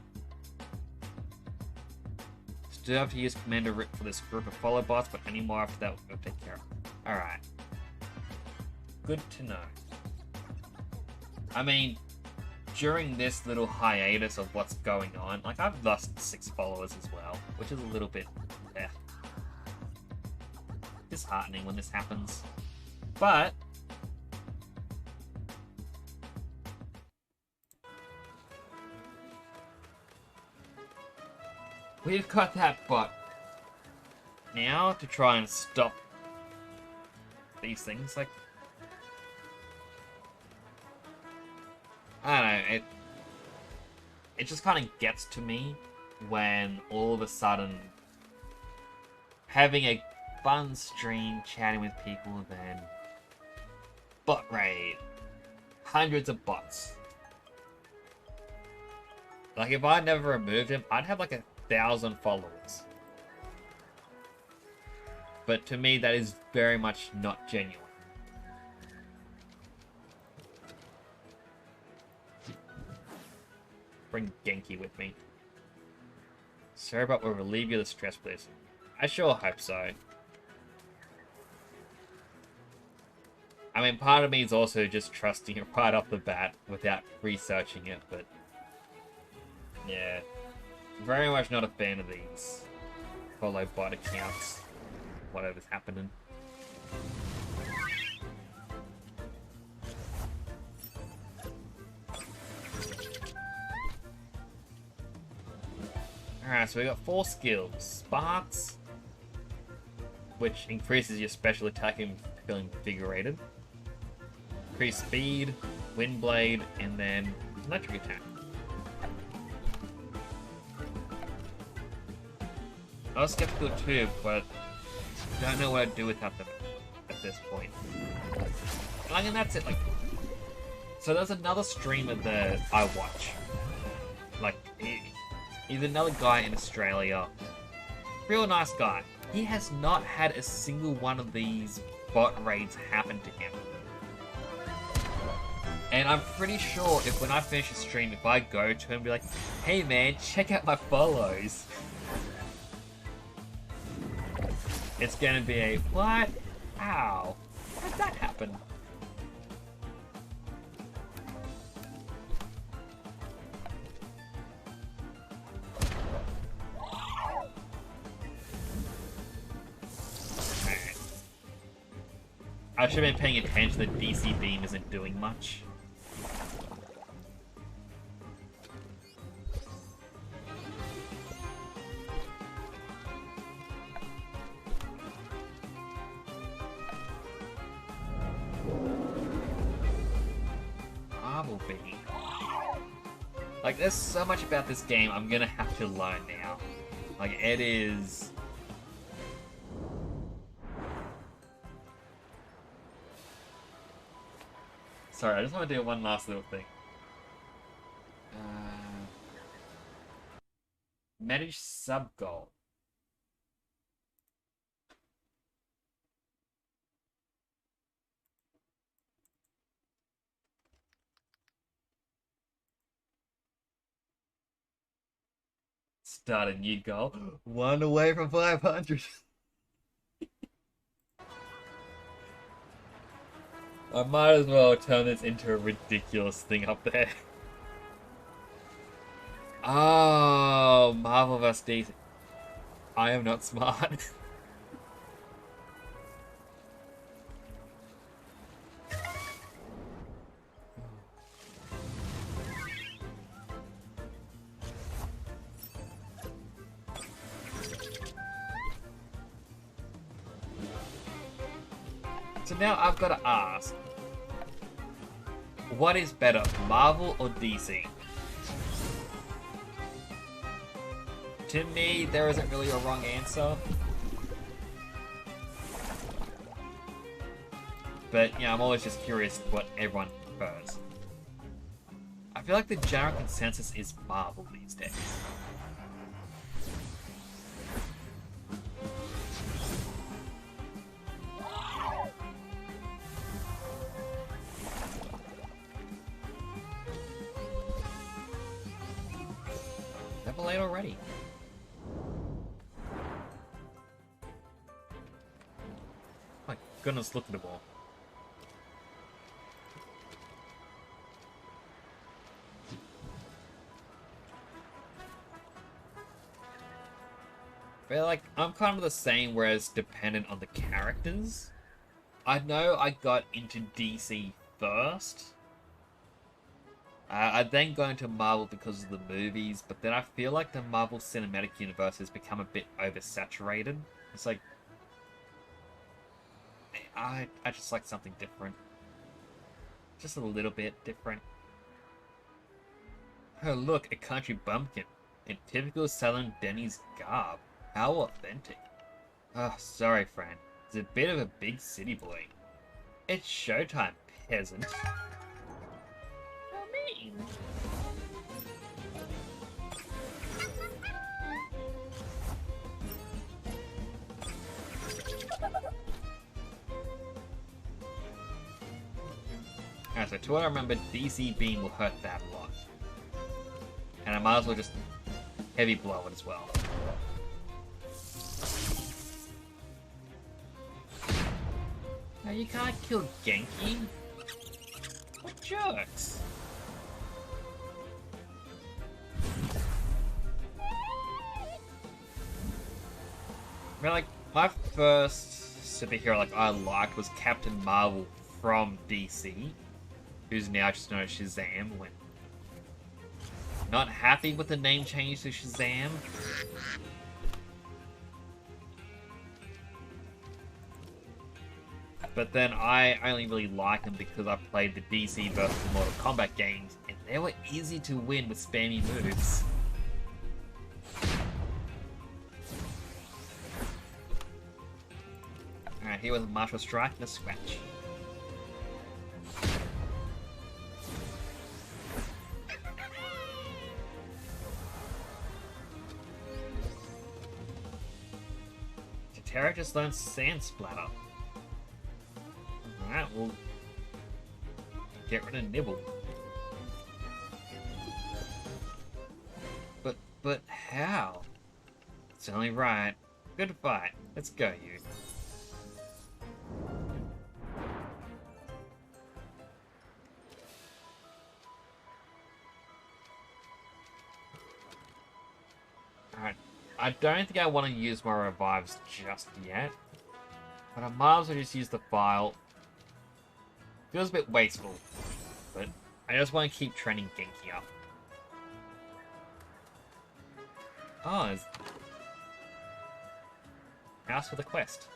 Still have to use Commander Root for this group of follow bots, but any more after that we'll take care of. Alright. Good to know. I mean... during this little hiatus of what's going on, like, I've lost 6 followers as well, which is a little bit, disheartening when this happens. But, We've got that bot now to try and stop these things. Like, I don't know, it just kind of gets to me when all of a sudden having a fun stream, chatting with people, then bot raid, hundreds of bots. Like, if I never removed him, I'd have like 1,000 followers. But to me, that is very much not genuine. Bring Genki with me. Sorry, but we'll relieve you of the stress, please. I sure hope so. I mean, part of me is also just trusting it right off the bat without researching it, but yeah. Very much not a fan of these follow bot accounts. Whatever's happening. Alright, so we got 4 skills. Sparks, which increases your special attack and feeling invigorated. Increased speed, wind blade, and then electric attack. I was skeptical too, but don't know what I'd do without them at this point. And that's it. Like, so there's another streamer that I watch. Like, he's another guy in Australia. Real nice guy. He has not had a single one of these bot raids happen to him. And I'm pretty sure if when I finish a stream, if I go to him and be like, hey man, check out my follows. It's gonna be a, what? How? How'd that happen? I should have been paying attention that DC Beam isn't doing much. Like, there's so much about this game I'm gonna have to learn now. Like, it is... Sorry, I just want to do one last little thing. Manage sub-goal. Start a new goal. 1 away from 500. I might as well turn this into a ridiculous thing up there. Oh, Marvel vs. DC. I am not smart. So now I've got to ask, what is better, Marvel or DC? To me, there isn't really a wrong answer. But, yeah, I'm always just curious what everyone prefers. I feel like the general consensus is Marvel these days. Level 8 already. My goodness, look at the ball. But like, I'm kind of the same, whereas dependent on the characters. I know I got into DC first. I'd then go into Marvel because of the movies, but then I feel like the Marvel Cinematic Universe has become a bit oversaturated. It's like, I just like something different. Just a little bit different. Oh look, a country bumpkin. In typical Southern Denny's garb. How authentic. Oh, sorry friend. It's a bit of a big city boy. It's showtime, peasant. How mean. Alright, so to what I remember, DC Beam will hurt that a lot. And I might as well just heavy blow it as well. No, you can't kill Genki. What jerks? I mean, like, my first superhero I liked was Captain Marvel from DC, who's now just known as Shazam. When not happy with the name change to Shazam. But then I only really like him because I played the DC vs Mortal Kombat games, and they were easy to win with spammy moves. Alright, here was a Martial Strike and a Scratch. Terra just learned Sand Splatter. Alright, we'll get rid of Nibble. But how? It's only right. Good fight. Let's go, you. Alright. I don't think I want to use my revives just yet. But I might as well just use the file. Feels a bit wasteful. But I just want to keep training Genki up. Oh, there's... Ask for the quest.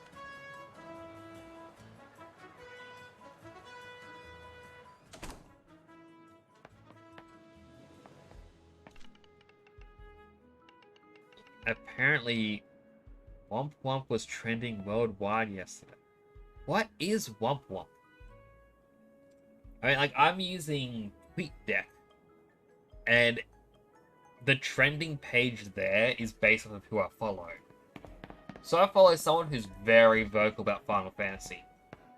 Apparently, Womp Womp was trending worldwide yesterday. What is Womp Womp? I mean, like, I'm using TweetDeck, and the trending page there is based off of who I follow. So I follow someone who's very vocal about Final Fantasy.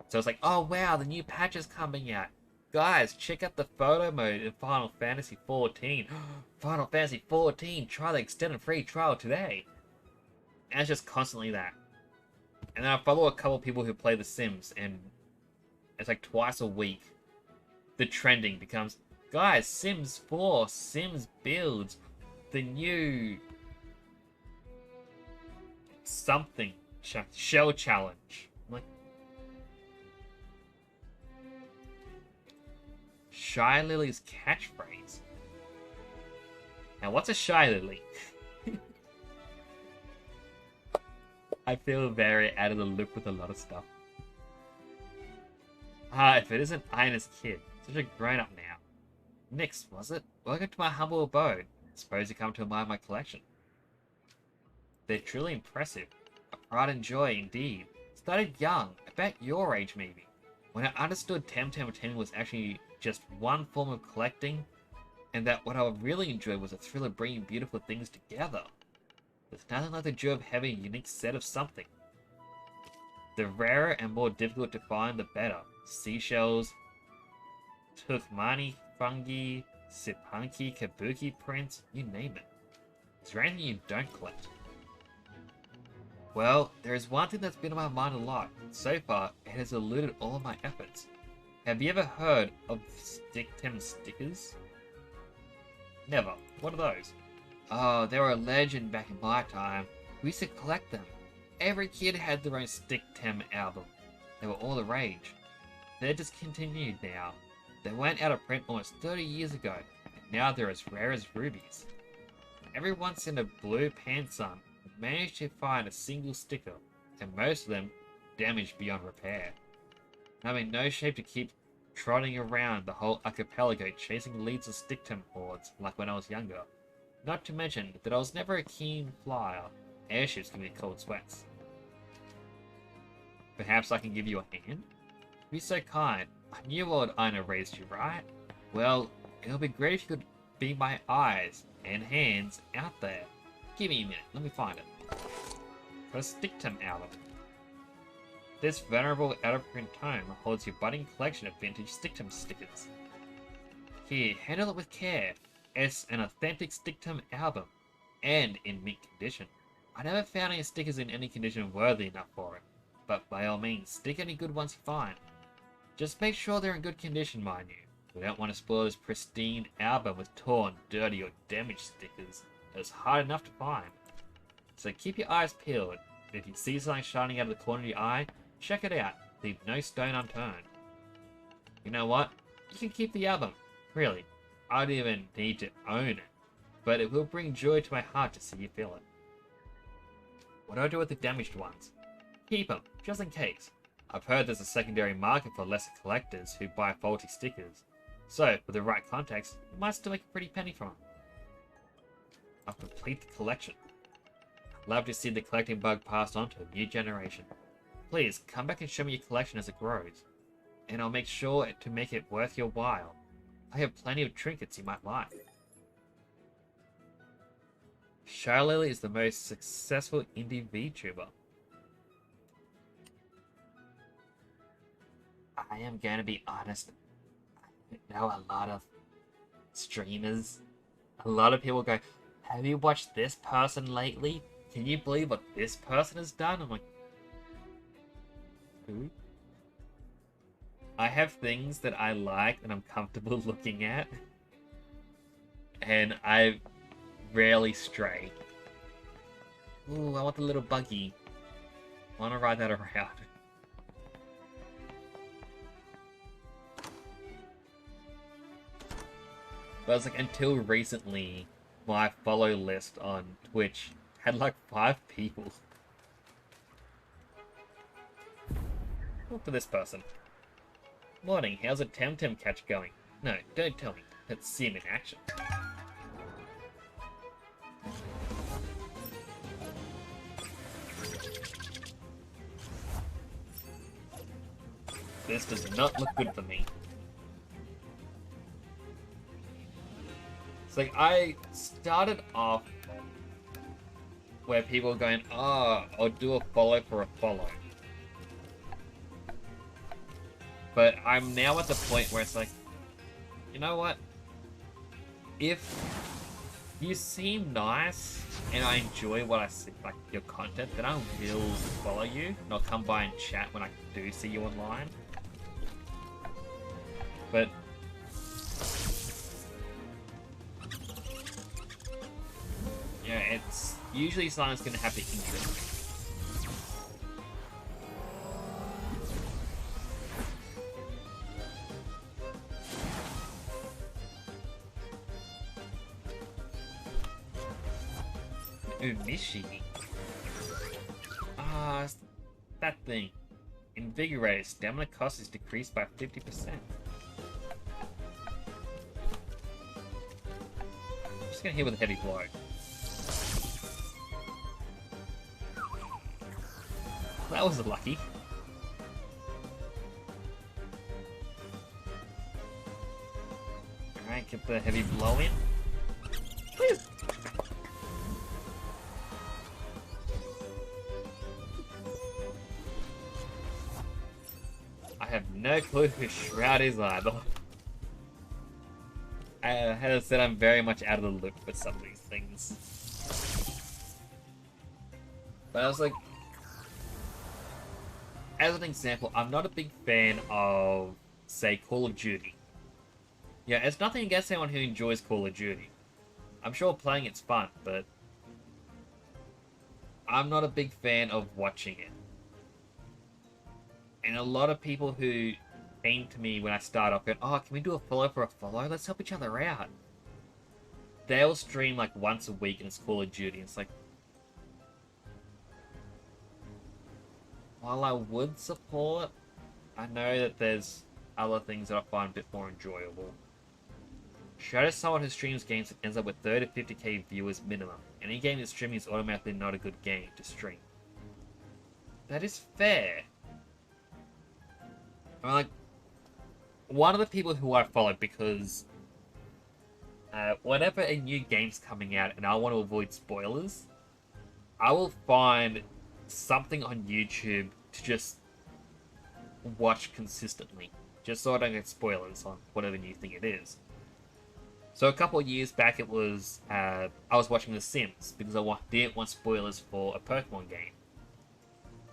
So it's like, oh wow, the new patch is coming out. Guys, check out the photo mode in Final Fantasy 14. Final Fantasy 14, try the extended free trial today. And it's just constantly that. And then I follow a couple people who play The Sims, and it's like twice a week. The trending becomes, guys, Sims 4, Sims builds, the new something shell challenge. I'm like, Shy Lily's catchphrase. Now, what's a Shy Lily? I feel very out of the loop with a lot of stuff. If it isn't Ina's kid. Such a grown-up now. Nix, was it? Welcome to my humble abode. Suppose you come to admire my collection. They're truly impressive. A pride and joy, indeed. Started young, about your age maybe. When I understood Temtem was actually just one form of collecting, and that what I really enjoyed was the thrill of bringing beautiful things together. There's nothing like the joy of having a unique set of something. The rarer and more difficult to find, the better. Seashells, Turkmani fungi, Sipanki, Kabuki prints, you name it. Is there anything you don't collect? Well, there is one thing that's been on my mind a lot. So far, it has eluded all of my efforts. Have you ever heard of Temtem stickers? Never. What are those? Oh, they were a legend back in my time. We used to collect them. Every kid had their own Temtem album. They were all the rage. They're discontinued now. They went out of print almost 30 years ago, and now they're as rare as rubies. Every once in a blue pantsum, I've managed to find a single sticker, and most of them damaged beyond repair. I'm in no shape to keep trotting around the whole archipelago chasing leads of Sticktum hordes like when I was younger. Not to mention that I was never a keen flyer. Airships give me cold sweats. Perhaps I can give you a hand? Be so kind. I knew old Ina raised you, right? Well, it would be great if you could be my eyes and hands out there. Give me a minute, let me find it. For a Sticktum album. This venerable out-of-print tome holds your budding collection of vintage Sticktum stickers. Here, handle it with care. It's an authentic Sticktum album, and in mint condition. I never found any stickers in any condition worthy enough for it, but by all means, stick any good ones you find. Just make sure they're in good condition, mind you. We don't want to spoil this pristine album with torn, dirty, or damaged stickers that's hard enough to find. So keep your eyes peeled. If you see something shining out of the corner of your eye, check it out. Leave no stone unturned. You know what? You can keep the album. Really. I don't even need to own it. But it will bring joy to my heart to see you feel it. What do I do with the damaged ones? Keep them, just in case. I've heard there's a secondary market for lesser collectors who buy faulty stickers. So, with the right context, you might still make a pretty penny from them. I'll complete the collection. I'd love to see the collecting bug passed on to a new generation. Please, come back and show me your collection as it grows. And I'll make sure to make it worth your while. I have plenty of trinkets you might like. Shylily is the most successful indie VTuber. I am going to be honest. I know a lot of streamers. A lot of people go, have you watched this person lately? Can you believe what this person has done? I'm like, who? I have things that I like and I'm comfortable looking at. And I rarely stray. Ooh, I want the little buggy. I want to ride that around. But it's like, until recently, my follow list on Twitch had like 5 people. Look for this person. Morning, how's a Temtem catch going? No, don't tell me. Let's see him in action. This does not look good for me. It's like, I started off where people were going, oh, I'll do a follow for a follow. But I'm now at the point where it's like, you know what? If you seem nice and I enjoy what I see, like your content, then I will follow you and I'll come by and chat when I do see you online. But yeah, it's usually something that's going to have to interest me. Umishi. Ah, that thing. Invigorated. Stamina cost is decreased by 50%. I'm just gonna hit with a heavy blow. That was lucky. Alright, get the heavy blow in. Woo! I have no clue who Shroud is either. As I said, I'm very much out of the loop with some of these things. But I was like, as an example, I'm not a big fan of, say, Call of Duty. Yeah, it's nothing against anyone who enjoys Call of Duty. I'm sure playing it's fun, but I'm not a big fan of watching it. And a lot of people who came to me when I started off going, oh, can we do a follow for a follow? Let's help each other out. They'll stream like once a week and it's Call of Duty. It's like, while I would support, I know that there's other things that I find a bit more enjoyable. Show to someone who streams games that ends up with 30 to 50k viewers minimum. Any game that's streaming is automatically not a good game to stream. That is fair. I mean, like, one of the people who I follow, because whenever a new game's coming out and I want to avoid spoilers, I will find something on YouTube to just watch consistently, just so I don't get spoilers on whatever new thing it is. So a couple of years back, it was I was watching The Sims because I didn't want spoilers for a Pokemon game,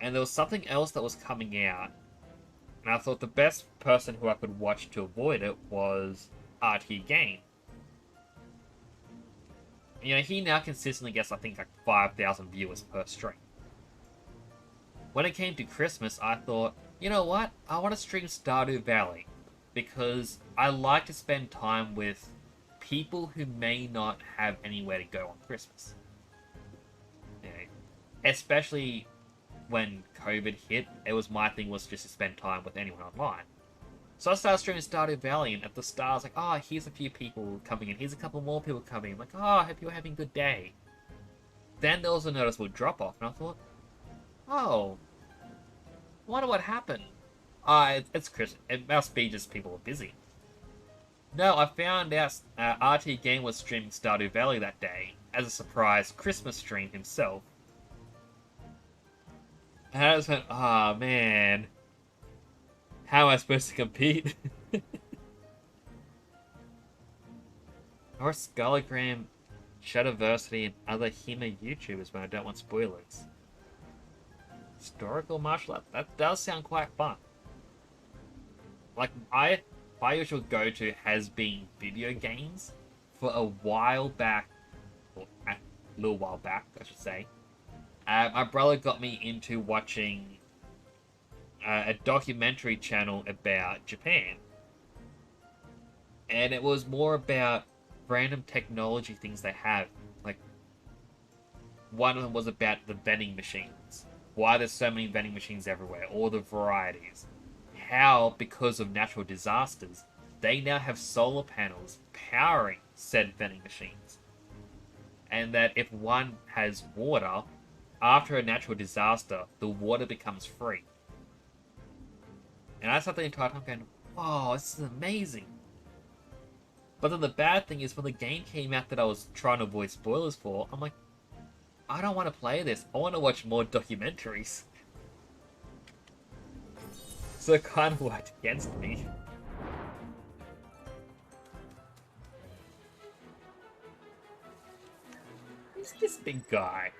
and there was something else that was coming out, and I thought the best person who I could watch to avoid it was RT Game. You know, he now consistently gets, I think, like 5,000 viewers per stream. When it came to Christmas, I thought, you know what? I want to stream Stardew Valley because I like to spend time with people who may not have anywhere to go on Christmas. You know, especially when COVID hit, my thing was just to spend time with anyone online. So I started streaming Stardew Valley, and at the start I was like, oh, here's a few people coming in, here's a couple more people coming in. I'm like, oh, I hope you're having a good day. Then there was a noticeable drop off, and I thought, oh, I wonder what happened. It's Christmas. It must be just people are busy. No, I found out RT Game was streaming Stardew Valley that day as a surprise Christmas stream himself. And I just went, oh man, how am I supposed to compete? Or Skologram, Shadowversity, and other Hima YouTubers when I don't want spoilers. Historical martial art? That does sound quite fun. Like, my usual go-to has been video games. For a while back, or a little while back, I should say, my brother got me into watching a documentary channel about Japan. And it was more about random technology things they have. Like, one of them was about the vending machines. Why there's so many vending machines everywhere, all the varieties. How, because of natural disasters, they now have solar panels powering said vending machines. And that if one has water, after a natural disaster, the water becomes free. And I sat there the entire time going, wow, this is amazing. But then the bad thing is when the game came out that I was trying to avoid spoilers for, I'm like, I don't want to play this. I want to watch more documentaries. So it kind of worked against me. Who's this big guy?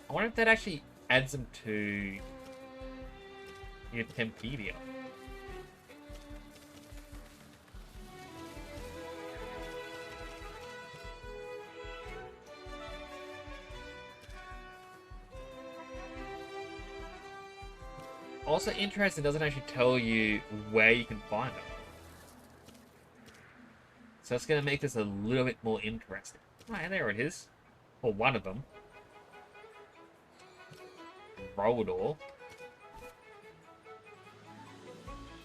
I wonder if that actually adds them to your Tempedia. Also interesting, it doesn't actually tell you where you can find them. So it's going to make this a little bit more interesting. Oh, there it is. Or one of them. Roldor.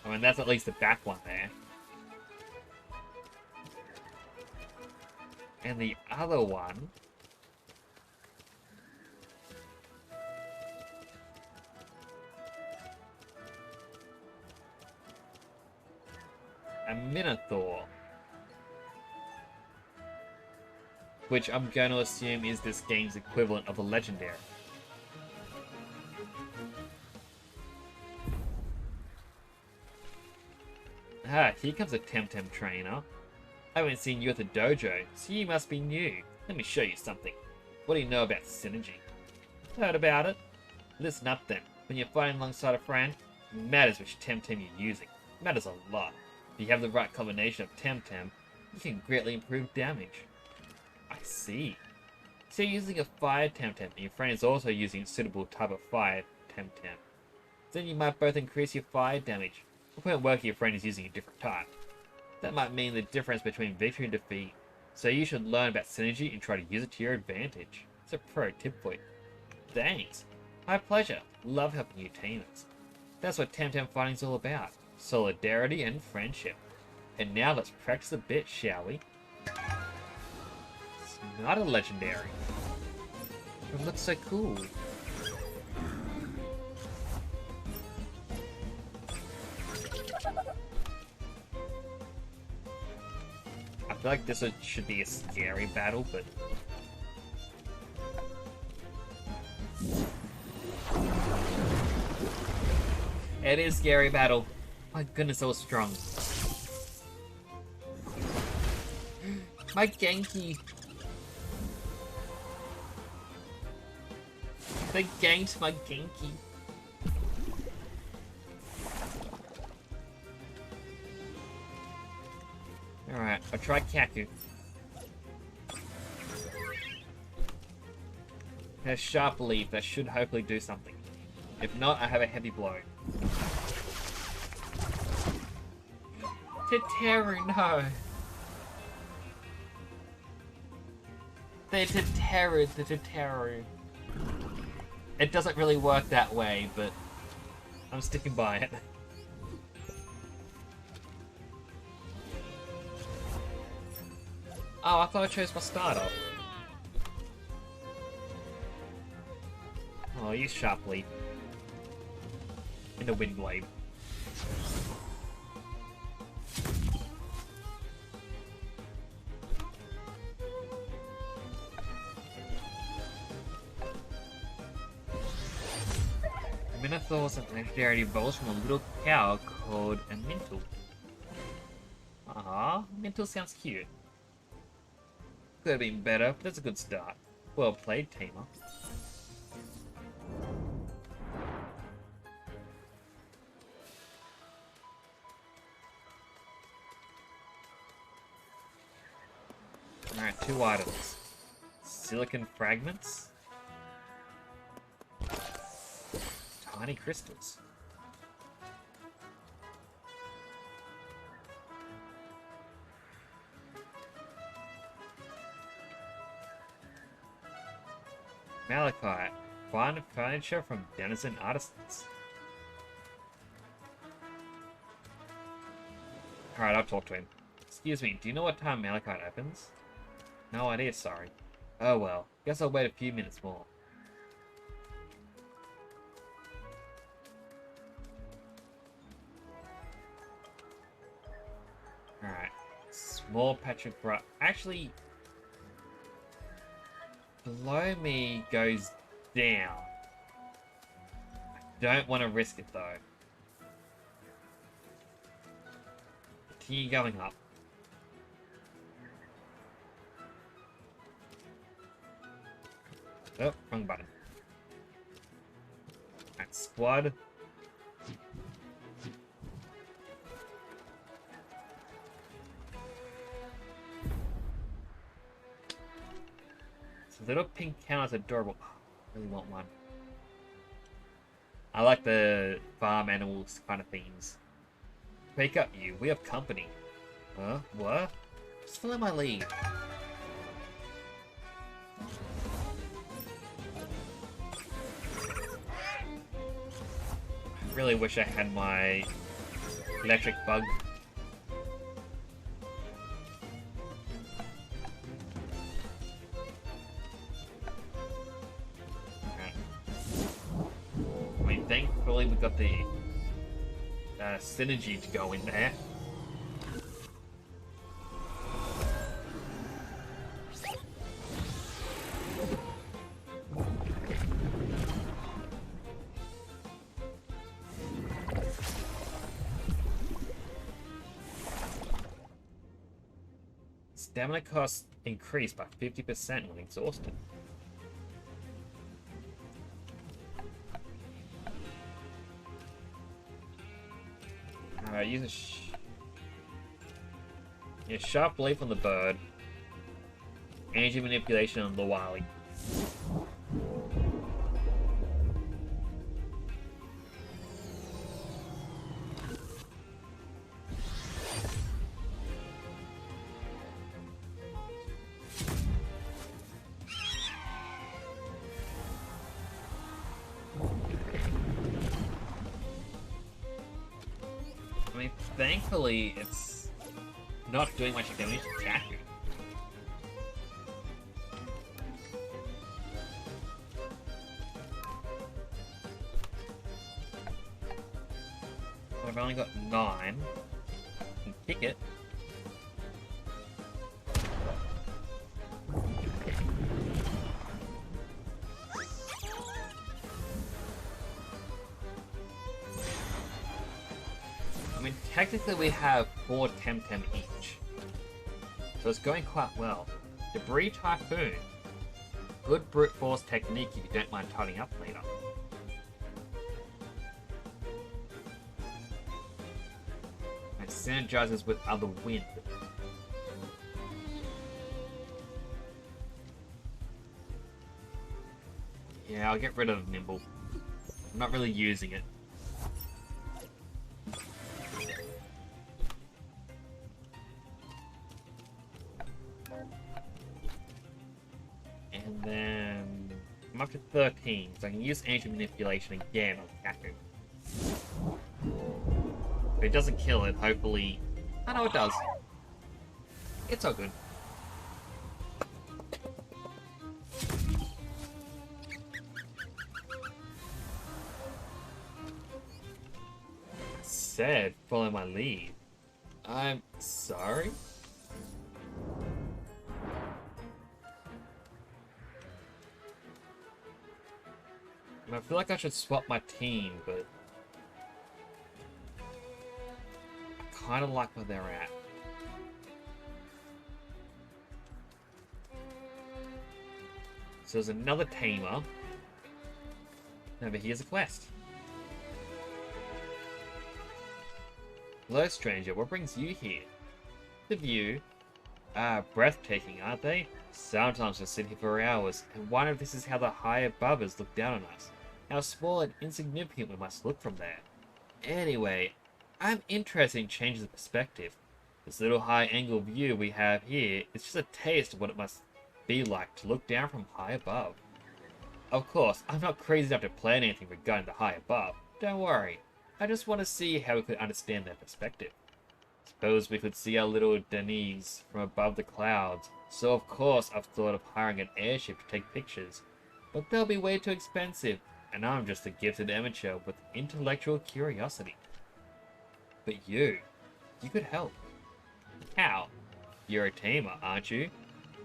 I mean, that's at least the back one there. And the other one... a Minotaur. Which I'm going to assume is this game's equivalent of a Legendary. Ah, here comes a Temtem trainer. I haven't seen you at the dojo, so you must be new. Let me show you something. What do you know about synergy? Heard about it? Listen up then. When you're fighting alongside a friend, it matters which Temtem you're using. It matters a lot. If you have the right combination of Temtem, you can greatly improve damage. I see. So you're using a fire Temtem, and your friend is also using a suitable type of fire Temtem. Then you might both increase your fire damage. The point working your friend is using a different type. That might mean the difference between victory and defeat. So you should learn about synergy and try to use it to your advantage. It's a pro tip for you. Thanks. My pleasure. Love helping you teammates. That's what Temtem fighting is all about. Solidarity and friendship. And now let's practice a bit, shall we? It's not a legendary. It looks so cool. I feel like this should be a scary battle, but... It is scary battle. My goodness, that was strong. My Genki. They ganked my Genki. Alright, I'll try Kaku. A sharp leaf, that should hopefully do something. If not, I have a heavy blow. Teteru, no! The Teteru. It doesn't really work that way, but I'm sticking by it. Oh, I thought I chose my starter. Oh, use Sharp Leaf. And a Wind Blade. Minotaurs and legendary evolves from a little cow called a Mintle. Ah, Mintle sounds cute. Could have been better, but that's a good start. Well played, Tamer. Alright, 2 items. Silicon fragments. Tiny crystals. Malachite. Fine furniture from Denizen Artisans. Alright, I'll talk to him. Excuse me, do you know what time Malachite opens? No idea, sorry. Oh well, guess I'll wait a few minutes more. Alright. Small patch of grass. Actually, below me goes down. I don't want to risk it though. Continue going up. Oh, wrong button. Alright, squad. So little pink cow is adorable. Oh, I really want one. I like the farm animals kind of themes. Wake up, you. We have company. Huh? What? Just follow my lead. I really wish I had my electric bug. I mean, thankfully we got the synergy to go in there. Stamina costs increase by 50% when exhausted. Use a sharp leaf on the bird. Energy manipulation on the Wily. I mean, thankfully, it's not doing much damage to Kaku. I've only got 9. I can kick it. I mean, technically we have 4 Temtem each. So it's going quite well. Debris Typhoon. Good brute force technique if you don't mind tidying up later. And synergizes with other wind. Yeah, I'll get rid of Nimble. I'm not really using it. And then I'm up to 13, so I can use Ancient Manipulation again on Kaku. If it doesn't kill it, hopefully... I know it does. It's all good. Said, follow my lead. I'm sorry? I feel like I should swap my team, but I kind of like where they're at. So there's another tamer. Over here's a quest. Hello, stranger. What brings you here? The view. Breathtaking, aren't they? Sometimes I sit here for hours and wonder if this is how the high abovers look down on us. How small and insignificant we must look from there. Anyway, I'm interested in changing the perspective. This little high-angle view we have here is just a taste of what it must be like to look down from high above. Of course, I'm not crazy enough to plan anything regarding the high above. Don't worry. I just want to see how we could understand their perspective. Suppose we could see our little Denise from above the clouds, so of course I've thought of hiring an airship to take pictures. But they'll be way too expensive, and I'm just a gifted amateur with intellectual curiosity. But you could help. How? You're a tamer, aren't you?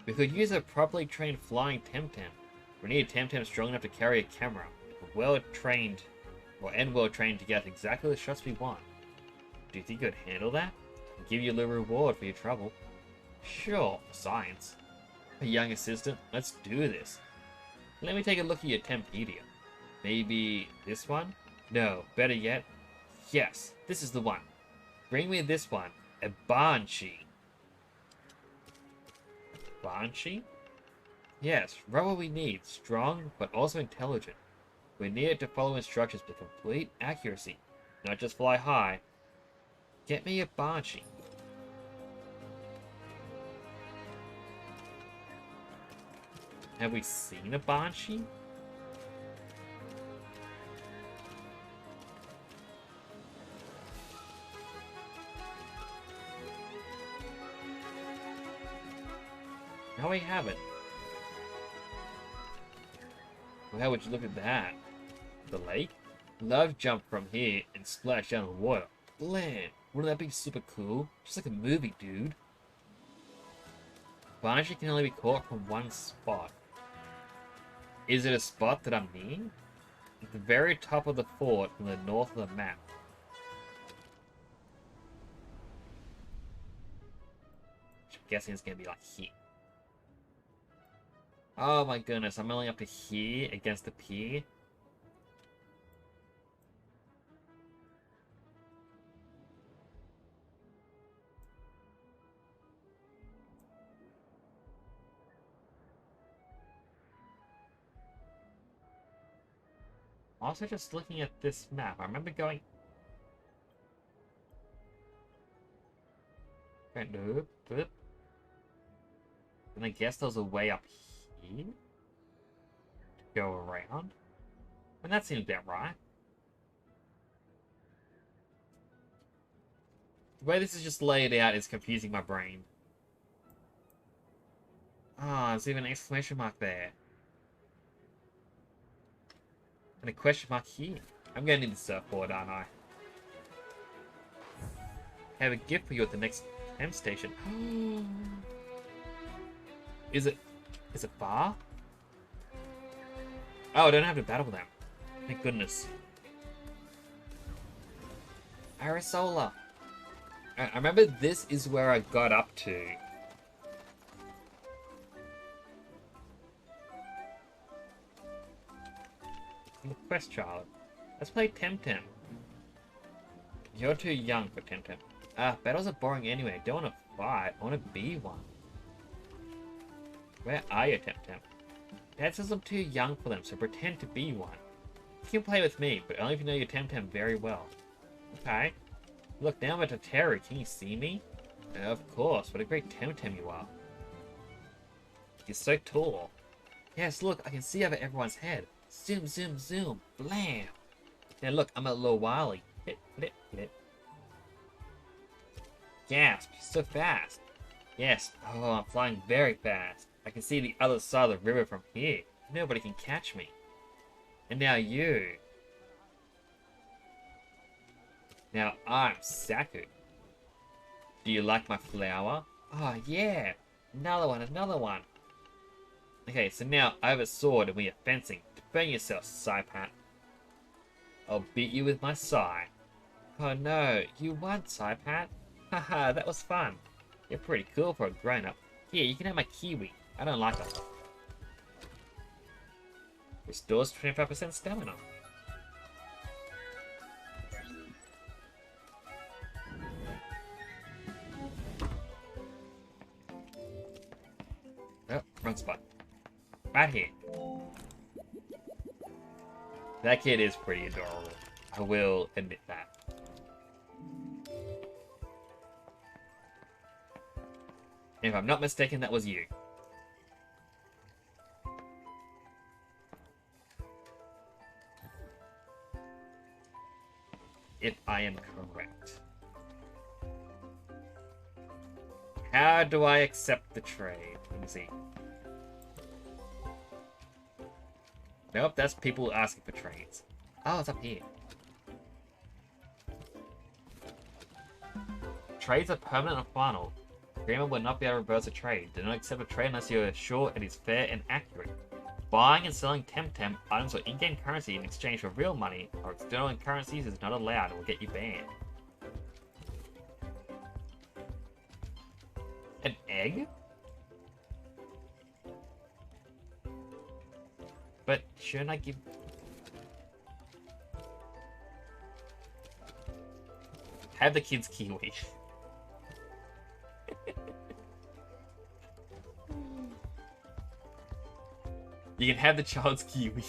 We could use a properly trained flying Temtem. We need a Temtem strong enough to carry a camera, well-trained to get exactly the shots we want. Do you think you could handle that? I'll give you a little reward for your trouble. Sure, science. A young assistant, let's do this. Let me take a look at your Tempedia. Maybe this one? No, better yet. Yes, this is the one. Bring me this one, a Banshee. Banshee? Yes, right what we need. Strong, but also intelligent. We need it to follow instructions with complete accuracy, not just fly high. Get me a Banshee. Have we seen a Banshee? No, we haven't. Well, how would you look at that? The lake? Love jump from here and splash down in the water. Land! Wouldn't that be super cool? Just like a movie, dude. Banshee can only be caught from one spot. Is it a spot that I'm near? At the very top of the fort in the north of the map. Which I'm guessing is going to be like here. Oh my goodness, I'm only up to here against the pier. Also, just looking at this map, I remember going... Nope, nope. And I guess there's a way up here to go around. And that seems about right. The way this is just laid out is confusing my brain. Ah, there's even an exclamation mark there. And a question mark here. I'm gonna need the surfboard, aren't I? I have a gift for you at the next M station. Is it bar? Oh, I don't have to battle them. Thank goodness. Arisola. I remember this is where I got up to. Quest child. Let's play Temtem. You're too young for Temtem. Battles are boring anyway. Don't want to fight. I want to be one. Where are you, Temtem? Dad says I'm too young for them, so pretend to be one. You can play with me, but only if you know your Temtem very well. Okay. Look, now I'm at Terry. Can you see me? Of course. What a great Temtem you are. You're so tall. Yes, look. I can see over everyone's head. Zoom, zoom, zoom. Blam. Now look, I'm a little wily. Hit, hit, hit. Gasp. So fast. Yes. Oh, I'm flying very fast. I can see the other side of the river from here. Nobody can catch me. And now you. Now I'm Saku. Do you like my flower? Oh, yeah. Another one, another one. Okay, so now I have a sword and we are fencing. Defend yourself, Saipan. I'll beat you with my sai. Oh no, you won, Saipan. Haha, that was fun. You're pretty cool for a grown-up. Here, you can have my kiwi. I don't like them. Restores 25% stamina. Oh, wrong spot. Right here. That kid is pretty adorable. I will admit that. If I'm not mistaken, that was you. If I am correct. How do I accept the trade? Let me see. Nope, that's people asking for trades. Oh, it's up here. Trades are permanent and final. Agreement will not be able to reverse a trade. Do not accept a trade unless you are sure it is fair and accurate. Buying and selling Temtem items or in-game currency in exchange for real money or external currencies is not allowed and will get you banned. An egg? But shouldn't I give... Have the kids kiwi. You can have the child's kiwi.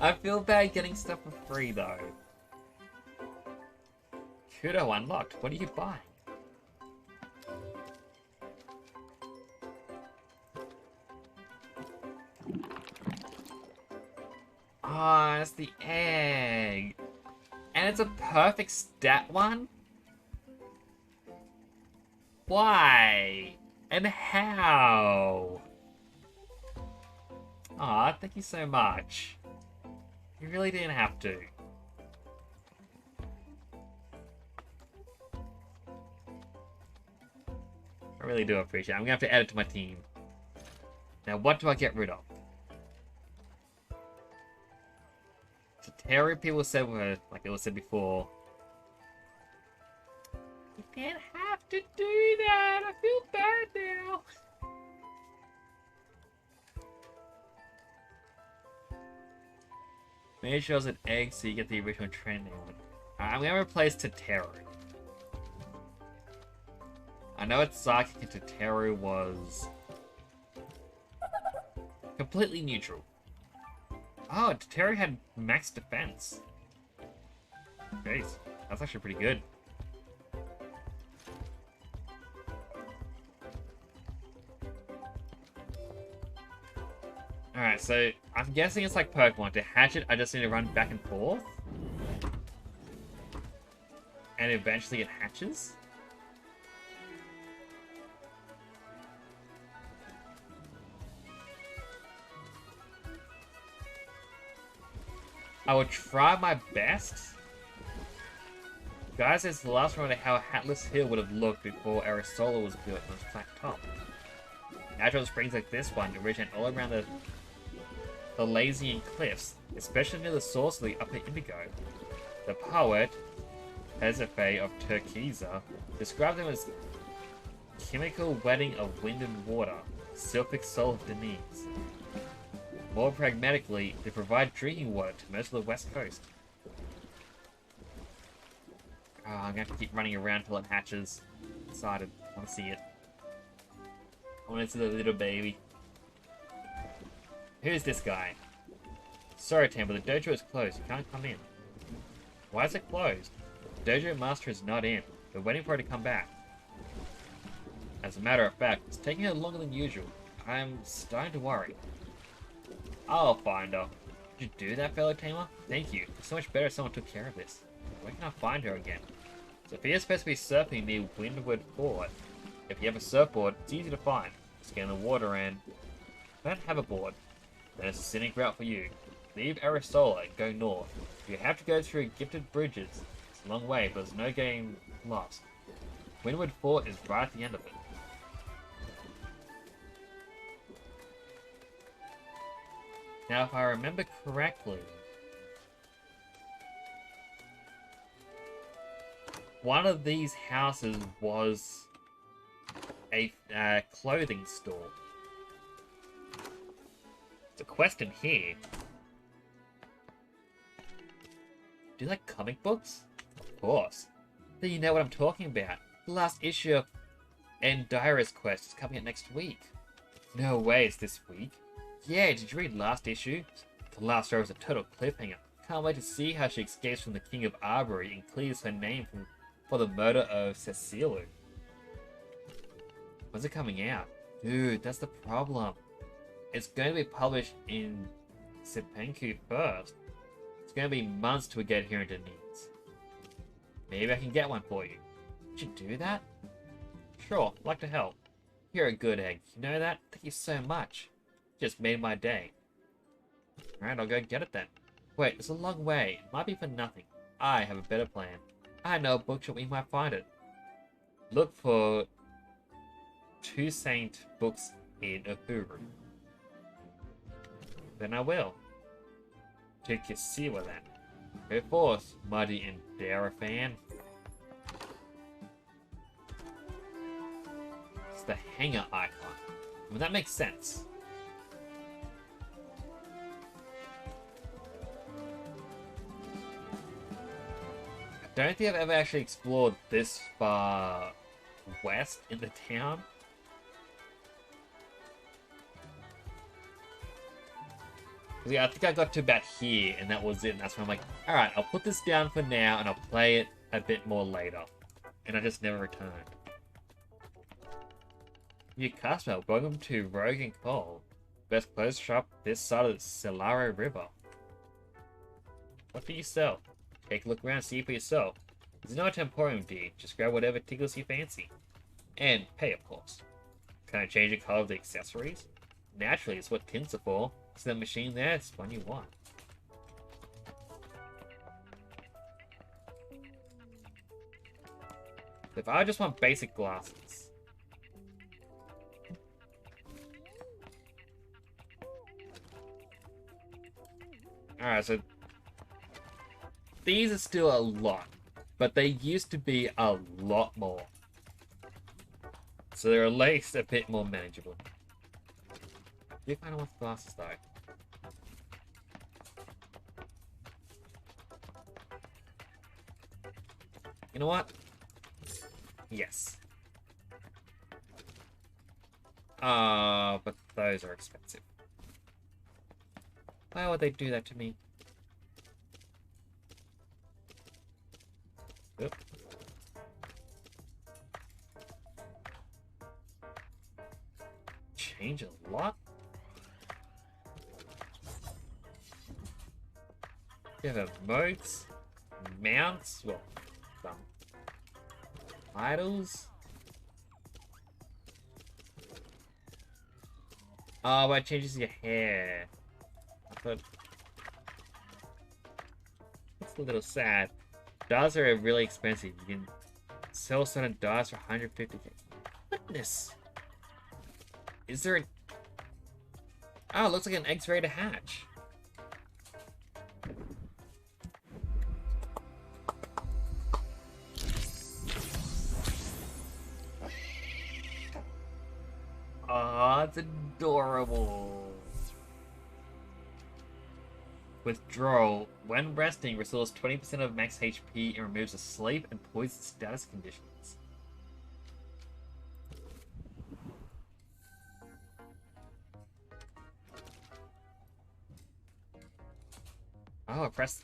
I feel bad getting stuff for free though. Kudo unlocked. What are you buying? Ah, it's the egg. And it's a perfect stat one? Why? And how? Aw, thank you so much. You really didn't have to. I really do appreciate it. I'm gonna have to add it to my team. Now, what do I get rid of? Terry, people said were, like it was said before, you can't have to do that. I feel bad now. Make sure it's an egg so you get the original trend name. I'm gonna replace Teteru. I know it's Psychic and Teteru was completely neutral. Oh, Terry had max defense. Jeez, that's actually pretty good. Alright, so I'm guessing it's like Pokemon. To hatch it, I just need to run back and forth. And eventually it hatches. I will try my best. Guys, it's the last reminder how Hatless Hill would have looked before Aristola was built on its flat top. Natural springs like this one originate all around the Lazian cliffs, especially near the source of the Upper Indigo. The poet, Hezefe of Turquesa, described them as chemical wedding of wind and water, Sylphic soul of Denise. More pragmatically, they provide drinking water to most of the west coast. Oh, I'm gonna have to keep running around till it hatches. Excited. I want to see it. I want to see the little baby. Who's this guy? Sorry, Tam, but the dojo is closed. You can't come in. Why is it closed? The dojo master is not in. We're waiting for her to come back. As a matter of fact, it's taking her longer than usual. I'm starting to worry. I'll find her. Did you do that, fellow tamer? Thank you. It's so much better if someone took care of this. Where can I find her again? Sophia's supposed to be surfing near Windward Fort. If you have a surfboard, it's easy to find. Scan the water and... I don't have a board. Then it's a scenic route for you. Leave Aristola and go north. You have to go through gifted bridges. It's a long way, but there's no getting lost. Windward Fort is right at the end of it. Now, if I remember correctly, one of these houses was a clothing store. There's a question here. Do you like comic books? Of course. Then you know what I'm talking about. The last issue of Endira's Quest is coming out next week. No way it's this week. Yeah, did you read last issue? The last story was a total cliffhanger. Can't wait to see how she escapes from the King of Arbury and clears her name for the murder of Cecilu. When's it coming out? Dude, that's the problem. It's going to be published in Sipenku first. It's going to be months till we get here into Needs. Maybe I can get one for you. Would you do that? Sure, I'd like to help. You're a good egg. You know that? Thank you so much. Just made my day. Alright, I'll go get it then. Wait, it's a long way. It might be for nothing. I have a better plan. I know a bookshop we might find it. Look for Two Saint books in Uhuru. Then I will. To Kisiwa then. Go forth, Muddy and Dara fan. It's the hanger icon. Well, that makes sense. I don't think I've ever actually explored this far west in the town. Yeah, I think I got to about here, and that was it. And that's when I'm like, alright, I'll put this down for now, and I'll play it a bit more later. And I just never returned. New customer, welcome to Rogue and Cole. Best clothes shop this side of the Celaro River. What do you sell? Take a look around and see for yourself. There's no temporium deed, just grab whatever tickles your fancy. And pay, of course. Can I change the color of the accessories? Naturally, it's what tints are for. See that machine there? It's one you want. If I just want basic glasses. Alright, so these are still a lot, but they used to be a lot more. So they're at least a bit more manageable. Do you kind of want the glasses though? You know what? Yes. But those are expensive. Why would they do that to me? Oop. Change a lot? You have emotes, mounts, well, some idols. Oh, but it changes your hair. I thought... That's a little sad. Dolls are really expensive. You can sell certain dolls for 150k. Goodness. Is there a... Oh, it looks like an egg's ready to hatch. Oh, it's adorable. Withdrawal. When resting, restores 20% of max HP and removes the sleep and poison status conditions. Oh, I press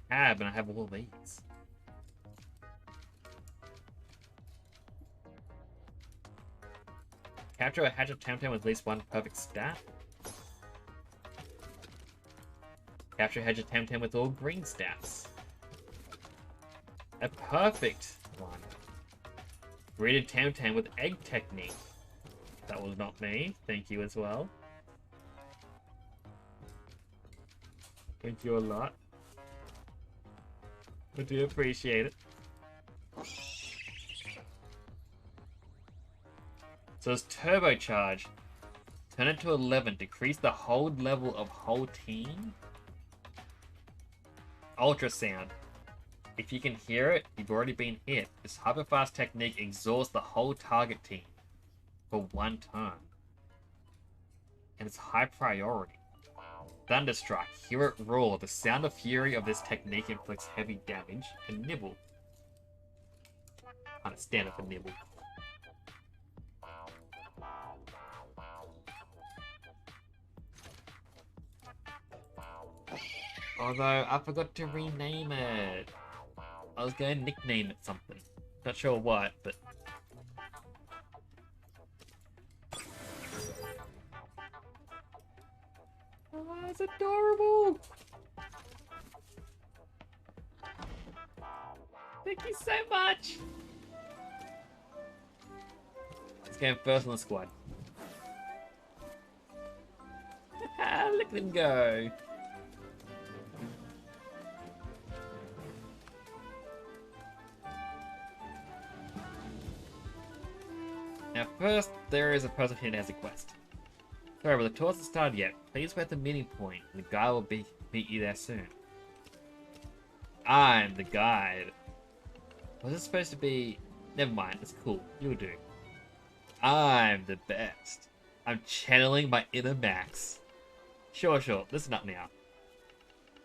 tab and I have all these. Capture a hatch of Temtem with at least one perfect stat. Capture a hatch of Temtem with all green stats. A perfect one. Breeded Temtem with egg technique. That was not me. Thank you as well. Thank you a lot. I do appreciate it. So it's turbocharge. Turn it to 11. Decrease the hold level of whole team. Ultrasound. If you can hear it, you've already been hit. This hyperfast technique exhausts the whole target team for one turn. And it's high priority. Thunderstruck. Hear it roar. The sound of fury of this technique inflicts heavy damage. And Nibble. I understand it for Nibble. Although, I forgot to rename it. I was going to nickname it something. Not sure what, but... Oh, it's adorable! Thank you so much! Let's go first on the squad. Look at him go! Now first, there is a person here that has a quest. Sorry, but the tour hasn't started yet. Please wait at the meeting point, and the guide will meet you there soon. I'm the guide. Was this supposed to be... Never mind, it's cool. You'll do. I'm the best. I'm channeling my inner Max. Sure, listen up now.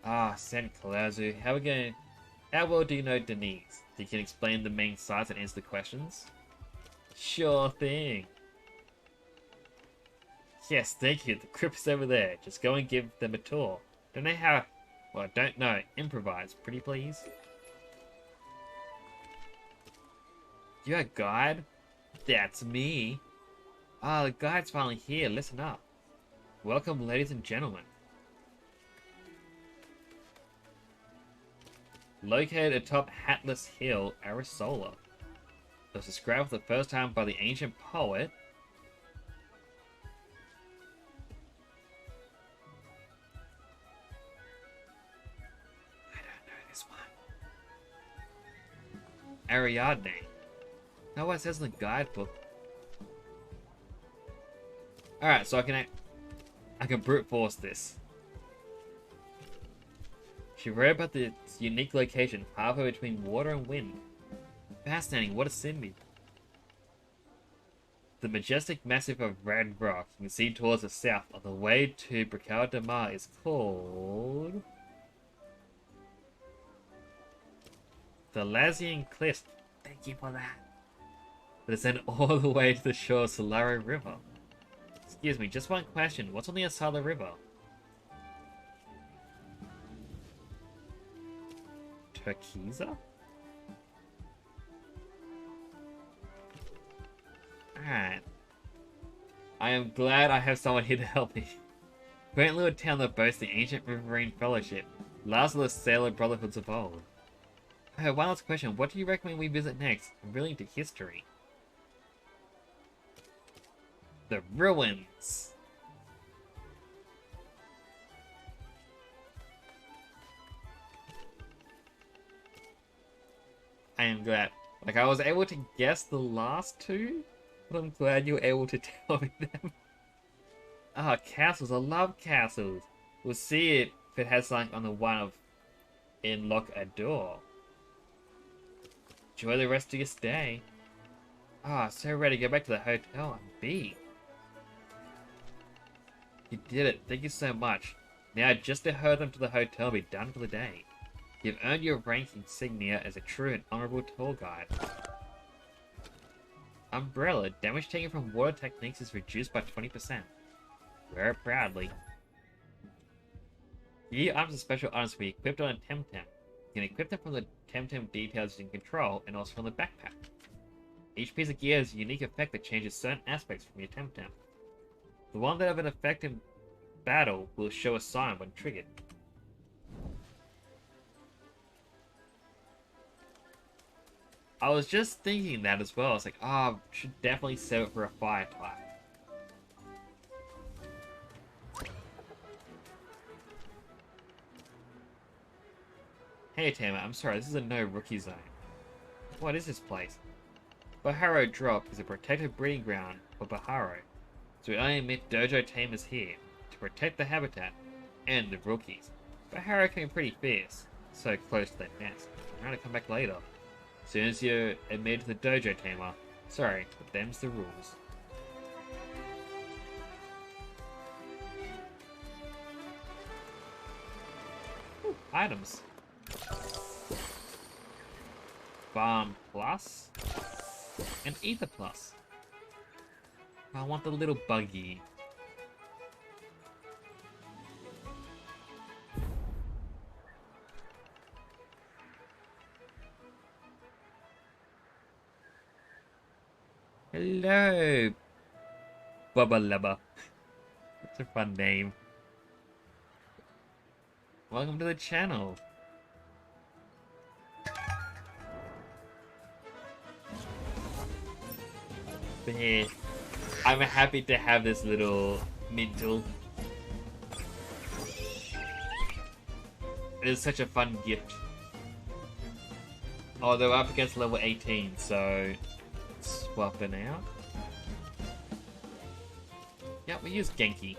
Ah, Saint Kalazu, how well do you know Denise? You can explain the main sites and answer the questions? Sure thing. Yes, thank you. The crypt is over there. Just go and give them a tour. Don't know how... Well, don't know. Improvise. Pretty please. You're a guide? That's me. Ah, the guide's finally here. Listen up. Welcome, ladies and gentlemen. Located atop Hatless Hill, Arisola. It was described for the first time by the ancient poet I don't know this one. Ariadne. That's what it says in the guidebook. Alright, so I can brute force this. She wrote about this unique location halfway between water and wind. Fascinating, what a Cindy. The majestic massif of red rock you can see towards the south on the way to Bracao de Mar is called... the Lazian Cliffs. Thank you for that. But it's then all the way to the shore of Solaro River. Excuse me, just one question. What's on the other side of the river? Turquesa? Alright. I am glad I have someone here to help me. Quaint little town that boasts the ancient riverine fellowship, last of the sailor brotherhoods of old. I have one last question. What do you recommend we visit next? I'm really into history. The ruins. I am glad. Like, I was able to guess the last two, but I'm glad you were able to tell me them. Ah, castles. I love castles. We'll see if it has something on the one of Unlock a Door. Enjoy the rest of your stay. Ah, so ready to go back to the hotel and be. You did it. Thank you so much. Now just to herd them to the hotel and be done for the day. You've earned your rank insignia as a true and honorable tour guide. Umbrella. Damage taken from water techniques is reduced by 20%. Wear it proudly. Gear items and special items will be equipped on a Temtem. You can equip them from the Temtem details in control and also from the backpack. Each piece of gear has a unique effect that changes certain aspects from your Temtem. The one that have an effect in battle will show a sign when triggered. I was just thinking that as well. I was like, oh, should definitely save it for a fire type. Hey Tamer, I'm sorry, this is a no rookie zone. What is this place? Baharo Drop is a protected breeding ground for Baharo, so we only admit dojo tamers here to protect the habitat and the rookies. Baharo can be pretty fierce, so close to their nest. I'm gonna come back later. As soon as you're admitted to the dojo tamer, sorry, but them's the rules. Ooh, items. Farm Plus and Ether Plus. I want the little buggy. Hello, Bubba Lubba. That's a fun name. Welcome to the channel. But yeah, I'm happy to have this little Mintle. It is such a fun gift. Although up against level 18, so swapping out. Yeah, we use Genki.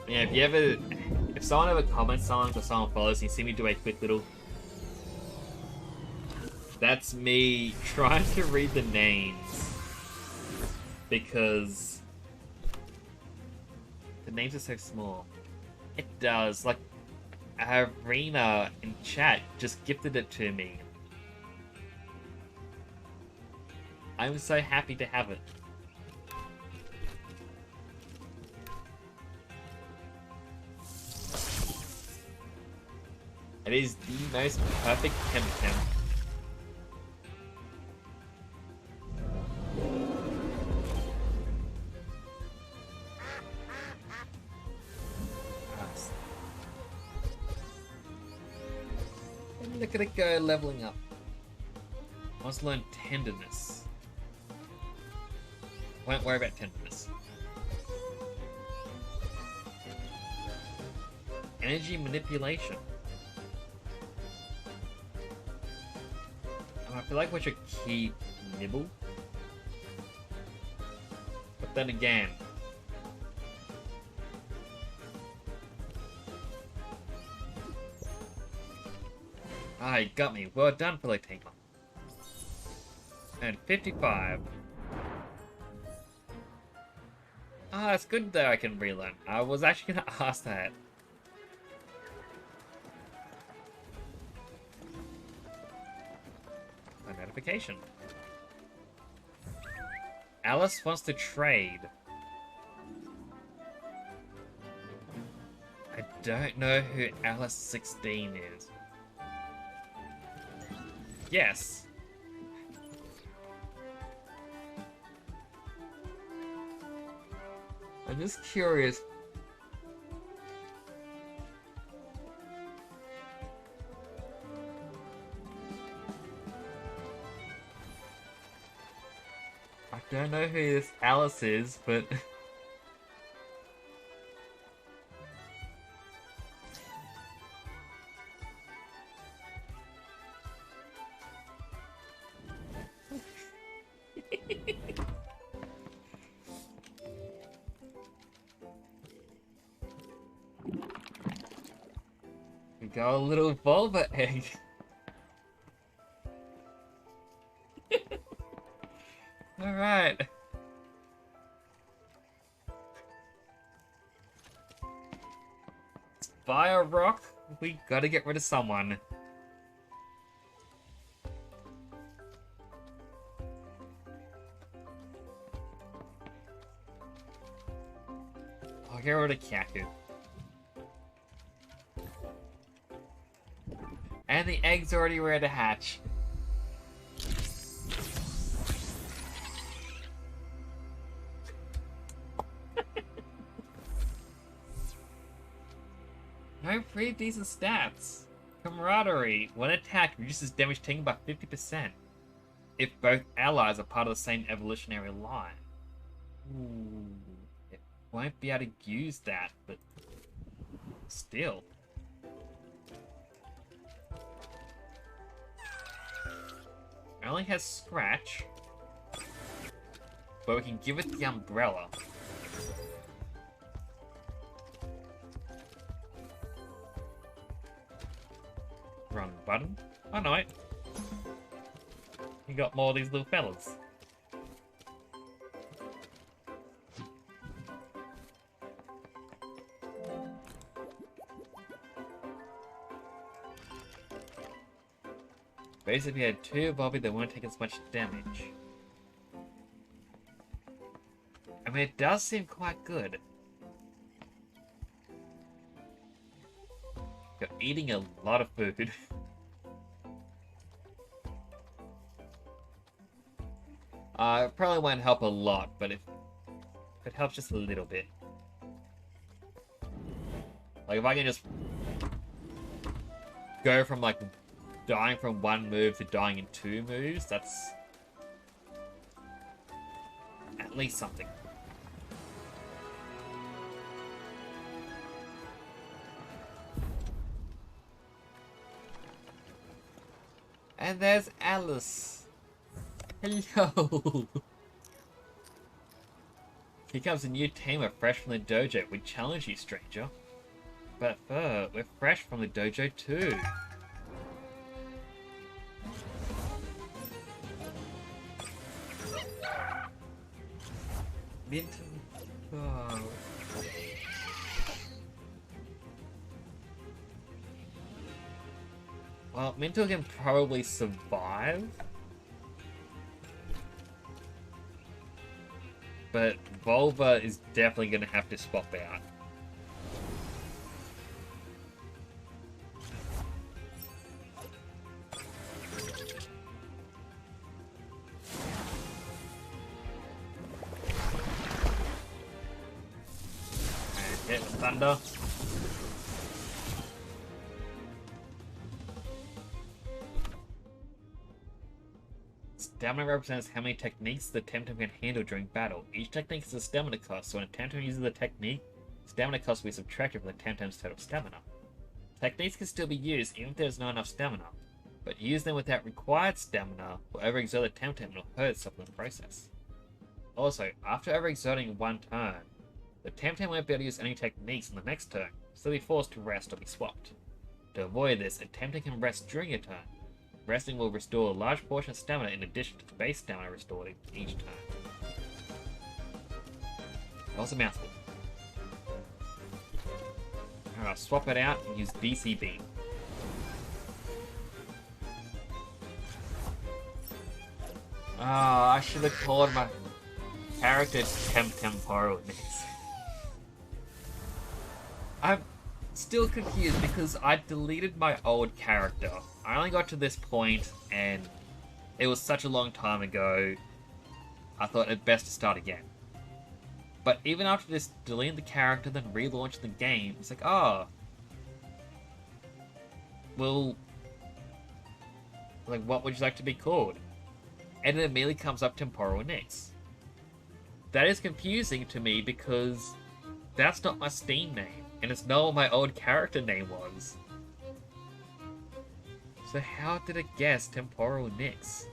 Yeah, if someone ever comments something or someone follows, you see me do a quick little. That's me trying to read the names because the names are so small. It does. Like, Arena in chat just gifted it to me. I'm so happy to have it. It is the most perfect Temtem. And look at it go leveling up. I must learn tenderness. Won't worry about tenderness. Energy manipulation. I feel like we should keep Nibble. But then again... Ah, you got me. Well done, fellow tamer. And 55. Ah, it's good that I can relearn. I was actually gonna ask that. A notification. Alice wants to trade. I don't know who Alice 16 is. Yes. I'm just curious. I don't know who this Alice is, but... We got a little vulva egg. Alright. Buy a rock. We gotta get rid of someone. I'll get rid of Kaku. And the egg's already ready to hatch. No, pretty decent stats. Camaraderie. One attack reduces damage taken by 50% if both allies are part of the same evolutionary line. Ooh, it won't be able to use that, but still. It only has Scratch, but we can give it the umbrella. Wrong button. Oh no, wait. You got more of these little fellas. Basically, I had two Bobby that won't take as much damage. I mean, it does seem quite good. You're eating a lot of food. It probably won't help a lot, but if it helps just a little bit. Like, if I can just go from, like, dying from one move to dying in two moves, that's at least something. And there's Alice. Hello. Here comes a new tamer fresh from the dojo. We challenge you, stranger. But we're fresh from the dojo too. Oh. Well, Minto can probably survive. But Volva is definitely going to have to swap out. And hit with Thunder. Stamina represents how many techniques the Temtem can handle during battle. Each technique is a stamina cost, so when a Temtem uses the technique, stamina cost will be subtracted from the Temtem's total stamina. Techniques can still be used even if there is not enough stamina, but use them without required stamina will overexert the Temtem and will hurt itself in the process. Also, after overexerting one turn, the Temtem won't be able to use any techniques in the next turn, so they'll be forced to rest or be swapped. To avoid this, a Temtem can rest during a turn. Resting will restore a large portion of stamina in addition to the base stamina restored each turn. That was a mouthful. Alright, I'll swap it out and use BCB. I should have called my... character Temtem next. I'm still confused because I deleted my old character. I only got to this point and it was such a long time ago, I thought it best to start again. But even after just deleting the character, then relaunching the game, it's like, oh, well, like, what would you like to be called? And it immediately comes up Temporal Nix. That is confusing to me because that's not my Steam name, and it's not what my old character name was. So how did it guess Temporal Nix?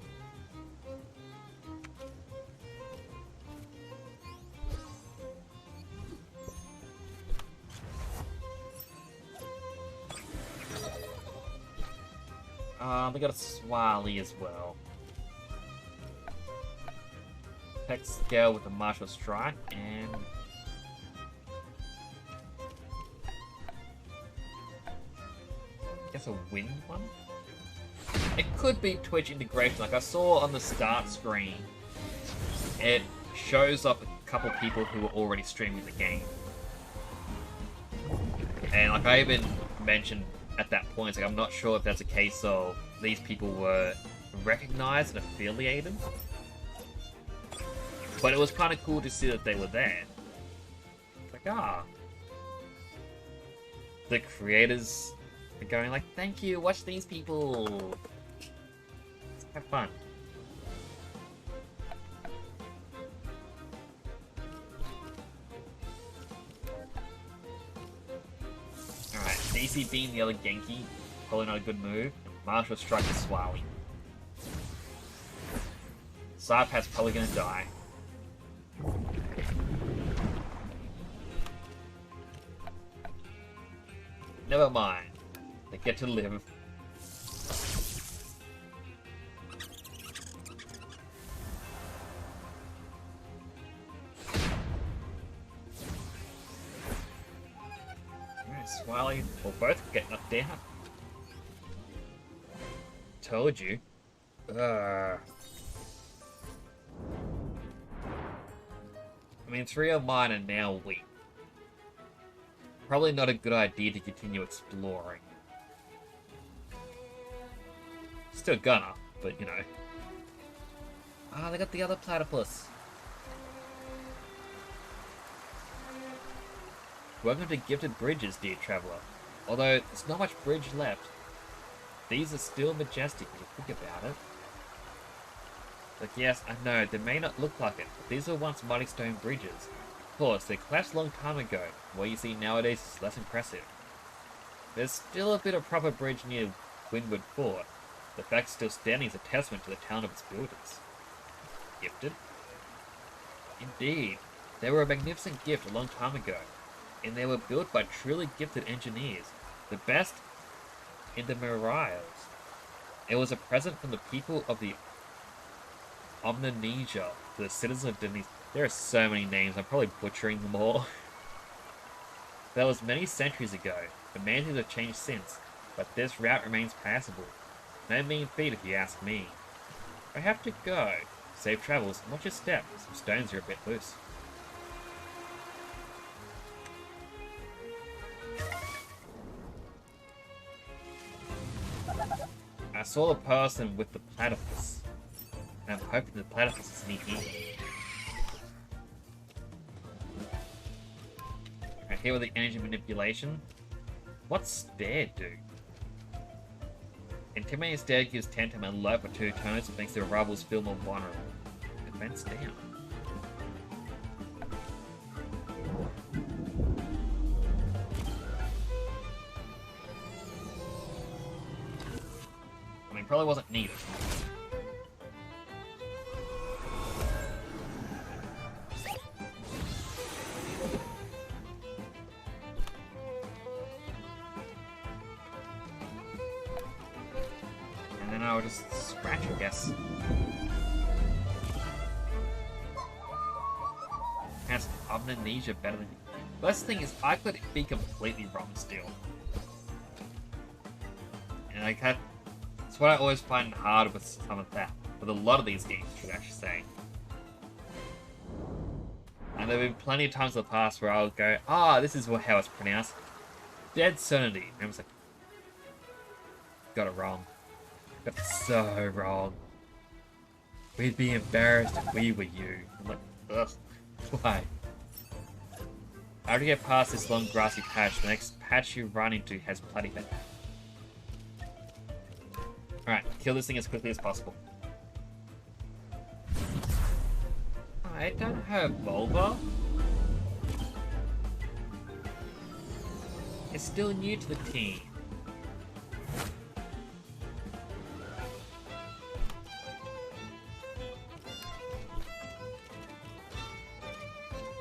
They got a Swally as well. Tech scale with a martial strike and I guess a wind one? It could be Twitch integration. Like I saw on the start screen, it shows up a couple people who were already streaming the game. And like I even mentioned at that point, like I'm not sure if that's a case of these people were recognized and affiliated. But it was kind of cool to see that they were there. Like, ah. The creators are going like, thank you, watch these people. Have fun. Alright, DC being the other Genki, probably not a good move. Martial Strike the Swally. Sarpat's probably gonna die. Never mind. They get to live. Swally will both get knocked down. Told you. I mean, 3 of mine are now weak. Probably not a good idea to continue exploring. Still gonna, but you know. Ah, they got the other platypus. Welcome to Gifted Bridges, dear traveller. Although, there's not much bridge left. These are still majestic when you think about it. Like, yes, I know, they may not look like it, but these were once mighty stone bridges. Of course, they collapsed a long time ago. What you see nowadays is less impressive. There's still a bit of proper bridge near Windward Fort. The fact it's still standing is a testament to the talent of its builders. Gifted? Indeed. They were a magnificent gift a long time ago, and they were built by truly gifted engineers, the best in the Marias. It was a present from the people of the Omninesia to the citizens of Denise. There are so many names, I'm probably butchering them all. That was many centuries ago. The mansions have changed since, but this route remains passable. No mean feat if you ask me. I have to go. Safe travels, watch your step. Some stones are a bit loose. I saw the person with the platypus, and I'm hoping the platypus is near here. Right here with the energy manipulation. What's Stare do? Intimidating Stare gives Temtem a low for 2 turns, which makes their rivals feel more vulnerable. Advance down. I mean, probably wasn't needed. And then I'll just scratch, I guess. Has Omninesia better than... Best thing is, I could be completely wrong still. And I can't... It's what I always find hard with some of that. With a lot of these games, I should actually say. And there have been plenty of times in the past where I'll go, ah, this is how it's pronounced. Dead Certainty. And I was like, got it wrong. Got it so wrong. We'd be embarrassed if we were you. I'm like, ugh, why? After you get past this long grassy patch, the next patch you run into has plenty of it. Alright, kill this thing as quickly as possible. I don't have Volva. It's still new to the team.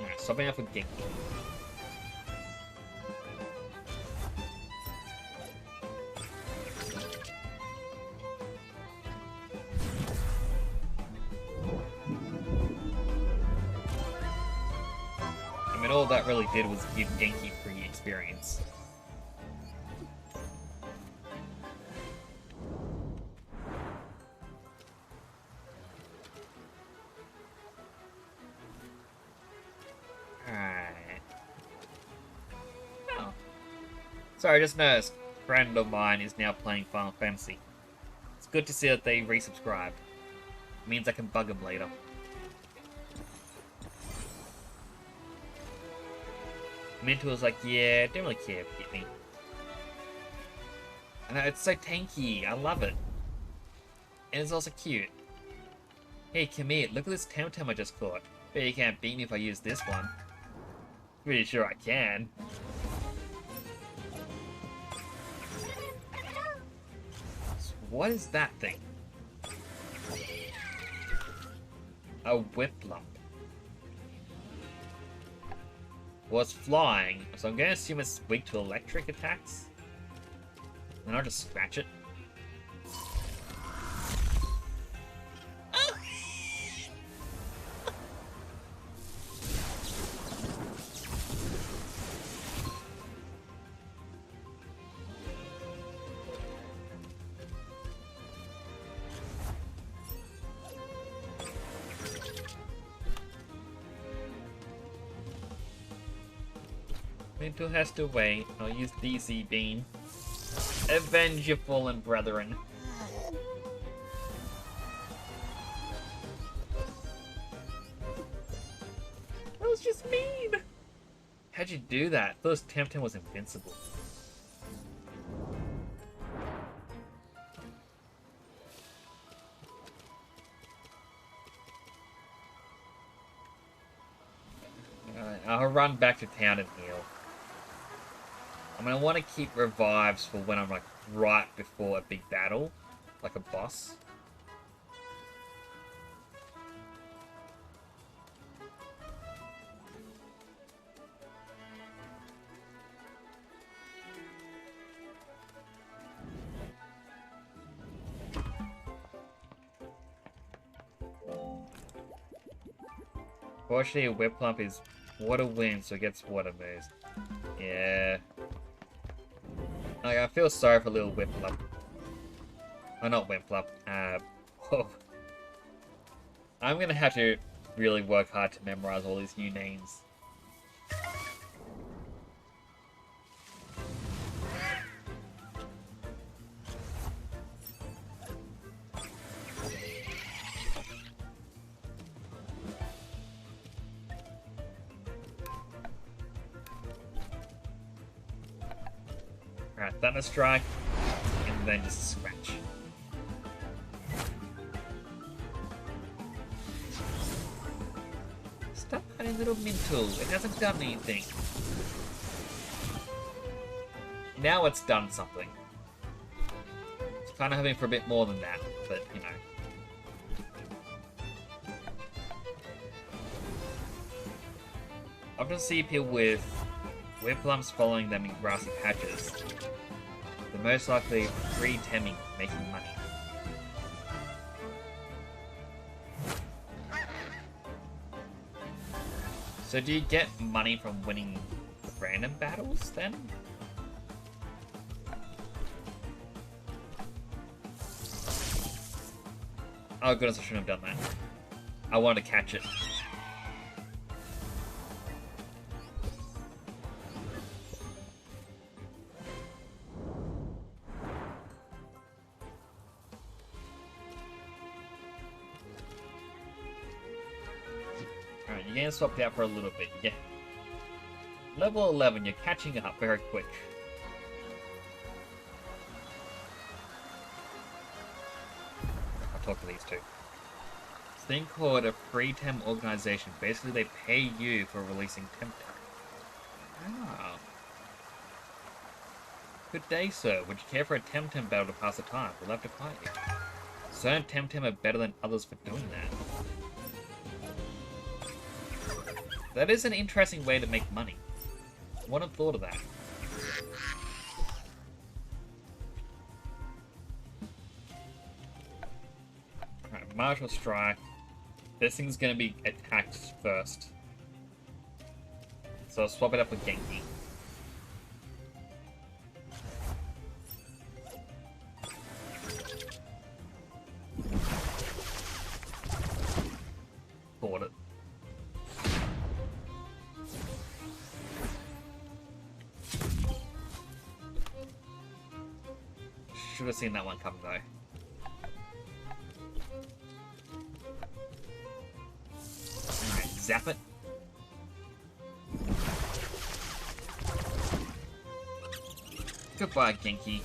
Alright, stopping off with Genki. I mean, all that really did was give Genki free experience. Alright. Oh. Sorry, I just noticed a friend of mine is now playing Final Fantasy. It's good to see that they resubscribed. It means I can bug them later. Minto was like, yeah, don't really care if you hit me. And it's so tanky, I love it. And it's also cute. Hey, come here, look at this Temtem I just caught. Bet you can't beat me if I use this one. Pretty sure I can. So what is that thing? A whip lump. Well, it's flying, so I'm going to assume it's weak to electric attacks. And I'll just scratch it. Minto has to wait. I'll use DC Bean. Avenge your fallen brethren. That was just mean! How'd you do that? I thought this Temtem was invincible. Alright, I'll run back to town and heal. I'm gonna want to keep revives for when I'm like right before a big battle, like a boss. Fortunately, a whip lump is water wind, so it gets water moves. Yeah. Like, I feel sorry for little Wimplump. Oh, not Wimplump. Oh. I'm gonna have to really work hard to memorize all these new names. Alright, Thunder Strike, and then just scratch. Stop hiding, little Minto. It hasn't done anything. Now it's done something. It's kind of hoping for a bit more than that, but you know. I often see people with Whiplumps following them in grassy patches. The most likely free temming, making money. So do you get money from winning random battles then? Oh goodness, I shouldn't have done that. I wanted to catch it. you're getting swapped out for a little bit. Yeah. Level 11, you're catching up very quick. I'll talk to these two. This thing called a free-tem organization. Basically, they pay you for releasing Temtem. Ah. Good day, sir. Would you care for a Temtem battle to pass the time? We'll have to fight you. Certain Temtem are better than others for doing that. That is an interesting way to make money. I wouldn't have thought of that. Alright, Martial Strike. This thing's gonna be attacked first. So I'll swap it up with Genki. Bought it. Should have seen that one coming though. Alright, zap it. Goodbye, Genki.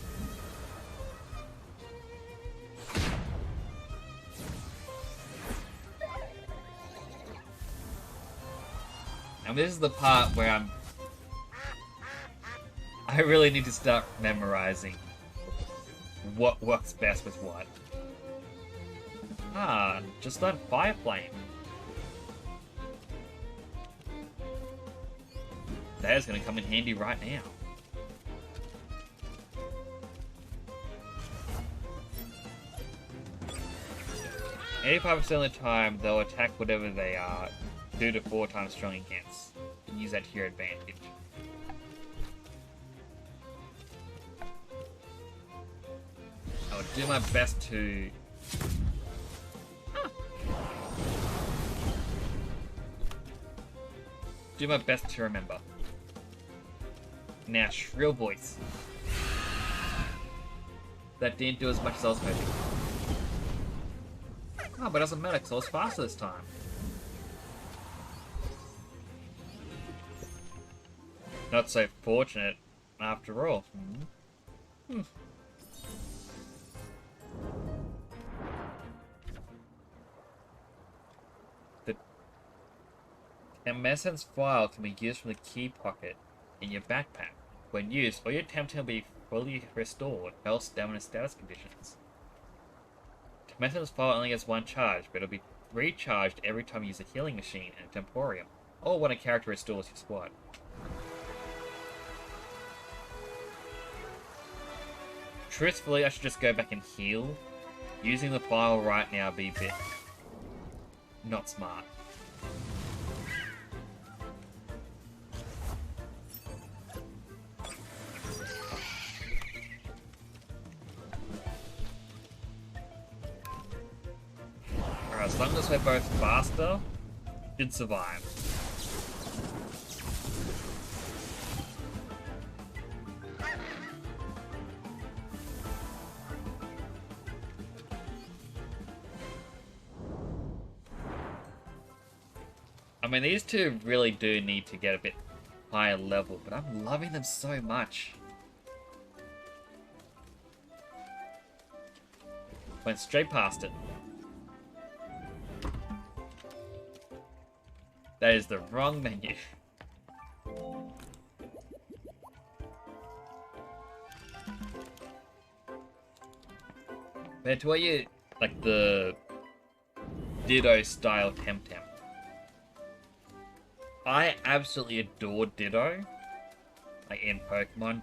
And this is the part where I really need to start memorizing what works best with what. Ah, just learn Fire Flame. That is going to come in handy right now. $85% of the time, they'll attack whatever they are, 2 to 4 times strong against. You can use that to your advantage. I'll do my best to... Do my best to remember. Now, Shrill Voice. That didn't do as much as I was hoping. Oh, but it doesn't matter because I was faster this time. Not so fortunate after all. The MSN's file can be used from the key pocket in your backpack. When used, all your Temtem will be fully restored, health, stamina, status conditions. Temtem's file only has one charge, but it'll be recharged every time you use a healing machine and a Temporium, or when a character restores your squad. Truthfully, I should just go back and heal. Using the file right now would be a bit not smart. Alright, as long as we're both faster, should survive. I mean, these two really do need to get a bit higher level, but I'm loving them so much. Went straight past it. That is the wrong menu. Compared to what you... like the... Ditto style Temtem. I absolutely adore Ditto, like in Pokemon,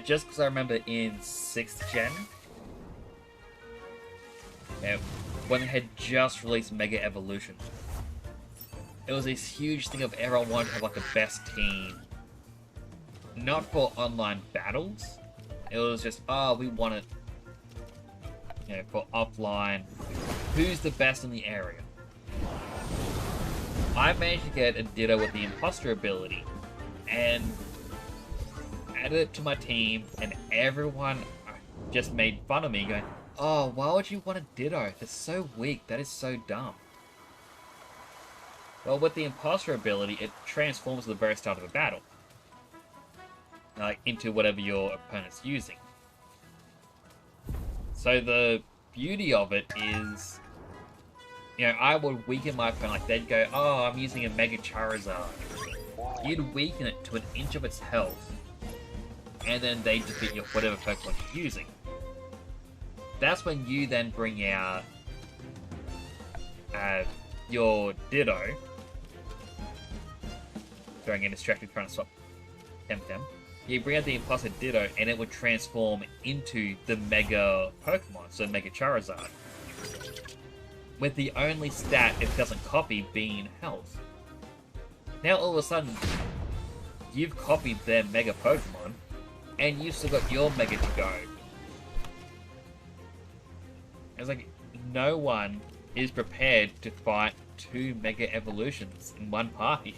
just because I remember in 6th gen, when they had just released Mega Evolution, it was this huge thing of everyone wanted to have like a best team, not for online battles, it was just, oh, we want it, you know, for offline, who's the best in the area. I managed to get a Ditto with the Imposter ability, and added it to my team, and everyone just made fun of me, going, oh, why would you want a Ditto? That's so weak, that is so dumb. Well, with the Imposter ability, it transforms at the very start of a battle. Like, into whatever your opponent's using. So the beauty of it is, you know, I would weaken my opponent. Like, they'd go, oh, I'm using a Mega Charizard. You'd weaken it to an inch of its health, and then they defeat your whatever Pokemon you're using. That's when you then bring out your Ditto. Sorry, I'm getting distracted trying to swap Temtem. You bring out the Imposter Ditto, and it would transform into the Mega Pokemon, so Mega Charizard. With the only stat it doesn't copy being health. Now all of a sudden, you've copied their Mega Pokemon, and you've still got your Mega to go. It's like, no one is prepared to fight two Mega Evolutions in one party.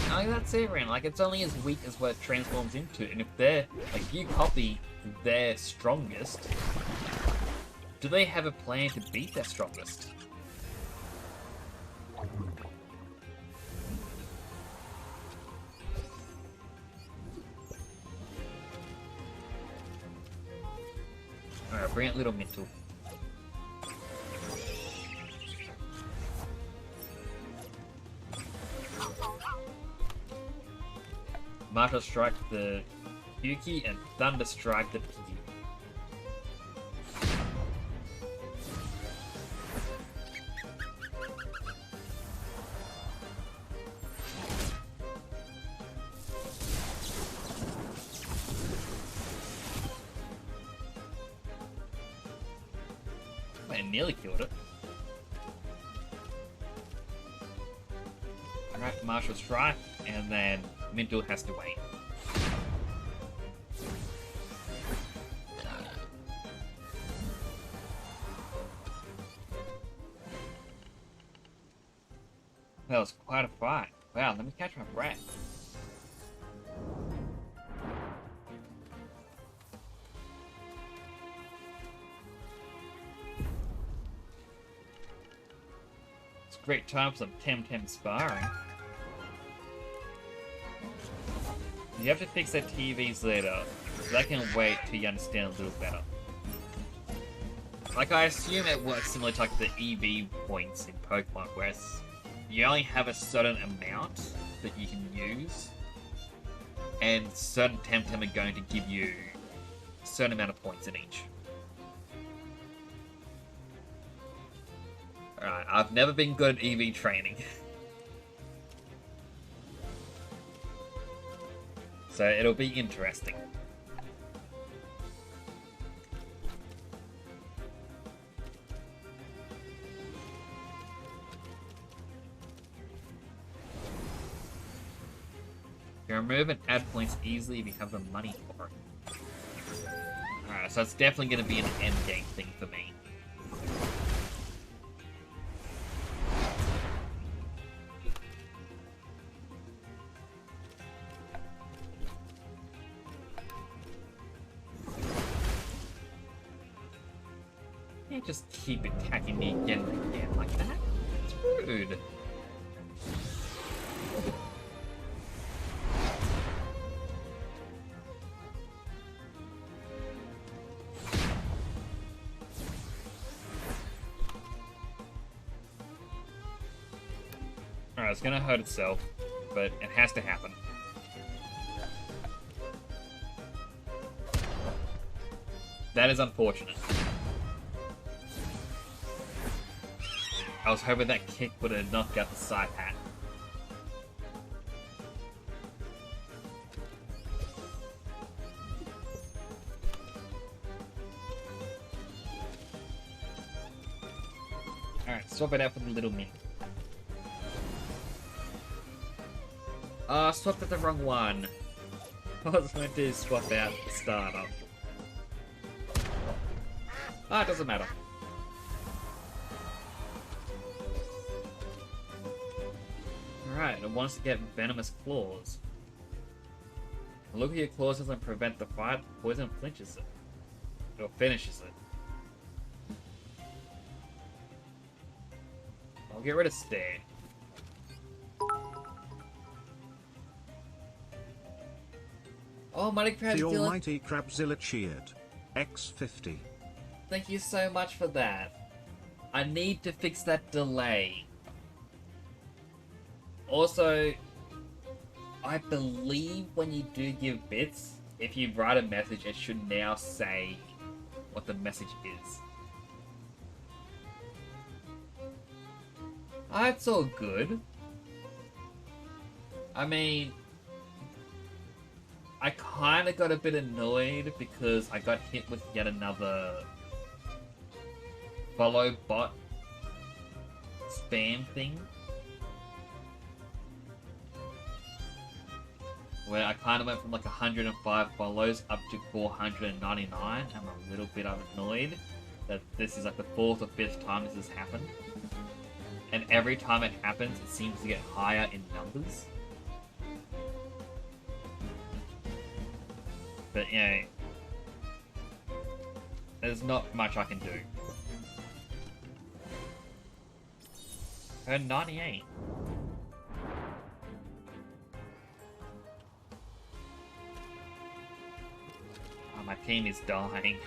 Like, that's it, man. Like, it's only as weak as what it transforms into, and if they're, like, if you copy their strongest, do they have a plan to beat their strongest? Alright, bring out Little Mintle. Marshall Strike the Yuki and Thunder Strike the Piggy. I nearly killed it. Alright, Marshall Strike, and then Mintle has to wait. That was quite a fight. Wow, let me catch my breath. It's a great time for some Temtem sparring. You have to fix their TVs later, so I can wait till you understand a little better. Like, I assume it works similar to like the EV points in Pokemon, where you only have a certain amount that you can use, and certain Temtem are going to give you a certain amount of points in each. Alright, I've never been good at EV training. So it'll be interesting. You can remove and add points easily if you have the money for it. Alright, so it's definitely going to be an endgame thing for me. You can't just keep attacking me again and again like that. It's rude. Alright, it's gonna hurt itself, but it has to happen. That is unfortunate. I was hoping that kick would have knocked out the side hat. Alright, swap it out for the little mint. Swapped at the wrong one. I was going to swap out the starter. Ah, it doesn't matter. Alright, it wants to get Venomous Claws. Look at your claws doesn't prevent the fight, poison flinches it. Or finishes it. I'll get rid of Stare. Oh, Mighty Crab's The Dylan. almighty Crabzilla cheered. X50. Thank you so much for that. I need to fix that delay. Also, I believe when you do give bits, if you write a message, it should now say what the message is. That's all good. I mean, I kind of got a bit annoyed because I got hit with yet another follow bot spam thing. Where I kind of went from like 105 follows up to 499. I'm a little bit annoyed that this is like the 4th or 5th time this has happened. And every time it happens, it seems to get higher in numbers. But, you know, there's not much I can do. Turn 98. Oh, my team is dying.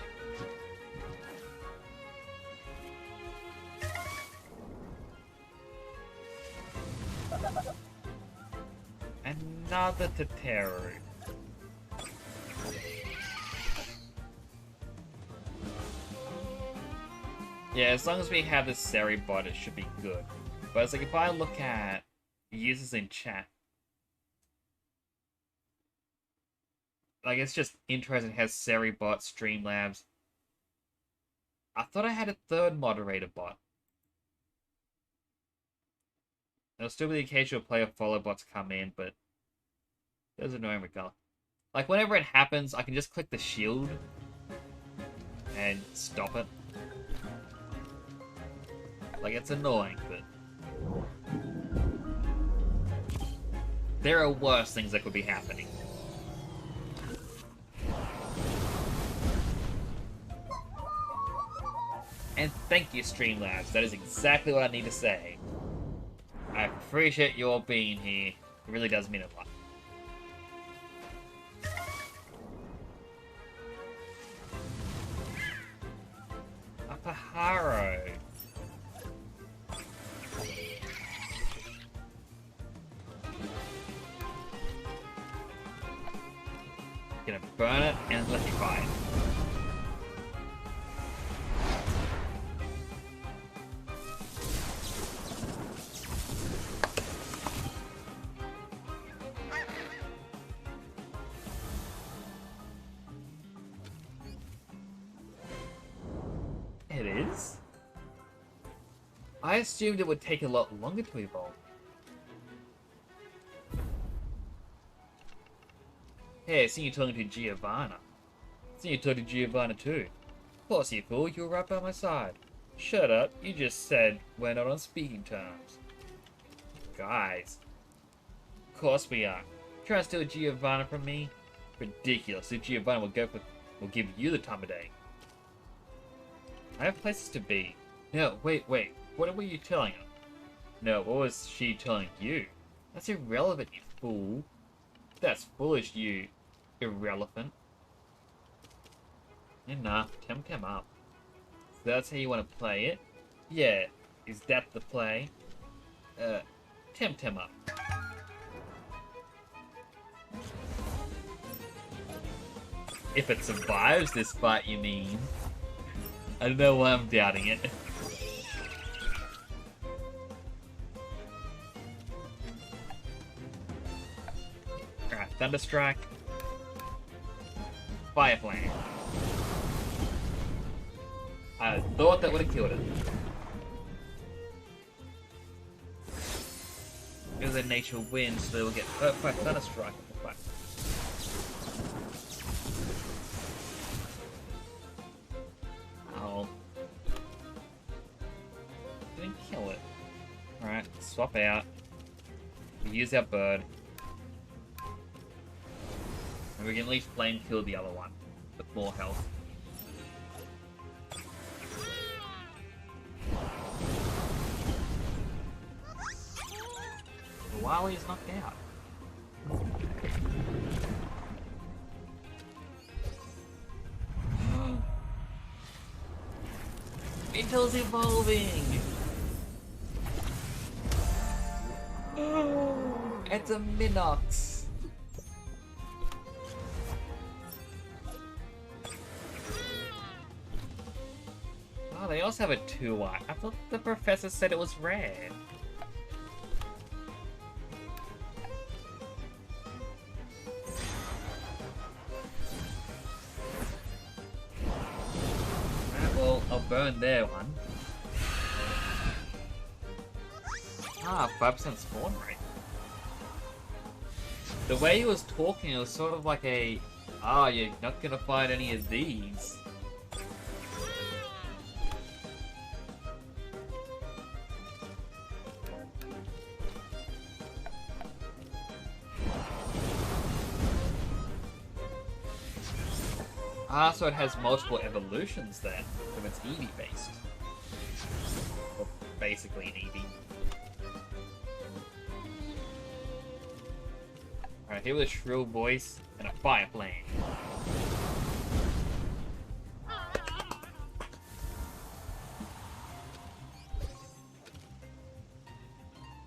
Another Teteru. Yeah, as long as we have this Seri bot, it should be good. But it's like if I look at users in chat, like it's just interesting. It has Seri bot, Streamlabs. I thought I had a third moderator bot. There'll still be the occasional player follow bots come in, but those are annoying regardless. Like whenever it happens, I can just click the shield and stop it. Like, it's annoying, but there are worse things that could be happening. And thank you, Streamlabs. That is exactly what I need to say. I appreciate you all being here. It really does mean a lot. A Paharo. Gonna burn it and electrify it. It is? I assumed it would take a lot longer to evolve. Hey, I see you talking to Giovanna. I see you talking to Giovanna too. Of course, you fool, you were right by my side. Shut up, you just said we're not on speaking terms. Guys. Of course we are. Trying to steal Giovanna from me? Ridiculous. So Giovanna will give you the time of day. I have places to be. No, wait. What were you telling her? No, what was she telling you? That's irrelevant, you fool. That's foolish, you irrelevant. Enough. Temtem up. So that's how you want to play it? Yeah. Is that the play? Temtem up. If it survives this fight, you mean? I don't know why I'm doubting it. Alright, Thunderstrike. Fire Flame. I thought that would have killed it. It was a nature wind, so they will get hurt by Thunderstrike. Oh. Didn't kill it. Alright, swap out. We use our bird. And we can at least flame kill the other one with more health. while he's knocked out. Minto's evolving! It's a Minox! Oh, they also have a 2-eye. I thought the professor said it was red. Alright, well, I'll burn their one. Ah, 5% spawn rate. The way he was talking, it was sort of like a, oh, you're not gonna find any of these. Ah, so it has multiple evolutions then, if it's Eevee based. Or basically an Eevee. Alright, here with a shrill voice and a fire flame.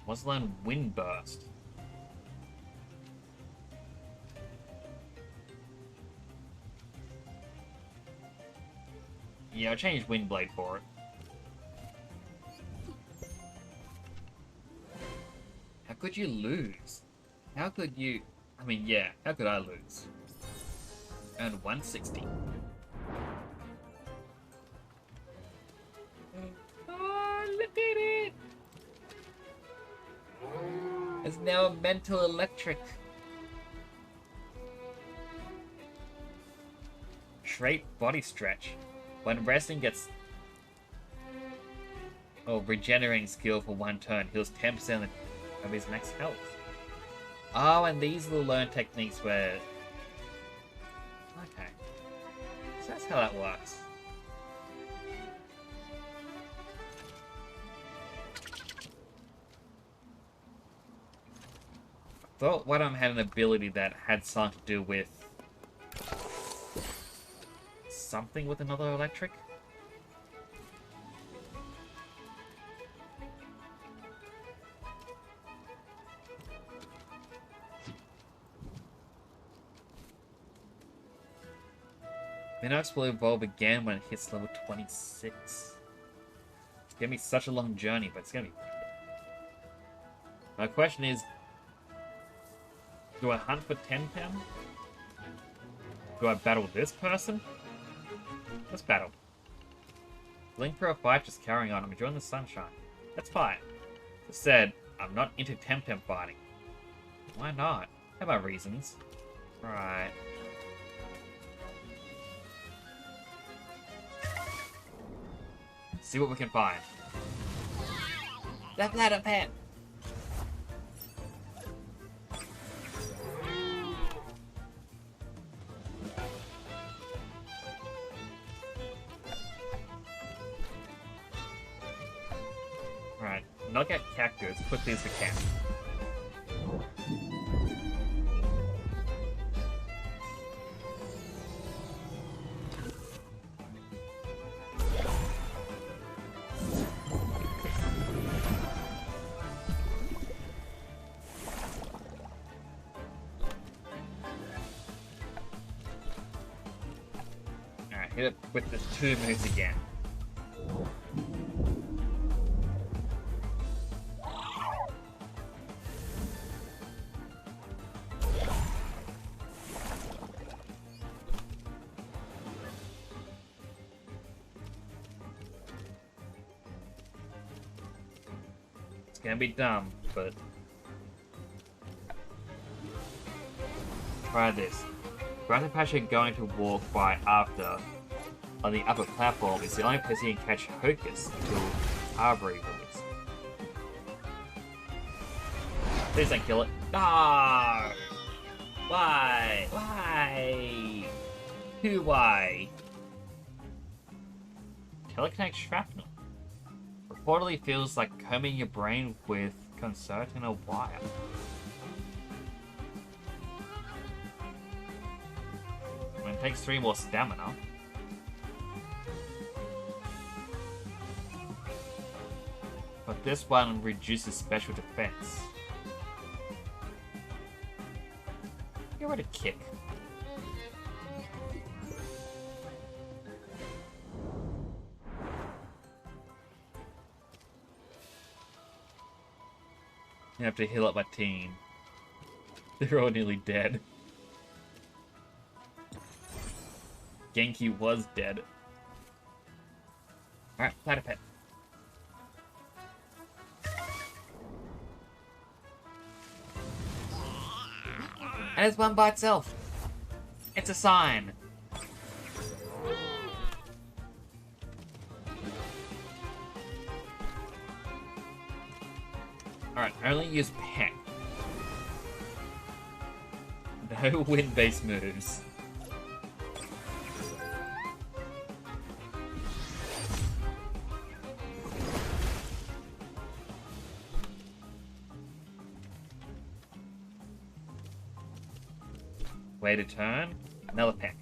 Let's learn Wind Burst. Yeah, I'll change Windblade for it. How could you lose? How could you... I mean, yeah, how could I lose? Earn 160. Oh, look at it! It's now a mental electric. Straight body stretch. When resting gets... Oh, regenerating skill for 1 turn heals 10% of his max health. Oh, and these will learn techniques where... Okay. So that's how that works. I thought one of them had an ability that had something to do with... something with another electric? Minox will evolve again when it hits level 26. It's gonna be such a long journey, but it's gonna be... My question is... Do I hunt for Temtem? Do I battle this person? Let's battle. Link for a fight, just carrying on. I'm enjoying the sunshine. Let's fight. As said, I'm not into Temtem fighting. Why not? I have my reasons. Right. See what we can find. That ladder pen. Right, knock out cactus as quickly as we can. Hit it with the 2 moves again. It's gonna be dumb, but... Try this. Grant Apache going to walk by after on the upper platform is the only place you can catch Hocus until Arbory Woods. Please don't kill it. No! Why? Why? Who why? Telekinetic shrapnel. Reportedly feels like combing your brain with disconcerting a while. I mean, it takes 3 more stamina. But this one reduces special defense. Get rid of kick. I have to heal up my team. They're all nearly dead. Genki was dead. Alright, Platypet. And it's one by itself. It's a sign. Alright, only use Peck. No wind-based moves. Way to turn. Another Peck.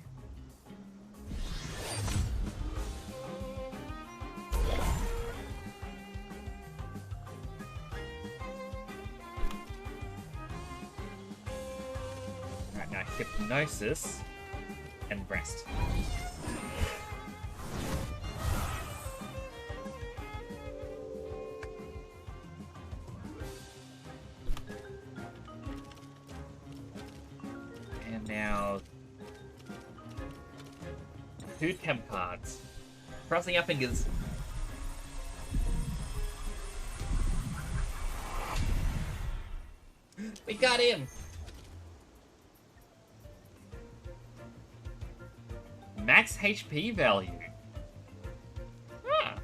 Alright, now Hypnosis and Rest. And now 2 temp cards. Crossing our fingers. We got him! Max HP value. Ah.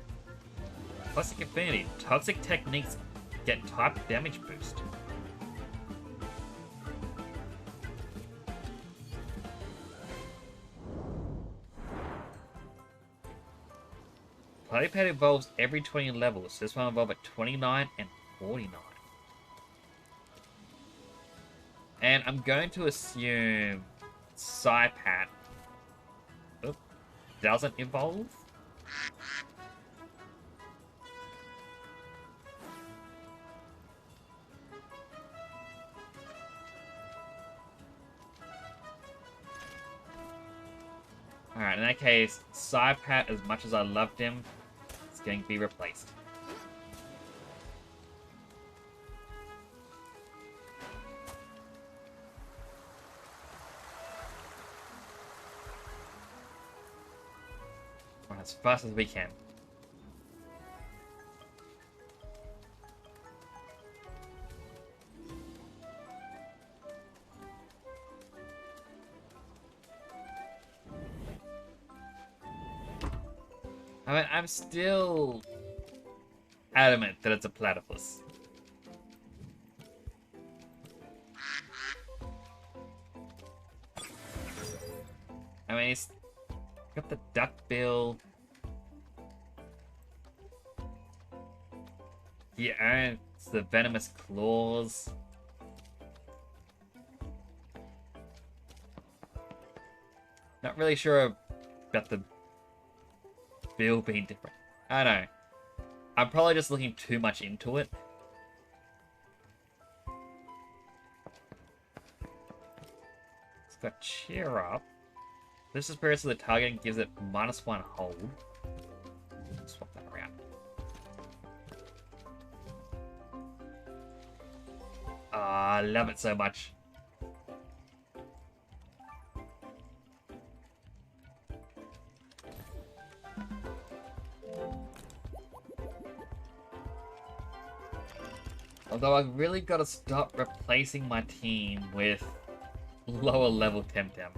Classic Affinity. Toxic techniques get type damage boost. Platypet evolves every 20 levels. This one evolves at 29 and 49. And I'm going to assume Psypat doesn't evolve. Alright, in that case, Psypat, as much as I loved him, is going to be replaced. Run as fast as we can. I mean, I'm still adamant that it's a platypus. I mean, it's got the duck bill. He owns the venomous claws. Not really sure about the bill being different. I don't know. I'm probably just looking too much into it. It's got cheer up. This is spirits of the target and gives it -1 hold. Swap that around. I love it so much. Although I've really got to stop replacing my team with lower level Temtem.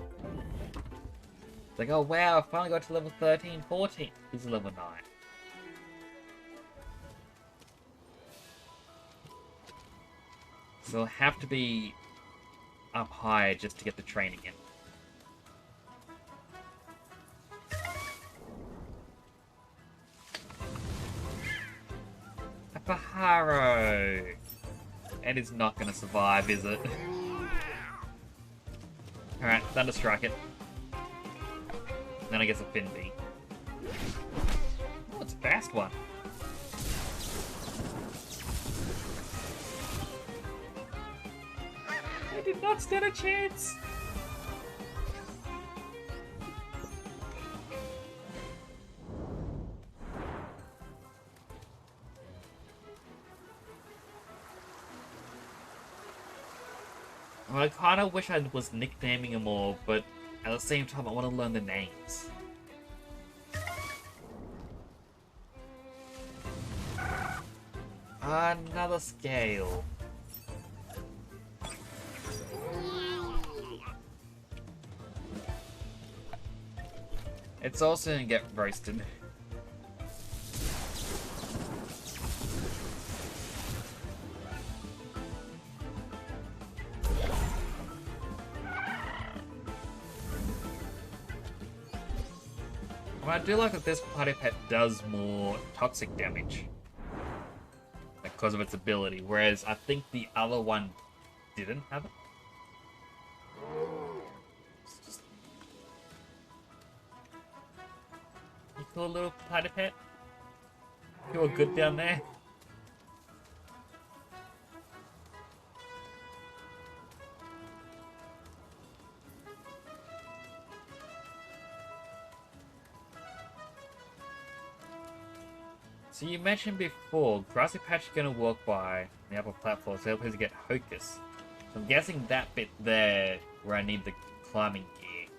It's like, oh wow, I finally got to level 13, 14. He's level 9. So I'll have to be up higher just to get the training in. A Paharo! And it's not gonna survive, is it? Alright, Thunder Strike it. Then I guess a Fin Bee. Oh, it's a fast one. I did not stand a chance! I kind of wish I was nicknaming them all, but at the same time I want to learn the names. Another scale. It's also gonna get roasted. Well, I do like that this party pet does more toxic damage because of its ability, whereas I think the other one didn't have it. It's just... You cool little party pet? You all good down there? So you mentioned before, Grassy Patch is going to walk by the upper platform, so he'll to get Hocus. So I'm guessing that bit there where I need the climbing gear.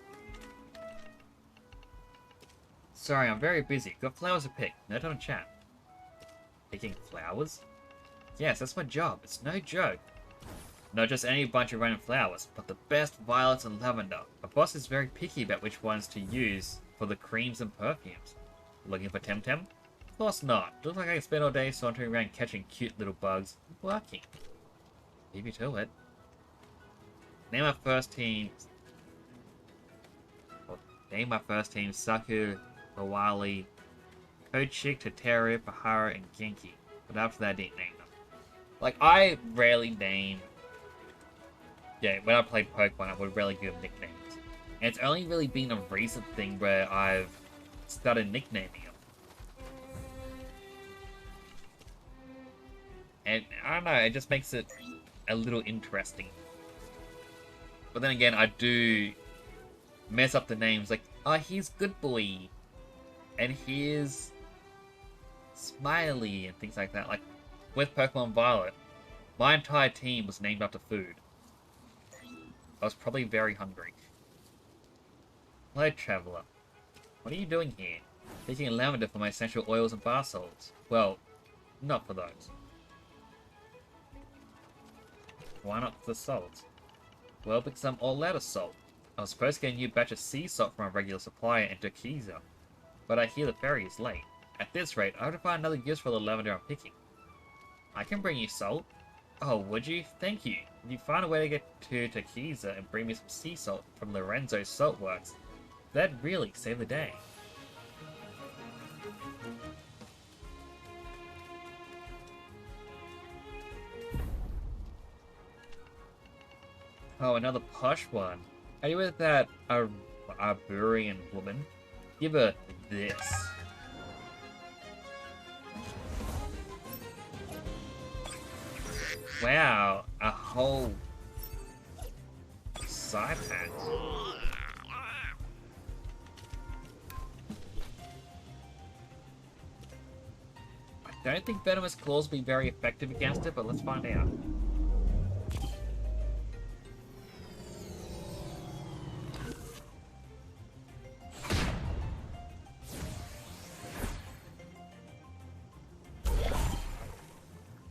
Sorry, I'm very busy. Got flowers to pick. No time to chat. Picking flowers? Yes, that's my job. It's no joke. Not just any bunch of random flowers, but the best violets and lavender. My boss is very picky about which ones to use for the creams and perfumes. Looking for Temtem? Of course not. Looks like I can spend all day sauntering around catching cute little bugs. Working. Leave you to it. Name my first team... Well, name my first team Saku, Awali, Kochik, Tateru, Pahara, and Genki. But after that I didn't name them. Like, I rarely name... Yeah, when I played Pokemon, I would rarely give them nicknames. And it's only really been a recent thing where I've started nicknaming them. And I don't know, it just makes it a little interesting. But then again, I do mess up the names. Like, oh, here's Good Boy. And here's Smiley and things like that. Like, with Pokemon Violet, my entire team was named after food. I was probably very hungry. Hello, Traveler. What are you doing here? Taking lavender for my essential oils and bar salts. Well, not for those. Why not the salt? Well, because I'm all out of salt. I was supposed to get a new batch of sea salt from a regular supplier in Turquesa, but I hear the ferry is late. At this rate, I have to find another use for the lavender I'm picking. I can bring you salt. Oh, would you? Thank you. If you find a way to get to Turquesa and bring me some sea salt from Lorenzo's Salt Works, that'd really save the day. Oh, another posh one. Are you with that Arborian woman? Give her this. Wow, a whole side pack. I don't think Venomous Claws will be very effective against it, but let's find out.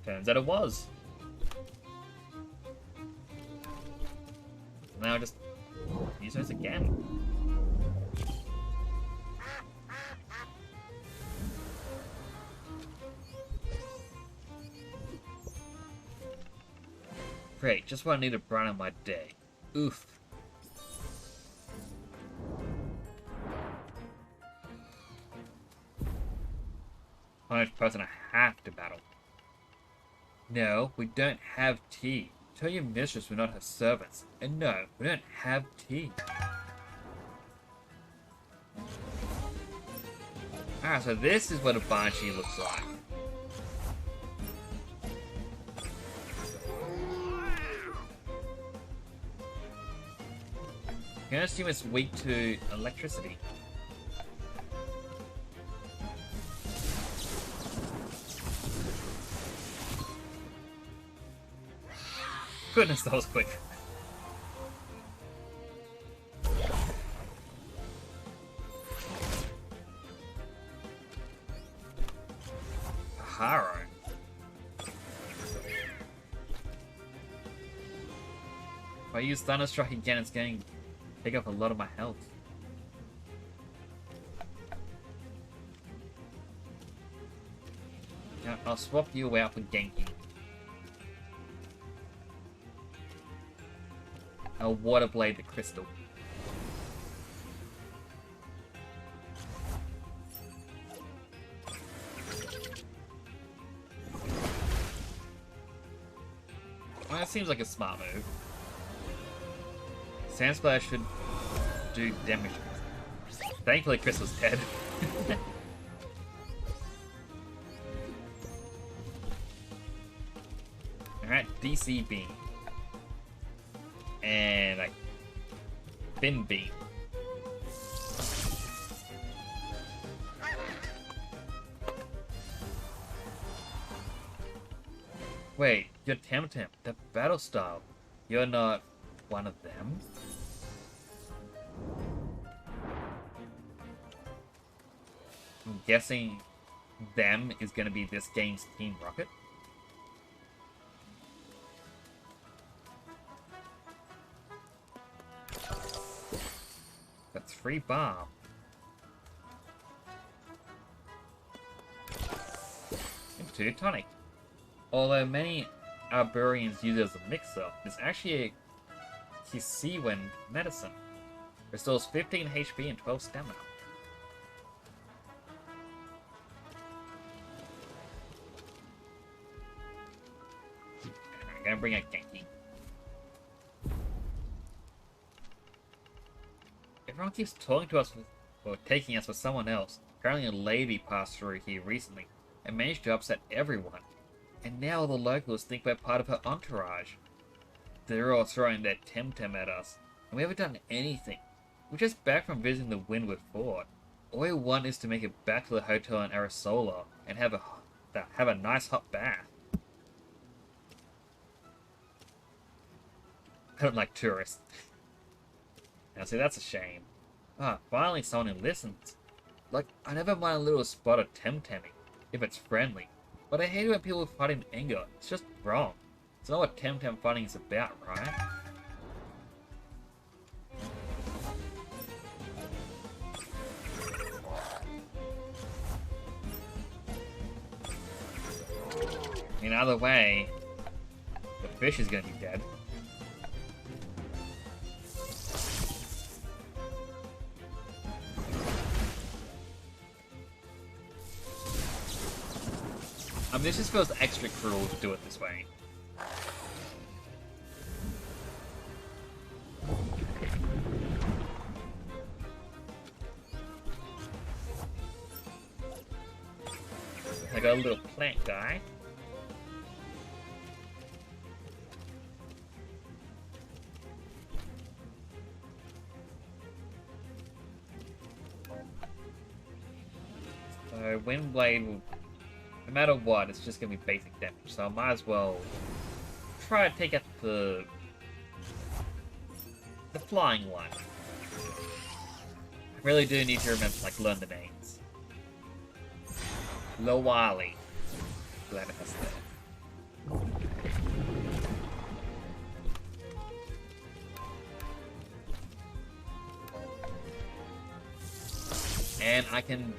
Turns out it was. Now just use those again. Great, just what I need to brighten my day. Oof. Honest person I have to battle. No, we don't have tea. Tell your mistress we're not her servants. And no, we don't have tea. Alright, so this is what a banshee looks like. I'm gonna assume it's weak to electricity. Goodness, that was quick. Haro. If I use Thunderstruck again, it's going to take up a lot of my health. Now, I'll swap you out for Genki. I'll Water Blade the Crystal. Well, that seems like a smart move. Sand Splash should do damage. Thankfully, Crystal's dead. Alright, DC Beam. And I Bin Beam. Wait, you're Temtem, the battle style. You're not one of them? I'm guessing them is going to be this game's Team Rocket. That's free bomb. Into tonic. Although many Arborians use it as a mixer, it's actually a Kisiwen medicine. Restores 15 HP and 12 stamina. I'm gonna bring a Genki. Everyone keeps talking to us or taking us for someone else. Apparently a lady passed through here recently and managed to upset everyone. And now the locals think we're part of her entourage. They're all throwing their Temtem at us, and we haven't done anything. We're just back from visiting the Windward Fort. All we want is to make it back to the hotel in Arisola and have a nice hot bath. I don't like tourists. Now see, that's a shame. Ah, finally someone who listens. Like, I never mind a little spot of Temtemming, if it's friendly. But I hate it when people fight in anger. It's just wrong. It's not what Temtem fighting is about, right? In either way, the fish is gonna be dead. This just feels extra cruel to do it this way. I got a little plant guy. So Windblade will, no matter what, it's just gonna be basic damage. So I might as well try to take out the flying one. I really do need to remember, like, learn the names. Lowali. Glad it has that. And I can,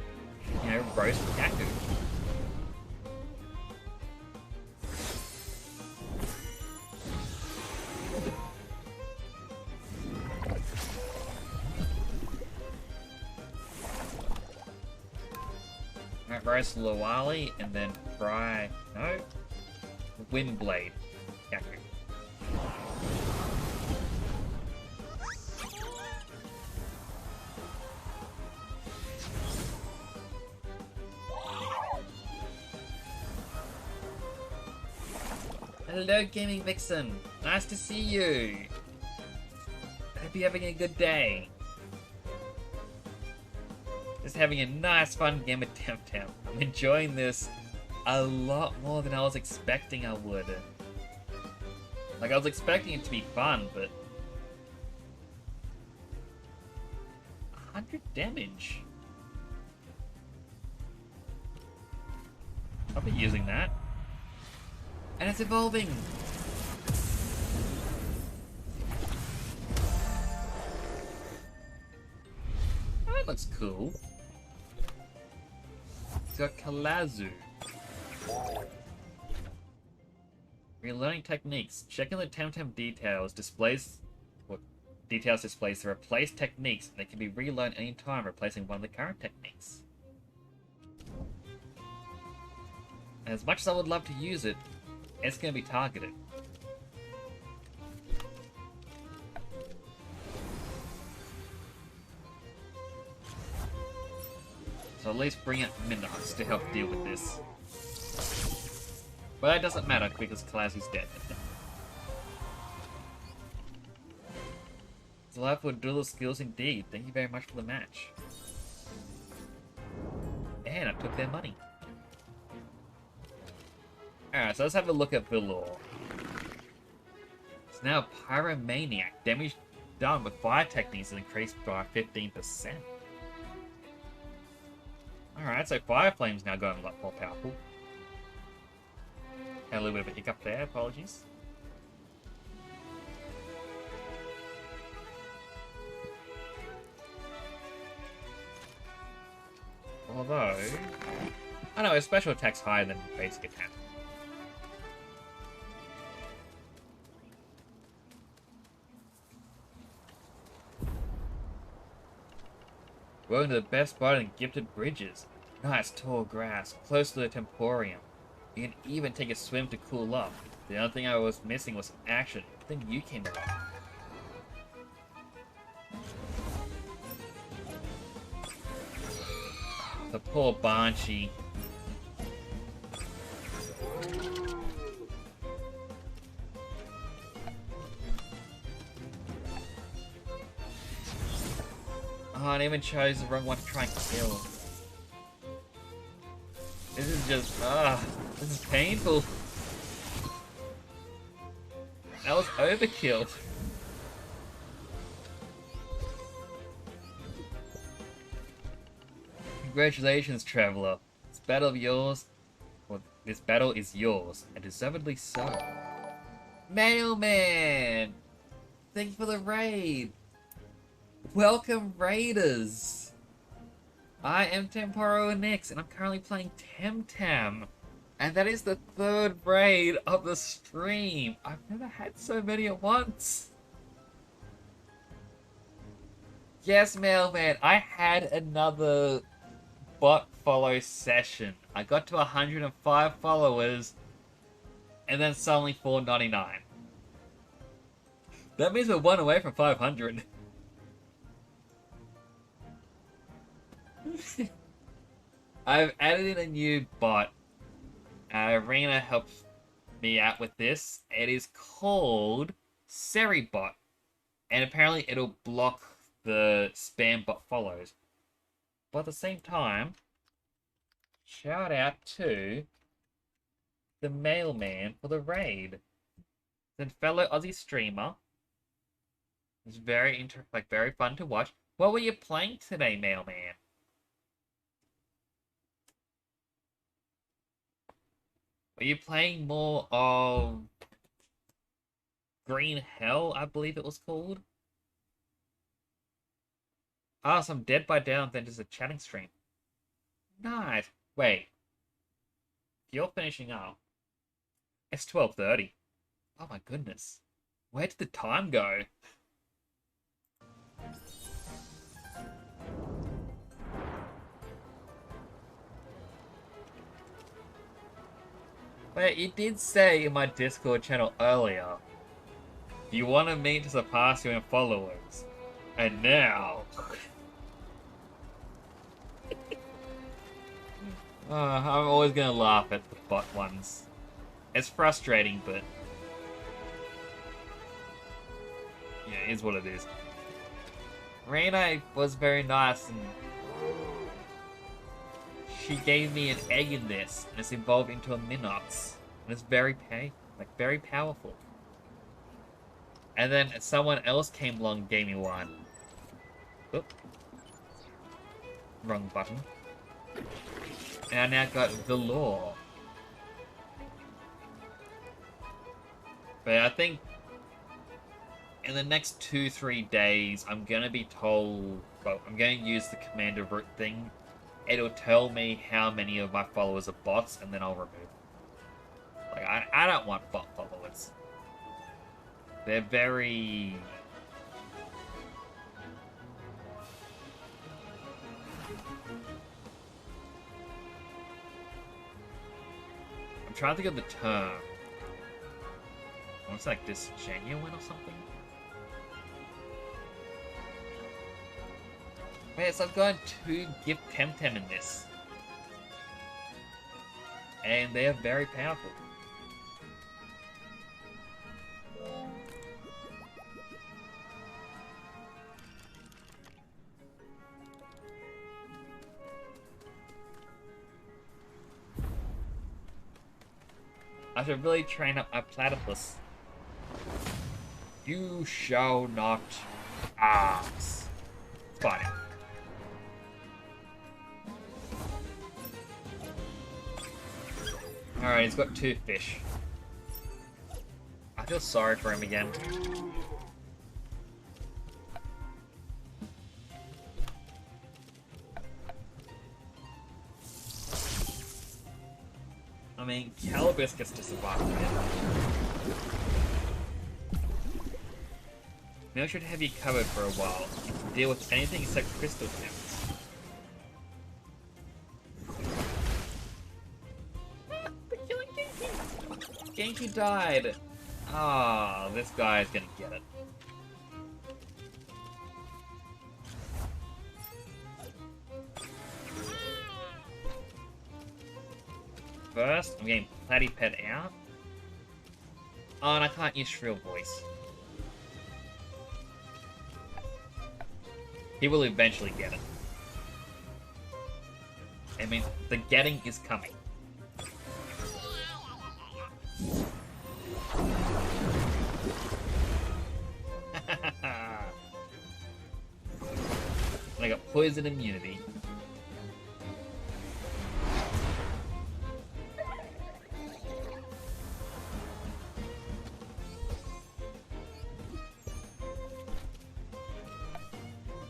you know, roast Kaku. Alright, roast Lowali and then fry. No? Windblade. Okay. Hello, Gaming Vixen. Nice to see you. Hope you're having a good day. Just having a nice, fun game of Temtem. I'm enjoying this a lot more than I was expecting I would. Like, I was expecting it to be fun, but 100 damage. I'll be using that. And it's evolving! Oh, that looks cool. It's got Kalazu. Relearning techniques. Checking the Temtem details displays the replaced techniques, and they can be relearned anytime, replacing one of the current techniques. And as much as I would love to use it, it's going to be targeted. So at least bring out Minnox to help deal with this. But that doesn't matter because Kalazu's dead. Delightful dual skills indeed. Thank you very much for the match. And I took their money. Alright, so let's have a look at Velour. It's now Pyromaniac. Damage done with fire techniques is increased by 15%. Alright, so Fire Flame's now going a lot more powerful. Had a little bit of a hiccup there, apologies. Although... I know, his special attack's higher than basic attack. Going to the best spot in Gifted Bridges. Nice tall grass, close to the Temporium. You can even take a swim to cool off. The only thing I was missing was action. Then you came along. The poor Banshee. Oh, I even chose the wrong one to try and kill. This is just, this is painful. That was overkill. Congratulations, Traveler. This battle is yours, and deservedly so. Mailman! Thank you for the raid. Welcome, Raiders. I am Temporo Nix, and I'm currently playing Temtem. And that is the third raid of the stream. I've never had so many at once. Yes, Mailman, I had another bot follow session. I got to 105 followers, and then suddenly 499. That means we're one away from 500. I've added in a new bot. Arena helps me out with this. It is called Seribot, and apparently it'll block the spam bot follows. But at the same time, shout out to the Mailman for the raid. The fellow Aussie streamer. It's very very fun to watch. What were you playing today, Mailman? Were you playing more of Green Hell, I believe it was called? Ah, some Dead by Down, then just a chatting stream. Nice. Wait. You're finishing up. It's 12:30. Oh my goodness. Where did the time go? But you did say in my Discord channel earlier, you wanted me to surpass you in followers. And now... I'm always gonna laugh at the bot ones. It's frustrating, but... yeah, it is what it is. Reina was very nice, and... she gave me an egg in this, and it's evolved into a Minox. And it's very very powerful. And then someone else came along and gave me one. Oop. Wrong button. And I now got Velour. But I think in the next 2-3 days, I'm gonna be told, well, I'm going to use the commander route thing. It'll tell me how many of my followers are bots, and then I'll remove them. Like, I don't want bot followers. They're very... I'm trying to think of the term. Almost like disingenuine or something? Wait, so I've got 2 gift Temtem in this. And they are very powerful. I should really train up my platypus. You shall not ask. It's fine. Alright, he's got 2 fish. I feel sorry for him again. I mean, Calibus gets to survive a bit. Now I should have you covered for a while. You can deal with anything except crystal gems. They're killing Genki! Genki died! Ah, this guy's gonna get it. First, I'm getting Platypet out. Oh, and I can't use Shrill Voice. He will eventually get it. I mean, the getting is coming. And I got poison immunity.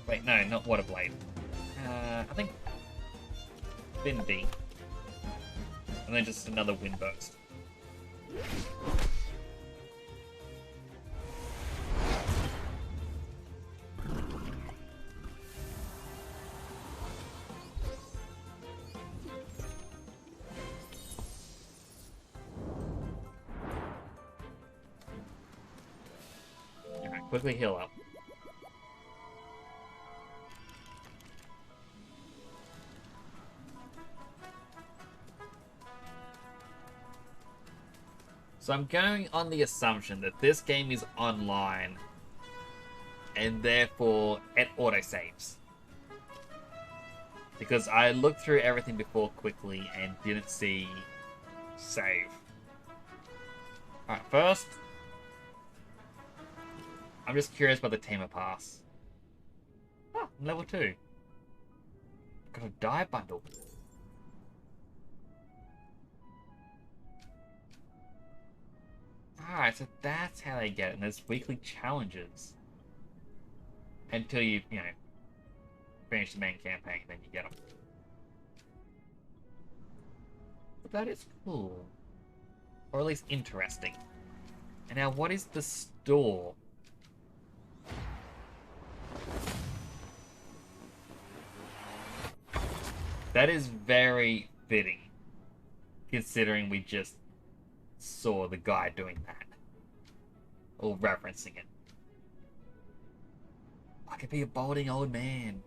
Wait, no, not Water Blade. I think Fin D. And then just another Wind Burst. Alright, quickly heal up. So I'm going on the assumption that this game is online, and therefore it autosaves. Because I looked through everything before quickly and didn't see save. Alright, first, I'm just curious about the Tamer Pass. Oh, I'm level 2. Got a die bundle. Alright, so that's how they get it, and there's weekly challenges. Until you know, finish the main campaign, then you get them. But that is cool. Or at least interesting. And now, what is the store? That is very fitting, considering we just saw the guy doing that. Or referencing it. I could be a balding old man.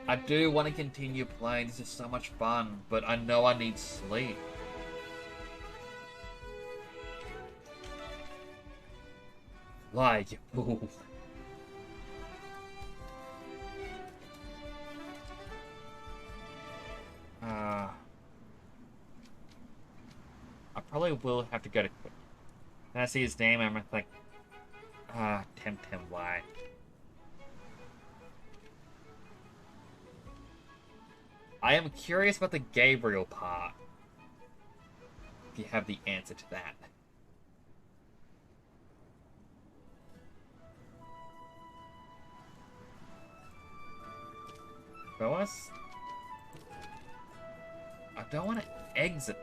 I do want to continue playing, this is so much fun, but I know I need sleep. Like, you fool. I probably will have to go to... When I see his name, I'm like... Temtem, why? I am curious about the Gabriel part. If you have the answer to that. First, I don't want to exit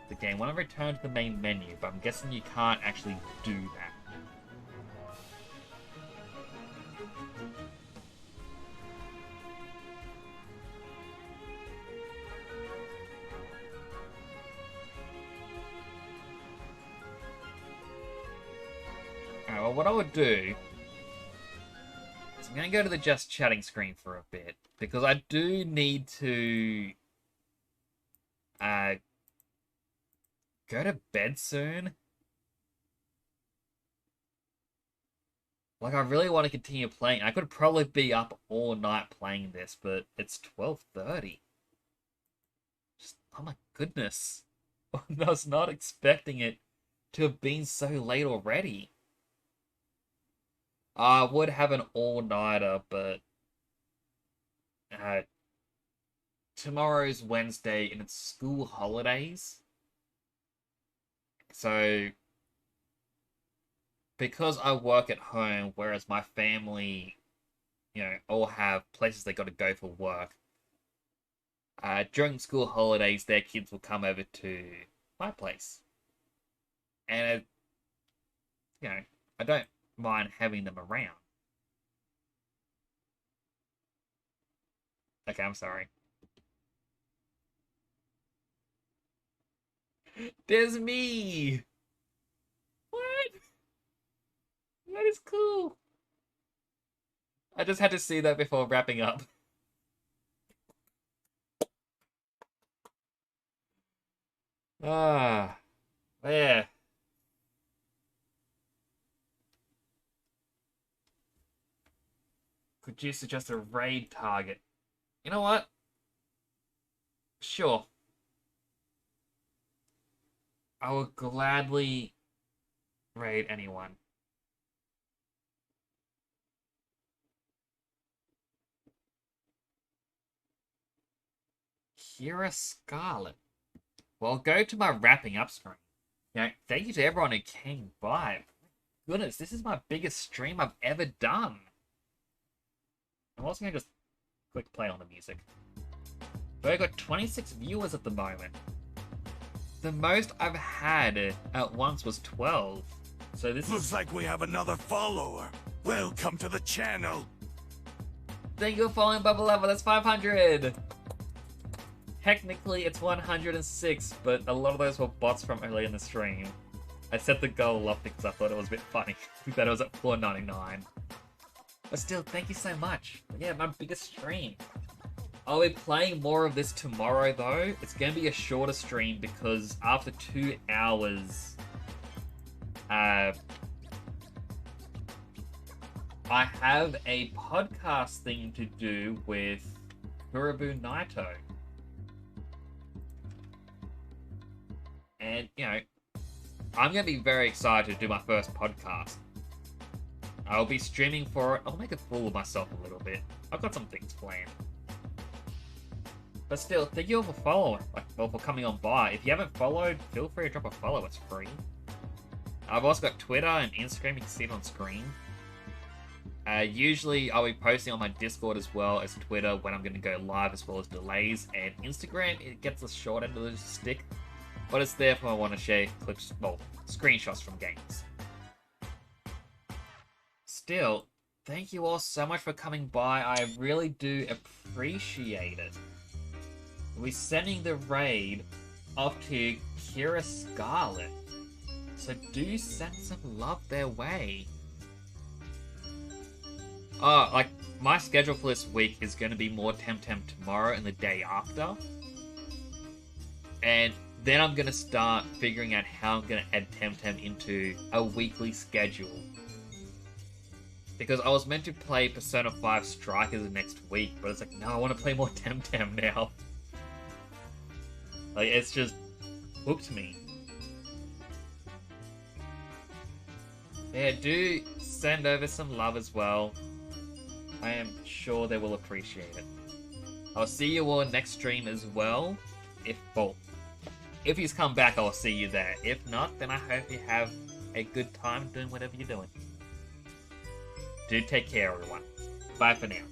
the game. I want to return to the main menu, but I'm guessing you can't actually do that. Alright, well, what I would do is I'm going to go to the just chatting screen for a bit, because I do need to go to bed soon. Like, I really want to continue playing. I could probably be up all night playing this, but it's 12:30. Just, oh my goodness. I was not expecting it to have been so late already. I would have an all-nighter, but tomorrow's Wednesday and it's school holidays. So, because I work at home, whereas my family, you know, all have places they got to go for work, during school holidays, their kids will come over to my place. And, you know, I don't mind having them around. Okay, I'm sorry. There's me! What? That is cool. I just had to see that before wrapping up. Yeah. Could you suggest a raid target? You know what? Sure. I will gladly raid anyone. Kira Scarlet. Well, go to my wrapping up screen. You know, thank you to everyone who came by. Goodness, this is my biggest stream I've ever done. I'm also going to just click play on the music. But I've got 26 viewers at the moment. The most I've had at once was 12. So this Looks like we have another follower. Welcome to the channel. Thank you for following Bubble Level, that's 500! Technically, it's 106, but a lot of those were bots from earlier in the stream. I set the goal up because I thought it was a bit funny that it was at 499. But still, thank you so much. Yeah, my biggest stream. I'll be playing more of this tomorrow, though. It's going to be a shorter stream because after 2 hours, I have a podcast thing to do with Kuribu Naito. And, you know, I'm going to be very excited to do my first podcast. I'll be streaming for it. I'll make a fool of myself a little bit. I've got some things planned. But still, thank you all for following, for coming on by. If you haven't followed, feel free to drop a follow, it's free. I've also got Twitter and Instagram, you can see it on screen. Usually I'll be posting on my Discord as well as Twitter when I'm going to go live, as well as delays. And Instagram, it gets the short end of the stick. But it's there for when I want to share clips, well, screenshots from games. Still, thank you all so much for coming by. I really do appreciate it. We're sending the raid off to Kira Scarlet. So do send some love their way. Oh, like, my schedule for this week is going to be more Temtem tomorrow and the day after. And then I'm going to start figuring out how I'm going to add Temtem into a weekly schedule. Because I was meant to play Persona 5 Strikers next week, but it's like, no, I want to play more Temtem now. Like, it's just hooked me. Yeah, do send over some love as well. I am sure they will appreciate it. I'll see you all next stream as well. If he's come back, I'll see you there. If not, then I hope you have a good time doing whatever you're doing. Do take care, everyone. Bye for now.